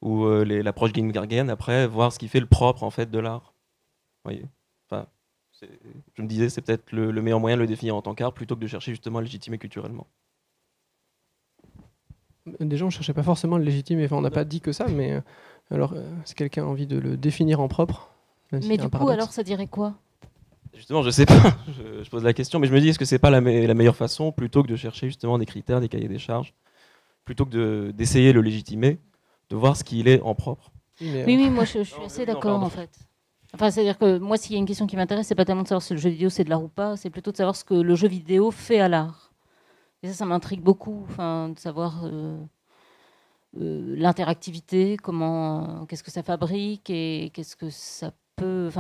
ou l'approche Gingergen, après voir ce qui fait le propre en fait de l'art. Voyez. Je me disais, c'est peut-être le meilleur moyen de le définir en tant qu'art plutôt que de chercher justement à le légitimer culturellement. Déjà, on ne cherchait pas forcément à le légitimer, on n'a pas dit que ça, mais alors, si quelqu'un a envie de le définir en propre... Mais du coup, alors, ça dirait quoi ? Justement, je sais pas, je pose la question, mais je me dis, est-ce que c'est pas la meilleure façon, plutôt que de chercher justement des critères, des cahiers des charges, plutôt que d'essayer de le légitimer, de voir ce qu'il est en propre. Oui, moi je suis assez d'accord en fait. Enfin, c'est-à-dire que moi, s'il y a une question qui m'intéresse, c'est pas tellement de savoir si le jeu vidéo c'est de l'art ou pas, c'est plutôt de savoir ce que le jeu vidéo fait à l'art. Et ça m'intrigue beaucoup, de savoir l'interactivité, qu'est-ce que ça fabrique et qu'est-ce que ça peut.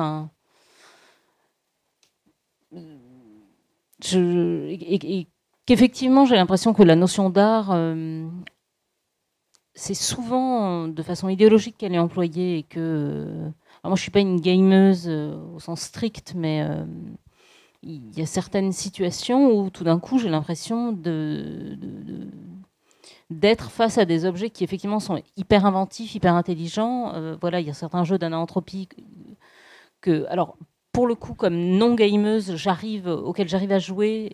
Et qu'effectivement, j'ai l'impression que la notion d'art, c'est souvent de façon idéologique qu'elle est employée et que. Alors moi, je ne suis pas une gameuse au sens strict, mais il y a certaines situations où tout d'un coup, j'ai l'impression d'être face à des objets qui effectivement sont hyper inventifs, hyper intelligents. Voilà, il y a certains jeux d'ananthropie que, alors pour le coup, comme non gameuse, auxquels j'arrive à jouer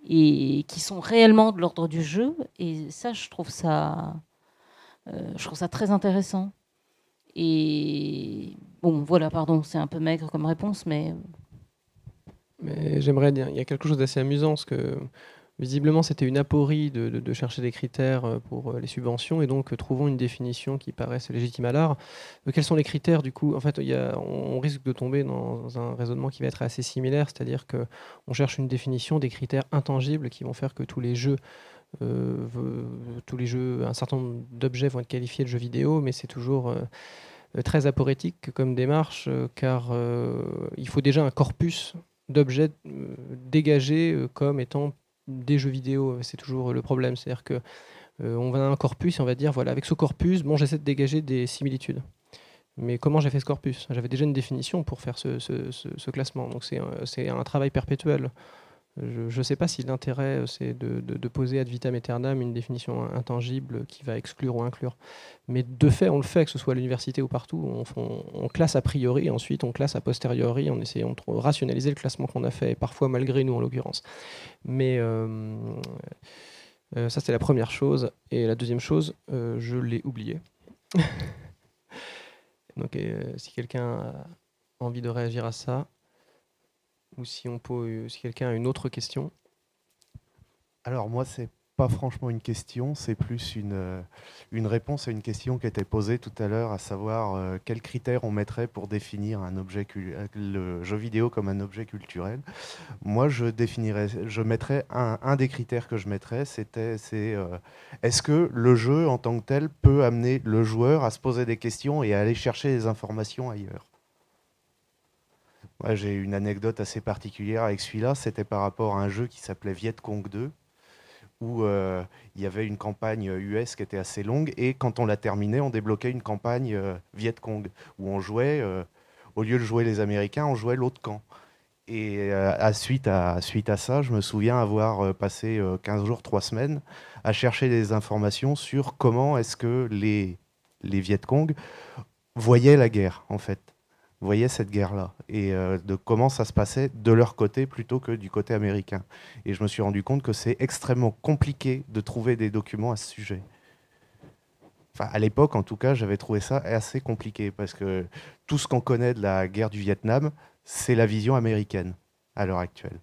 et qui sont réellement de l'ordre du jeu. Et ça, je trouve ça très intéressant. Et bon, voilà, pardon, c'est un peu maigre comme réponse, mais j'aimerais dire, il y a quelque chose d'assez amusant, parce que visiblement c'était une aporie de chercher des critères pour les subventions, et donc trouvons une définition qui paraisse légitime à l'art. Quels sont les critères du coup ? En fait, on risque de tomber dans un raisonnement qui va être assez similaire, c'est-à-dire qu'on cherche une définition des critères intangibles qui vont faire que tous les jeux tous les jeux, un certain nombre d'objets vont être qualifiés de jeux vidéo, mais c'est toujours très aporétique comme démarche, car il faut déjà un corpus d'objets dégagés comme étant des jeux vidéo. C'est toujours le problème, c'est-à-dire que on va à un corpus et on va dire, voilà, avec ce corpus, bon, j'essaie de dégager des similitudes. Mais comment j'ai fait ce corpus? J'avais déjà une définition pour faire ce classement, donc c'est un travail perpétuel. Je ne sais pas si l'intérêt, c'est de poser ad vitam aeternam une définition intangible qui va exclure ou inclure. Mais de fait, on le fait, que ce soit à l'université ou partout. On classe a priori, et ensuite on classe a posteriori en essayant de rationaliser le classement qu'on a fait, parfois malgré nous en l'occurrence. Mais ça, c'est la première chose. Et la deuxième chose, je l'ai oublié. Donc, si quelqu'un a envie de réagir à ça, ou si quelqu'un a une autre question. Alors moi, c'est pas franchement une question, c'est plus une réponse à une question qui était posée tout à l'heure, à savoir quels critères on mettrait pour définir le jeu vidéo comme un objet culturel. Moi, je mettrais un des critères que je mettrais, est-ce que le jeu en tant que tel peut amener le joueur à se poser des questions et à aller chercher des informations ailleurs. Ouais, j'ai une anecdote assez particulière avec celui-là, c'était par rapport à un jeu qui s'appelait Viet Cong 2, où il y avait une campagne US qui était assez longue, et quand on l'a terminée, on débloquait une campagne Viet Cong, où on jouait, au lieu de jouer les Américains, on jouait l'autre camp. Et suite à ça, je me souviens avoir passé 15 jours, 3 semaines, à chercher des informations sur comment est-ce que les Viet Cong voyaient la guerre, en fait. Voyaient cette guerre-là, et de comment ça se passait de leur côté plutôt que du côté américain. Et je me suis rendu compte que c'est extrêmement compliqué de trouver des documents à ce sujet. Enfin, à l'époque, en tout cas, j'avais trouvé ça assez compliqué, parce que tout ce qu'on connaît de la guerre du Vietnam, c'est la vision américaine, à l'heure actuelle.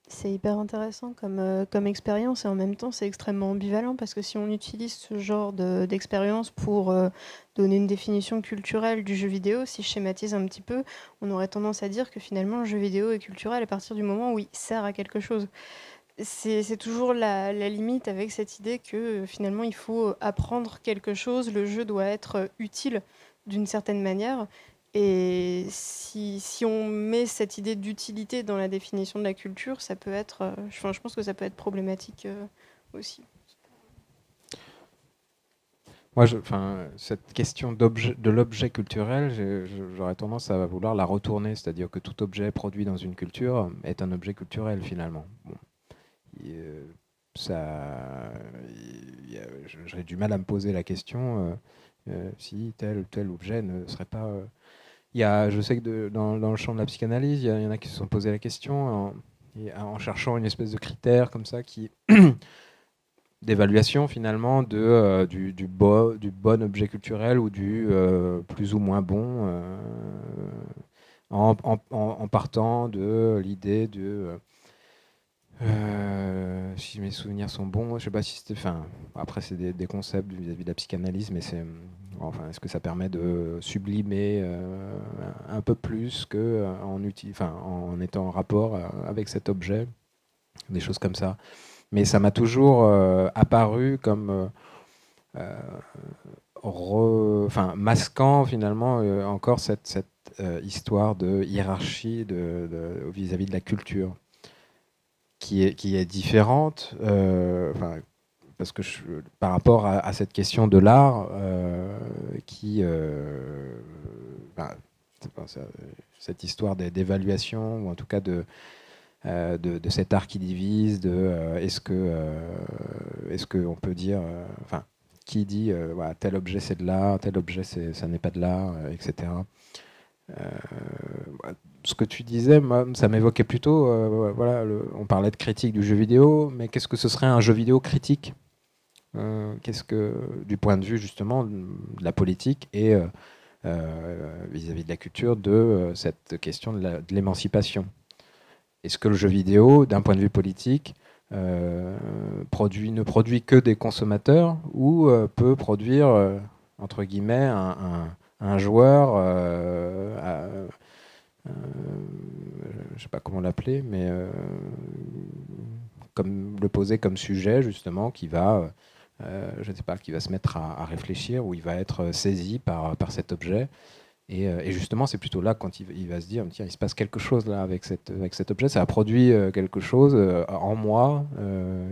C'est hyper intéressant comme expérience, et en même temps c'est extrêmement ambivalent, parce que si on utilise ce genre d'expérience pour donner une définition culturelle du jeu vidéo, si je schématise un petit peu, on aurait tendance à dire que finalement le jeu vidéo est culturel à partir du moment où il sert à quelque chose. C'est toujours la limite avec cette idée que finalement il faut apprendre quelque chose, le jeu doit être utile d'une certaine manière. Et si on met cette idée d'utilité dans la définition de la culture, ça peut être, je pense que ça peut être problématique aussi. Moi, cette question de l'objet culturel, j'aurais tendance à vouloir la retourner, c'est-à-dire que tout objet produit dans une culture est un objet culturel finalement. Bon. J'aurais du mal à me poser la question si tel ou tel objet ne serait pas... je sais que dans le champ de la psychanalyse, il y en a qui se sont posé la question en cherchant une espèce de critère comme ça d'évaluation finalement du bon objet culturel ou du plus ou moins bon, en partant de l'idée de... si mes souvenirs sont bons, je sais pas si c'était... Après, c'est des concepts vis-à-vis de la psychanalyse, mais c'est... est-ce que ça permet de sublimer un peu plus en étant en rapport avec cet objet, des choses comme ça. Mais ça m'a toujours apparu comme masquant finalement encore cette histoire de hiérarchie vis-à-vis de la culture, qui est différente. Parce que par rapport à cette question de l'art, cette histoire d'évaluation, ou en tout cas de cet art qui divise, est-ce qu'on peut dire, qui dit tel objet c'est de l'art, tel objet ça n'est pas de l'art, etc. Ce que tu disais, moi, ça m'évoquait plutôt, on parlait de critique du jeu vidéo, mais qu'est-ce que ce serait un jeu vidéo critique ? Du point de vue justement de la politique et vis-à-vis de la culture, de cette question de l'émancipation. Est-ce que le jeu vidéo, d'un point de vue politique, ne produit que des consommateurs, ou peut produire, entre guillemets, un joueur, je ne sais pas comment l'appeler, mais le poser comme sujet, justement, qui va, je ne sais pas, qui va se mettre à réfléchir, ou il va être saisi par cet objet. Et justement, c'est plutôt là quand il va se dire, tiens, il se passe quelque chose là avec cet objet, ça a produit quelque chose en moi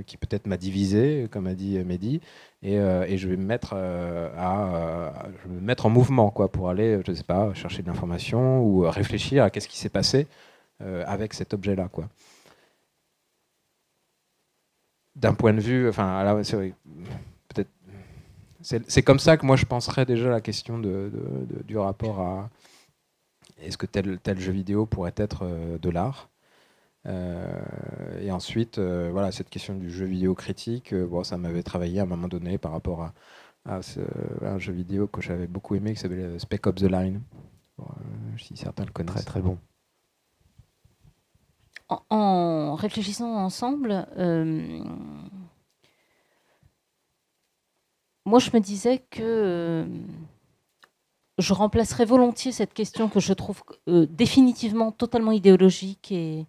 qui peut-être m'a divisé, comme a dit Mehdi, et je vais me mettre je vais me mettre en mouvement, quoi, pour aller, je sais pas, chercher de l'information ou réfléchir à qu'est-ce qui s'est passé avec cet objet-là, quoi. D'un point de vue, enfin, là, c'est vrai, peut-être. C'est comme ça que moi je penserais déjà à la question du rapport à est-ce que tel jeu vidéo pourrait être de l'art. Et ensuite, voilà, cette question du jeu vidéo critique, bon, ça m'avait travaillé à un moment donné par rapport à un jeu vidéo que j'avais beaucoup aimé qui s'appelait Spec Ops The Line. Bon, si certains le connaissent. Très très bon. En réfléchissant ensemble, moi, je me disais que je remplacerais volontiers cette question que je trouve définitivement totalement idéologique et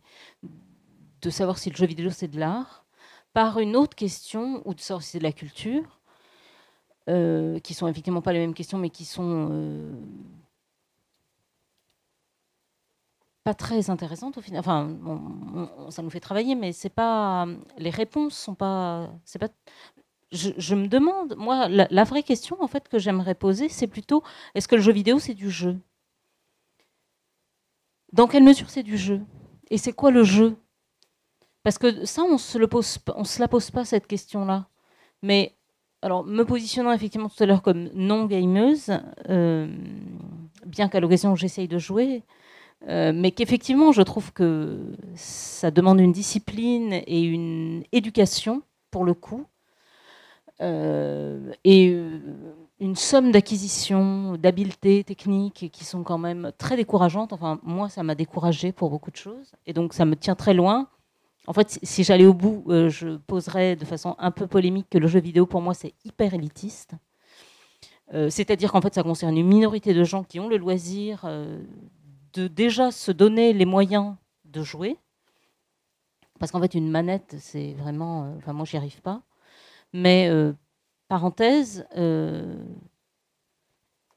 de savoir si le jeu vidéo c'est de l'art, par une autre question, ou de savoir si c'est de la culture, qui sont effectivement pas les mêmes questions, mais qui sont pas très intéressantes au final. Enfin, ça nous fait travailler, mais c'est pas, les réponses sont pas, c'est pas. Je me demande, moi, la vraie question en fait que j'aimerais poser, c'est plutôt, est-ce que le jeu vidéo c'est du jeu? Dans quelle mesure c'est du jeu? Et c'est quoi le jeu? Parce que ça, on se la pose pas cette question-là. Mais alors, me positionnant effectivement tout à l'heure comme non gameuse, bien qu'à l'occasion j'essaye de jouer, mais qu'effectivement je trouve que ça demande une discipline et une éducation pour le coup. Et une somme d'acquisitions, d'habiletés techniques qui sont quand même très décourageantes. Enfin, moi, ça m'a découragée pour beaucoup de choses. Et donc, ça me tient très loin. En fait, si j'allais au bout, je poserais de façon un peu polémique que le jeu vidéo, pour moi, c'est hyper élitiste. C'est-à-dire qu'en fait, ça concerne une minorité de gens qui ont le loisir de déjà se donner les moyens de jouer. Parce qu'en fait, une manette, c'est vraiment... Enfin, moi, j'y arrive pas. Mais, parenthèse, il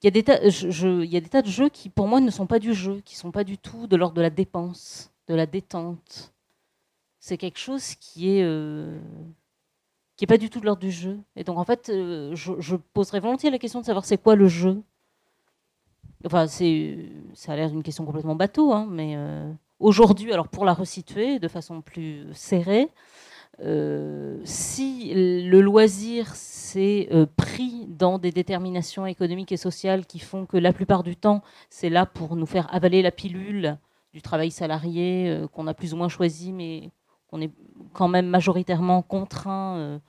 y a des tas de jeux qui, pour moi, ne sont pas du jeu, qui ne sont pas du tout de l'ordre de la dépense, de la détente. C'est quelque chose qui est pas du tout de l'ordre du jeu. Et donc, en fait, je poserais volontiers la question de savoir c'est quoi le jeu. Enfin, ça a l'air d'une question complètement bateau, hein, mais aujourd'hui, alors pour la resituer de façon plus serrée, si le loisir s'est pris dans des déterminations économiques et sociales qui font que la plupart du temps, c'est là pour nous faire avaler la pilule du travail salarié qu'on a plus ou moins choisi, mais qu'on est quand même majoritairement contraint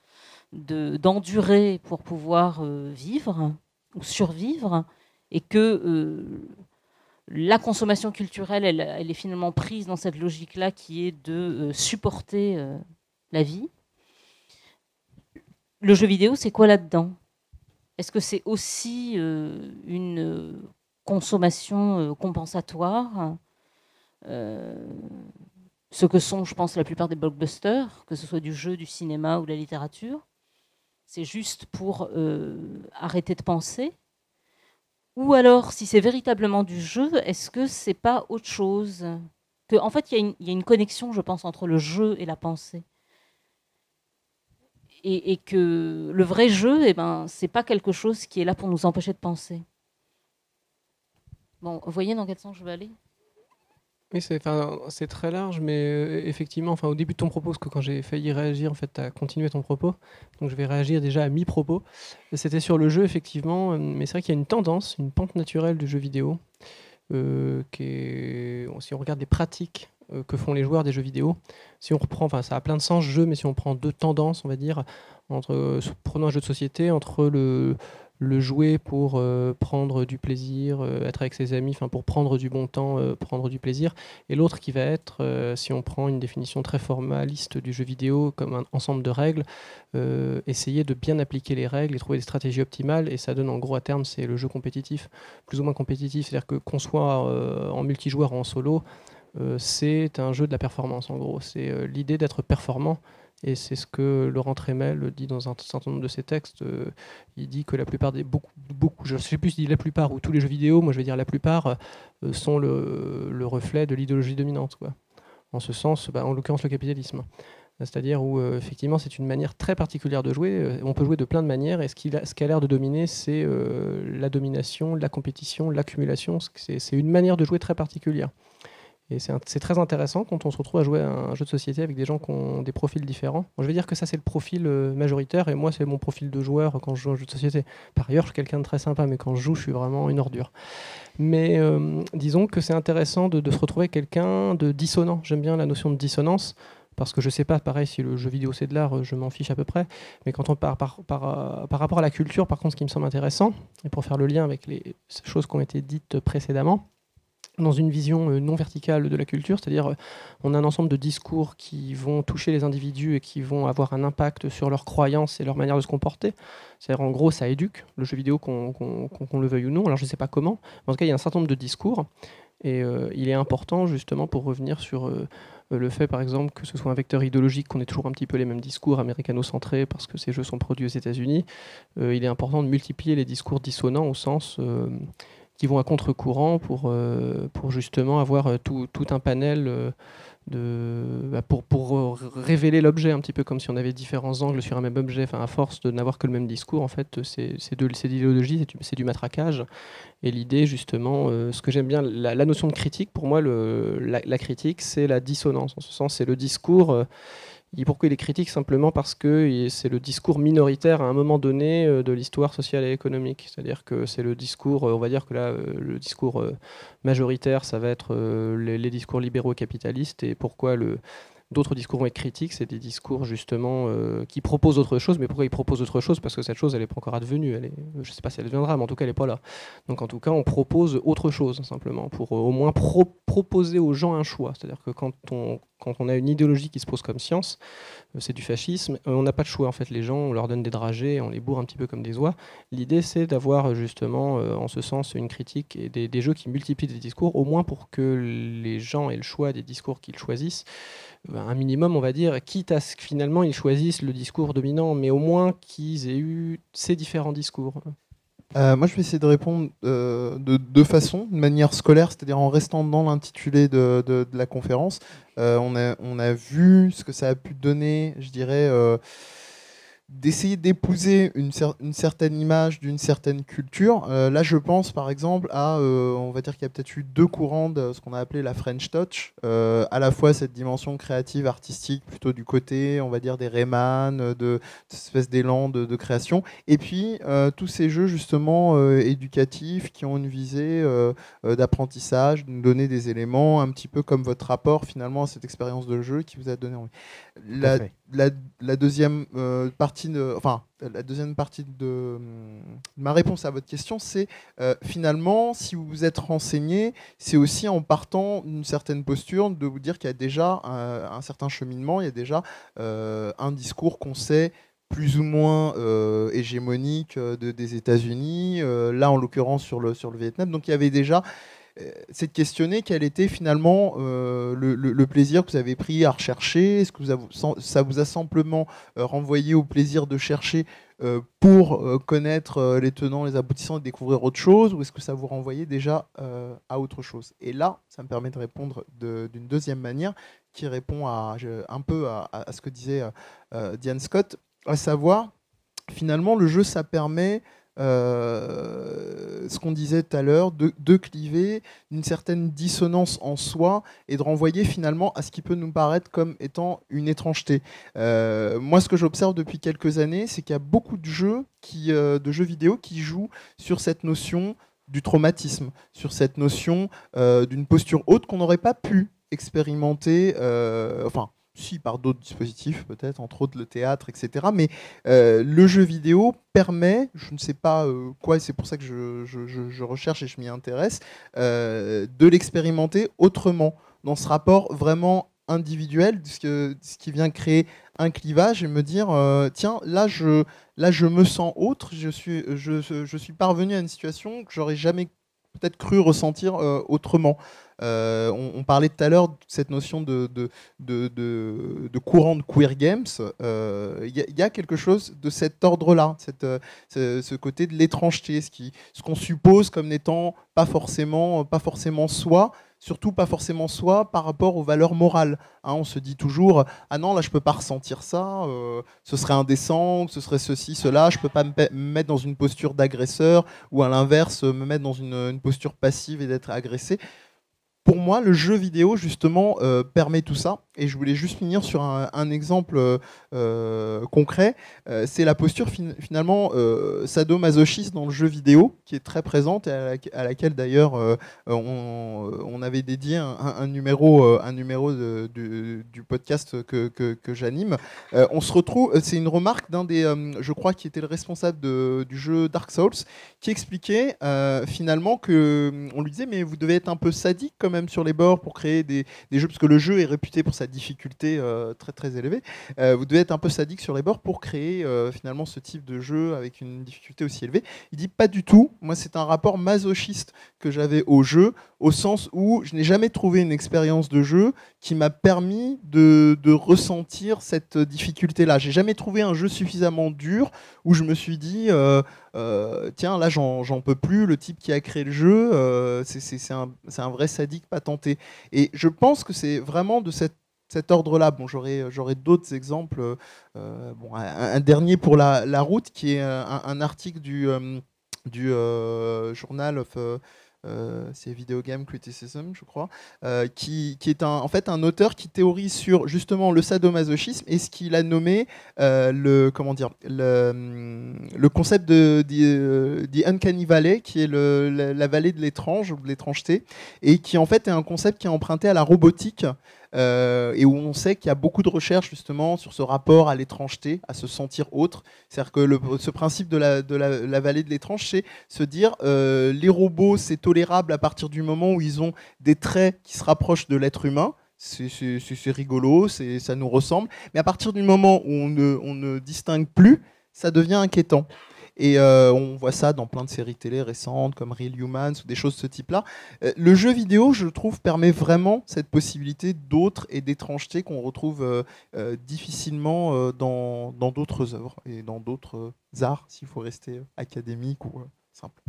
d'endurer pour pouvoir vivre ou survivre, et que la consommation culturelle, elle est finalement prise dans cette logique-là qui est de supporter la vie. Le jeu vidéo, c'est quoi là-dedans? Est-ce que c'est aussi une consommation compensatoire, ce que sont, je pense, la plupart des blockbusters, que ce soit du jeu, du cinéma ou de la littérature? C'est juste pour arrêter de penser? Ou alors, si c'est véritablement du jeu, est-ce que c'est pas autre chose? En fait, il y a une connexion, je pense, entre le jeu et la pensée. Et que le vrai jeu, eh ben, c'est pas quelque chose qui est là pour nous empêcher de penser. Bon, vous voyez dans quel sens je veux aller? Oui, c'est très large, mais effectivement, au début de ton propos, parce que quand j'ai failli réagir, en fait, tu as continué ton propos, donc je vais réagir déjà à mi-propos. C'était sur le jeu, effectivement, mais c'est vrai qu'il y a une tendance, une pente naturelle du jeu vidéo, si on regarde les pratiques que font les joueurs des jeux vidéo, si on reprend, ça a plein de sens, jeu, mais si on prend deux tendances, on va dire, prenons un jeu de société, entre le jouer pour prendre du plaisir, être avec ses amis, pour prendre du bon temps, prendre du plaisir, et l'autre qui va être, si on prend une définition très formaliste du jeu vidéo comme un ensemble de règles, essayer de bien appliquer les règles et trouver des stratégies optimales, et ça donne en gros à terme, c'est le jeu compétitif, plus ou moins compétitif, c'est-à-dire que qu'on soit en multijoueur ou en solo, c'est un jeu de la performance en gros, c'est l'idée d'être performant. Et c'est ce que Laurent Tremel dit dans un certain nombre de ses textes. Il dit que la plupart beaucoup, je ne sais plus s'il dit la plupart ou tous les jeux vidéo, moi je vais dire la plupart, sont le reflet de l'idéologie dominante, quoi. En ce sens, en l'occurrence le capitalisme. C'est-à-dire où effectivement c'est une manière très particulière de jouer. On peut jouer de plein de manières et ce qui a l'air de dominer, c'est la domination, la compétition, l'accumulation. C'est une manière de jouer très particulière. Et c'est très intéressant quand on se retrouve à jouer à un jeu de société avec des gens qui ont des profils différents. Bon, je vais dire que ça c'est le profil majoritaire et moi c'est mon profil de joueur quand je joue à un jeu de société. Par ailleurs je suis quelqu'un de très sympa mais quand je joue je suis vraiment une ordure. Mais disons que c'est intéressant de se retrouver avec quelqu'un de dissonant. J'aime bien la notion de dissonance parce que je sais pas, pareil, si le jeu vidéo c'est de l'art, je m'en fiche à peu près. Mais quand on par rapport à la culture, par contre, ce qui me semble intéressant, et pour faire le lien avec les choses qui ont été dites précédemment, dans une vision non verticale de la culture, c'est-à-dire on a un ensemble de discours qui vont toucher les individus et qui vont avoir un impact sur leurs croyances et leur manière de se comporter. C'est-à-dire en gros ça éduque, le jeu vidéo qu'on le veuille ou non, alors je ne sais pas comment, mais en tout cas il y a un certain nombre de discours et il est important justement pour revenir sur le fait par exemple que ce soit un vecteur idéologique, qu'on ait toujours un petit peu les mêmes discours américano-centrés parce que ces jeux sont produits aux États-Unis, il est important de multiplier les discours dissonants au sens... qui vont à contre-courant pour justement avoir tout un panel pour révéler l'objet, un petit peu comme si on avait différents angles sur un même objet. Enfin, à force de n'avoir que le même discours, en fait, c'est de l'idéologie, c'est du matraquage. Et l'idée, justement, ce que j'aime bien, la notion de critique, pour moi, la critique, c'est la dissonance. En ce sens, c'est le discours... pourquoi il est critique? Simplement parce que c'est le discours minoritaire à un moment donné de l'histoire sociale et économique. C'est-à-dire que c'est le discours, on va dire que là, le discours majoritaire, ça va être les discours libéraux et capitalistes. Et pourquoi d'autres discours vont être critiques? C'est des discours justement qui proposent autre chose. Mais pourquoi ils proposent autre chose? Parce que cette chose, elle n'est pas encore advenue. Je ne sais pas si elle deviendra, mais en tout cas, elle n'est pas là. Donc en tout cas, on propose autre chose, simplement, pour au moins proposer aux gens un choix. C'est-à-dire que quand on a une idéologie qui se pose comme science, c'est du fascisme, on n'a pas de choix. En fait, les gens, on leur donne des dragées, on les bourre un petit peu comme des oies. L'idée, c'est d'avoir justement, en ce sens, une critique et des jeux qui multiplient des discours, au moins pour que les gens aient le choix des discours qu'ils choisissent. Un minimum, on va dire, quitte à ce que finalement ils choisissent le discours dominant, mais au moins qu'ils aient eu ces différents discours. Moi, je vais essayer de répondre de deux façons, de manière scolaire, c'est-à-dire en restant dans l'intitulé de la conférence. On a vu ce que ça a pu donner, je dirais, d'essayer d'épouser une certaine image d'une certaine culture. Là, je pense par exemple à, on va dire qu'il y a peut-être eu deux courants de ce qu'on a appelé la French Touch, à la fois cette dimension créative, artistique, plutôt du côté, on va dire, des Rayman, de cette espèce d'élan de création, et puis tous ces jeux justement éducatifs qui ont une visée d'apprentissage, de nous donner des éléments, un petit peu comme votre rapport finalement à cette expérience de jeu qui vous a donné envie. La deuxième partie de ma réponse à votre question, c'est finalement, si vous vous êtes renseigné, c'est aussi en partant d'une certaine posture de vous dire qu'il y a déjà un certain cheminement, il y a déjà un discours qu'on sait plus ou moins hégémonique des États-Unis, là en l'occurrence sur le Vietnam. Donc il y avait déjà... c'est de questionner quel était finalement le plaisir que vous avez pris à rechercher. Est-ce que ça vous a simplement renvoyé au plaisir de chercher pour connaître les tenants, les aboutissants et découvrir autre chose, ou est-ce que ça vous renvoyait déjà à autre chose? Et là, ça me permet de répondre d'une deuxième manière qui répond un peu à ce que disait Diane Scott, à savoir, finalement, le jeu, ça permet... ce qu'on disait tout à l'heure, de cliver une certaine dissonance en soi et de renvoyer finalement à ce qui peut nous paraître comme étant une étrangeté. Moi, ce que j'observe depuis quelques années, c'est qu'il y a beaucoup de jeux vidéo qui jouent sur cette notion du traumatisme, sur cette notion d'une posture haute qu'on n'aurait pas pu expérimenter, si, par d'autres dispositifs, peut-être, entre autres le théâtre, etc. Mais le jeu vidéo permet, je ne sais pas quoi, et c'est pour ça que je recherche et je m'y intéresse, de l'expérimenter autrement, dans ce rapport vraiment individuel, ce qui vient créer un clivage et me dire, tiens, là je me sens autre, je suis parvenu à une situation que j'aurais jamais peut-être cru ressentir autrement. On parlait tout à l'heure de cette notion de courant de queer games. Il y a quelque chose de cet ordre-là, ce côté de l'étrangeté, ce qu'on suppose comme n'étant pas forcément soi, surtout pas forcément soi par rapport aux valeurs morales. Hein, on se dit toujours ah non, là je peux pas ressentir ça, ce serait indécent, ce serait ceci, cela, je peux pas me mettre dans une posture d'agresseur, ou à l'inverse me mettre dans une posture passive et d'être agressé. Pour moi, le jeu vidéo, justement, permet tout ça. Et je voulais juste finir sur un exemple concret. C'est la posture, finalement, sadomasochiste dans le jeu vidéo, qui est très présente, et à laquelle, d'ailleurs, on avait dédié un numéro du podcast que j'anime. On se retrouve, c'est une remarque d'un des, je crois, qui était le responsable du jeu Dark Souls, qui expliquait, finalement, on lui disait, mais vous devez être un peu sadique, quand même, sur les bords pour créer des jeux, parce que le jeu est réputé pour sa difficulté très très élevée. Vous devez être un peu sadique sur les bords pour créer finalement ce type de jeu avec une difficulté aussi élevée. Il dit pas du tout. Moi, c'est un rapport masochiste que j'avais au jeu, au sens où je n'ai jamais trouvé une expérience de jeu qui m'a permis de ressentir cette difficulté-là. J'ai jamais trouvé un jeu suffisamment dur où je me suis dit tiens, là j'en peux plus, le type qui a créé le jeu, c'est un vrai sadique patenté. Et je pense que c'est vraiment de cet ordre-là. Bon, j'aurais d'autres exemples. Un dernier pour la route, qui est un article du Journal of c'est Video Game Criticism, je crois, qui est en fait un auteur qui théorise sur justement le sadomasochisme et ce qu'il a nommé le concept de Uncanny Valley, qui est la vallée de l'étrange, ou de l'étrangeté, et qui en fait est un concept qui est emprunté à la robotique. Et où on sait qu'il y a beaucoup de recherches justement sur ce rapport à l'étrangeté, à se sentir autre. C'est-à-dire que ce principe de la vallée de l'étrange, c'est se dire les robots, c'est tolérable à partir du moment où ils ont des traits qui se rapprochent de l'être humain. C'est rigolo, ça nous ressemble. Mais à partir du moment où on ne distingue plus, ça devient inquiétant. Et on voit ça dans plein de séries télé récentes, comme Real Humans, ou des choses de ce type-là. Le jeu vidéo, je trouve, permet vraiment cette possibilité d'autre et d'étrangeté qu'on retrouve difficilement dans d'autres œuvres et dans d'autres arts, s'il faut rester académique ou simple.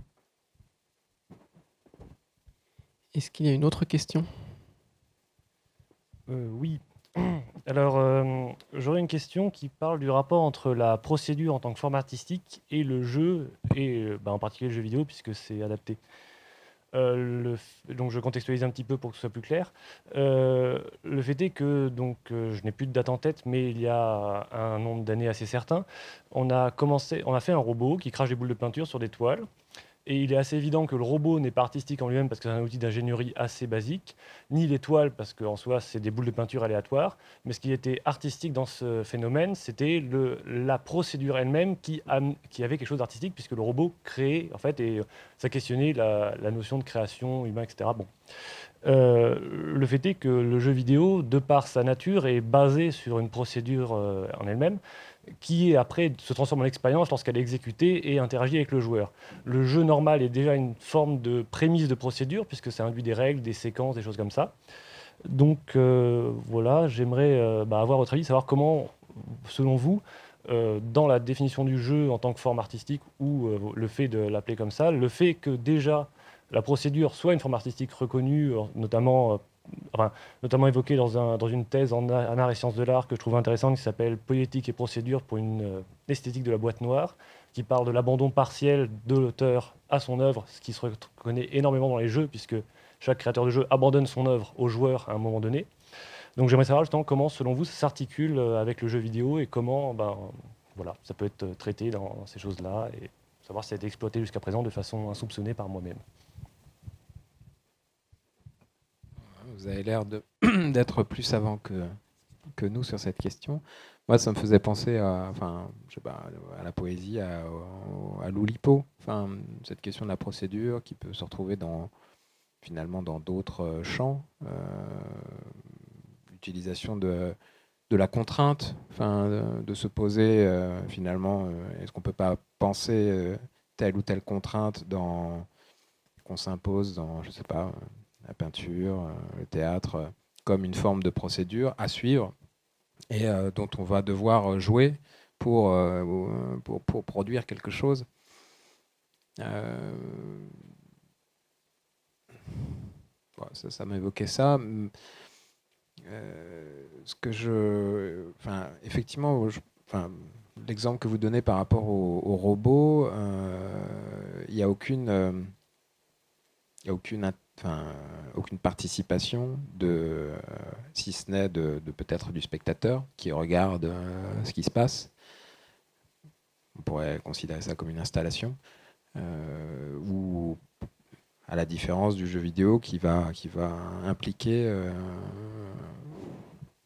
Est-ce qu'il y a une autre question ? Oui. Alors, j'aurais une question qui parle du rapport entre la procédure en tant que forme artistique et le jeu, et en particulier le jeu vidéo, puisque c'est adapté. Donc je contextualise un petit peu pour que ce soit plus clair. Le fait est que, je n'ai plus de date en tête, mais il y a un nombre d'années assez certain, on a fait un robot qui crache des boules de peinture sur des toiles. Et il est assez évident que le robot n'est pas artistique en lui-même parce que c'est un outil d'ingénierie assez basique, ni les toiles parce qu'en soi c'est des boules de peinture aléatoires, mais ce qui était artistique dans ce phénomène, c'était la procédure elle-même qui avait quelque chose d'artistique, puisque le robot créait, en fait, et ça questionnait la notion de création humaine, etc. Bon. Le fait est que le jeu vidéo, de par sa nature, est basé sur une procédure en elle-même, qui après se transforme en expérience lorsqu'elle est exécutée et interagit avec le joueur. Le jeu normal est déjà une forme de prémisse de procédure, puisque ça induit des règles, des séquences, des choses comme ça. Donc voilà, j'aimerais avoir votre avis, savoir comment, selon vous, dans la définition du jeu en tant que forme artistique, ou le fait de l'appeler comme ça, le fait que déjà la procédure soit une forme artistique reconnue, notamment évoquée dans une thèse en art et sciences de l'art que je trouve intéressante, qui s'appelle « Poétique et procédure pour une esthétique de la boîte noire », qui parle de l'abandon partiel de l'auteur à son œuvre, ce qui se reconnaît énormément dans les jeux, puisque chaque créateur de jeu abandonne son œuvre au joueur à un moment donné. Donc j'aimerais savoir justement comment, selon vous, ça s'articule avec le jeu vidéo, et comment ça peut être traité dans ces choses-là, et savoir si ça a été exploité jusqu'à présent de façon insoupçonnée par moi-même. Vous avez l'air d'être plus savant que nous sur cette question. Moi, ça me faisait penser à la poésie, à l'Oulipo. Cette question de la procédure qui peut se retrouver finalement dans d'autres champs. L'utilisation de la contrainte, de se poser finalement, est-ce qu'on ne peut pas penser telle ou telle contrainte qu'on s'impose dans, je sais pas, la peinture, le théâtre, comme une forme de procédure à suivre et dont on va devoir jouer pour produire quelque chose. Ça m'évoquait ça. Effectivement, l'exemple que vous donnez par rapport aux robots, il n'y a aucune participation si ce n'est de peut-être du spectateur qui regarde ce qui se passe. On pourrait considérer ça comme une installation, ou à la différence du jeu vidéo qui va impliquer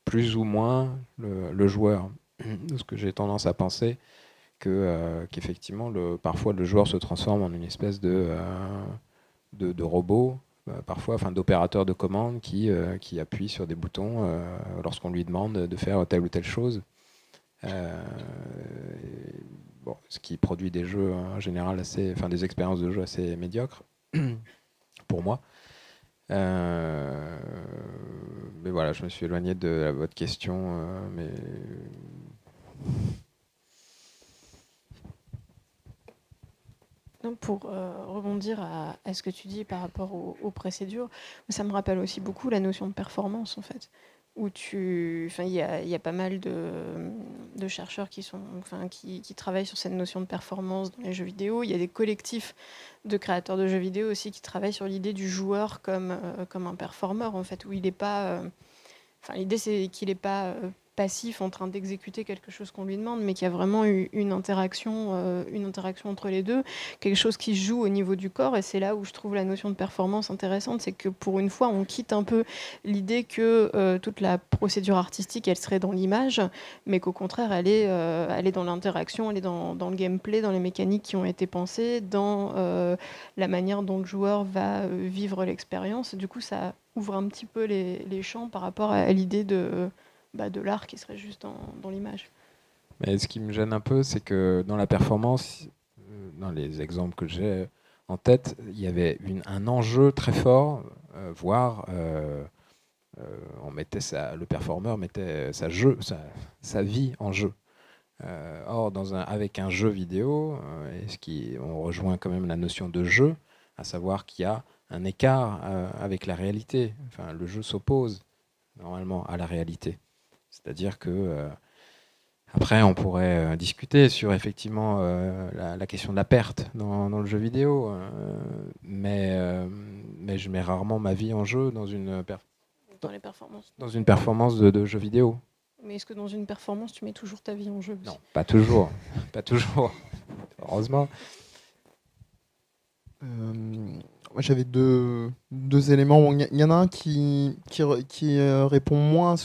plus ou moins le joueur. Parce que j'ai tendance à penser qu'effectivement, parfois le joueur se transforme en une espèce de robot, parfois d'opérateur de commande qui appuie sur des boutons lorsqu'on lui demande de faire telle ou telle chose. Ce qui produit des jeux en général des expériences de jeu assez médiocres pour moi. Mais voilà, je me suis éloigné de votre question, mais non, pour rebondir à ce que tu dis par rapport aux procédures, ça me rappelle aussi beaucoup la notion de performance en fait. Où il y a pas mal de chercheurs qui travaillent sur cette notion de performance dans les jeux vidéo. Il y a des collectifs de créateurs de jeux vidéo aussi qui travaillent sur l'idée du joueur comme un performeur en fait, où il n'est pas. L'idée c'est qu'il n'est pas passif en train d'exécuter quelque chose qu'on lui demande, mais qu'il y a vraiment une interaction entre les deux, quelque chose qui se joue au niveau du corps. Et c'est là où je trouve la notion de performance intéressante, c'est que pour une fois, on quitte un peu l'idée que toute la procédure artistique, elle serait dans l'image, mais qu'au contraire, elle est dans l'interaction, elle est dans le gameplay, dans les mécaniques qui ont été pensées, dans la manière dont le joueur va vivre l'expérience. Du coup, ça ouvre un petit peu les champs par rapport à l'idée de l'art qui serait juste dans l'image. Mais ce qui me gêne un peu, c'est que dans la performance, dans les exemples que j'ai en tête, il y avait un enjeu très fort, voire le performeur mettait sa vie en jeu. Or, avec un jeu vidéo, on rejoint quand même la notion de jeu, à savoir qu'il y a un écart avec la réalité. Enfin, le jeu s'oppose normalement à la réalité. C'est-à-dire que après, on pourrait discuter sur effectivement la question de la perte dans le jeu vidéo, mais je mets rarement ma vie en jeu dans une performance de jeu vidéo. Mais est-ce que dans une performance, tu mets toujours ta vie en jeu aussi ? Non, pas toujours, pas toujours. Heureusement. Moi, j'avais deux éléments. Il y en a un qui répond moins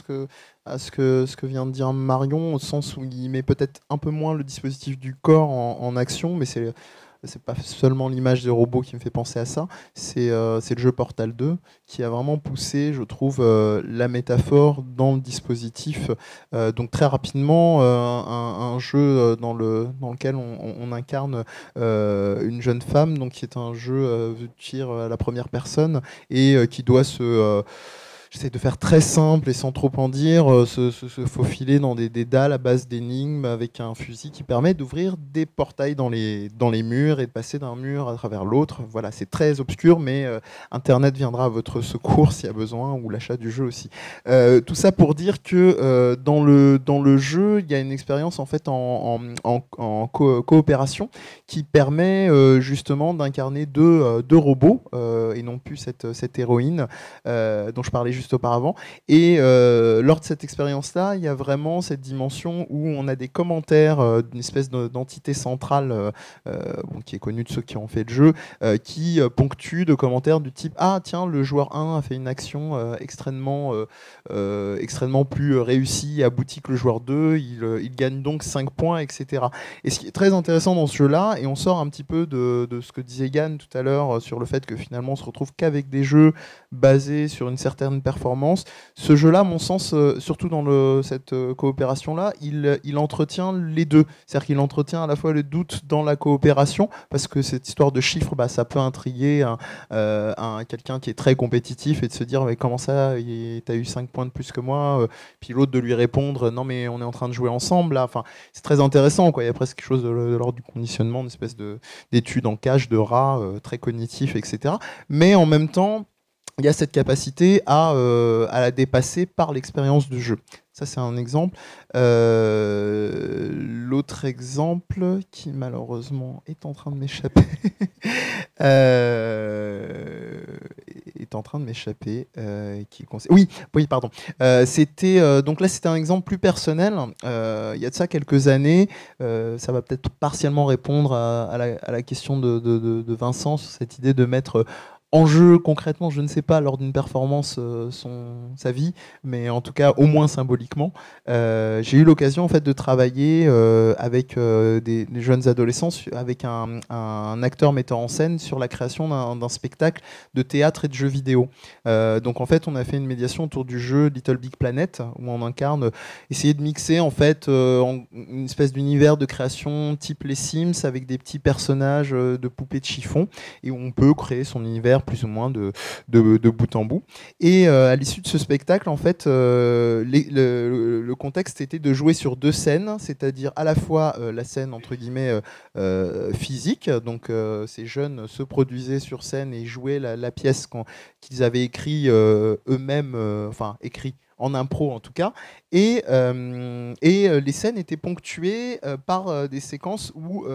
à ce que vient de dire Marion, au sens où il met peut-être un peu moins le dispositif du corps en action, mais c'est pas seulement l'image des robots qui me fait penser à ça, c'est le jeu Portal 2 qui a vraiment poussé, je trouve, la métaphore dans le dispositif. Donc très rapidement, un jeu dans lequel on incarne une jeune femme, donc qui est un jeu de tir à la première personne et qui doit j'essaie de faire très simple et sans trop en dire, se faufiler dans des dalles à base d'énigmes avec un fusil qui permet d'ouvrir des portails dans les murs et de passer d'un mur à travers l'autre. Voilà, c'est très obscur, mais Internet viendra à votre secours s'il y a besoin, ou l'achat du jeu aussi. Tout ça pour dire que dans le jeu, il y a une expérience en fait en coopération qui permet justement d'incarner deux robots et non plus cette héroïne dont je parlais juste auparavant. Et lors de cette expérience-là, il y a vraiment cette dimension où on a des commentaires d'une espèce d'entité centrale qui est connue de ceux qui ont fait le jeu, qui ponctue de commentaires du type « Ah tiens, le joueur 1 a fait une action extrêmement plus réussie et aboutie que le joueur 2, il gagne donc 5 points, etc. » Et ce qui est très intéressant dans ce jeu-là, et on sort un petit peu de ce que disait Yann tout à l'heure sur le fait que finalement on se retrouve qu'avec des jeux basés sur une certaine performance. Ce jeu-là, à mon sens, surtout dans cette coopération-là, il entretient les deux. C'est-à-dire qu'il entretient à la fois le doute dans la coopération, parce que cette histoire de chiffres, ça peut intriguer quelqu'un qui est très compétitif et de se dire mais comment ça, t'as eu 5 points de plus que moi, puis l'autre de lui répondre non mais on est en train de jouer ensemble là. Enfin, c'est très intéressant, quoi. Il y a presque quelque chose de l'ordre du conditionnement, une espèce d'étude en cache de rat, très cognitif, etc. Mais en même temps, il y a cette capacité à la dépasser par l'expérience du jeu. Ça, c'est un exemple. L'autre exemple, qui malheureusement est en train de m'échapper, Oui, pardon. Donc là, c'était un exemple plus personnel. Il y a de ça quelques années. Ça va peut-être partiellement répondre à la question de Vincent sur cette idée de mettre en jeu concrètement, je ne sais pas, lors d'une performance, sa vie, mais en tout cas au moins symboliquement. J'ai eu l'occasion en fait de travailler avec des jeunes adolescents, avec un acteur metteur en scène sur la création d'un spectacle de théâtre et de jeux vidéo. Donc en fait, on a fait une médiation autour du jeu Little Big Planet, où on incarne, essayer de mixer en fait une espèce d'univers de création type les Sims avec des petits personnages de poupées de chiffon, et où on peut créer son univers plus ou moins de bout en bout. Et à l'issue de ce spectacle, en fait, le contexte était de jouer sur deux scènes, c'est-à-dire à la fois la scène entre guillemets physique, donc ces jeunes se produisaient sur scène et jouaient la pièce qu'ils avaient écrit eux-mêmes, écrit en impro en tout cas, et les scènes étaient ponctuées par des séquences où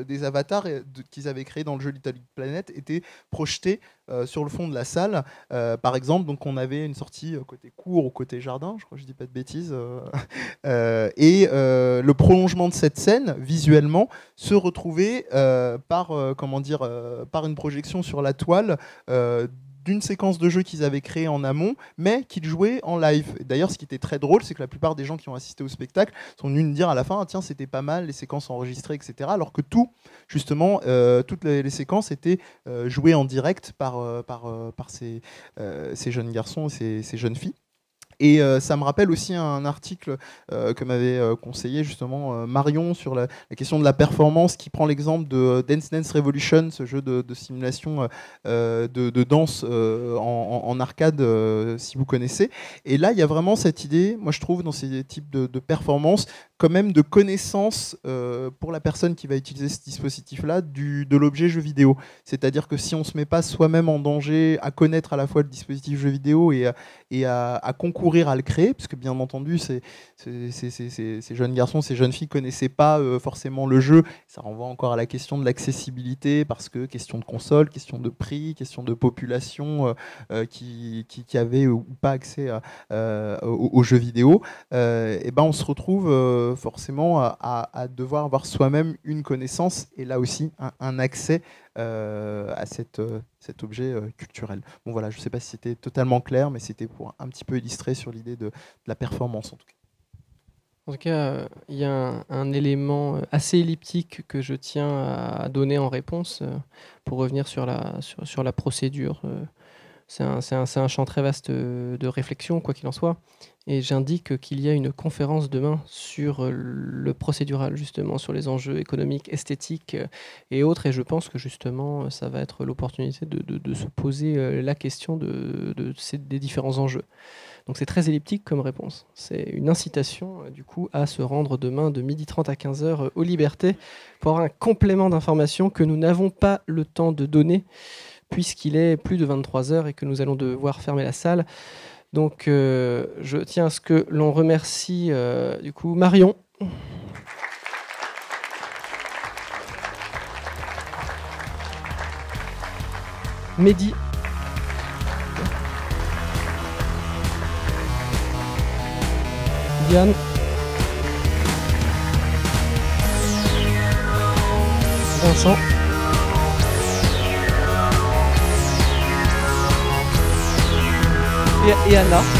des avatars qu'ils avaient créés dans le jeu Little Big Planet étaient projetés sur le fond de la salle. Par exemple, donc on avait une sortie côté cour ou côté jardin, je crois que je dis pas de bêtises, et le prolongement de cette scène, visuellement, se retrouvait par une projection sur la toile d'une séquence de jeu qu'ils avaient créée en amont, mais qu'ils jouaient en live. D'ailleurs, ce qui était très drôle, c'est que la plupart des gens qui ont assisté au spectacle sont venus me dire à la fin, tiens, c'était pas mal, les séquences enregistrées, etc. Alors que toutes les séquences étaient jouées en direct par ces jeunes garçons et ces jeunes filles. Et ça me rappelle aussi un article que m'avait conseillé justement Marion sur la question de la performance, qui prend l'exemple de Dance Dance Revolution, ce jeu de simulation de danse en arcade, si vous connaissez. Et là, il y a vraiment cette idée, moi je trouve, dans ces types de performances, quand même de connaissance pour la personne qui va utiliser ce dispositif-là de l'objet jeu vidéo. C'est-à-dire que si on ne se met pas soi-même en danger à connaître à la fois le dispositif jeu vidéo et à concourir à le créer, parce que bien entendu ces jeunes garçons, ces jeunes filles connaissaient pas forcément le jeu. Ça renvoie encore à la question de l'accessibilité, parce que question de console, question de prix, question de population qui avait ou pas accès aux jeux vidéo, et on se retrouve forcément à devoir avoir soi-même une connaissance et là aussi un accès à cet objet culturel. Bon voilà, je ne sais pas si c'était totalement clair, mais c'était pour un petit peu illustrer sur l'idée de la performance en tout cas. En tout cas, il y a un élément assez elliptique que je tiens à donner en réponse pour revenir sur la procédure. C'est un champ très vaste de réflexion, quoi qu'il en soit. Et j'indique qu'il y a une conférence demain sur le procédural, justement, sur les enjeux économiques, esthétiques et autres. Et je pense que, justement, ça va être l'opportunité de se poser la question des différents enjeux. Donc c'est très elliptique comme réponse. C'est une incitation, du coup, à se rendre demain de 12h30 à 15h aux Libertés pour avoir un complément d'information que nous n'avons pas le temps de donner, puisqu'il est plus de 23h et que nous allons devoir fermer la salle. Donc je tiens à ce que l'on remercie du coup Marion, Mehdi, Diane, Vincent, et Anna.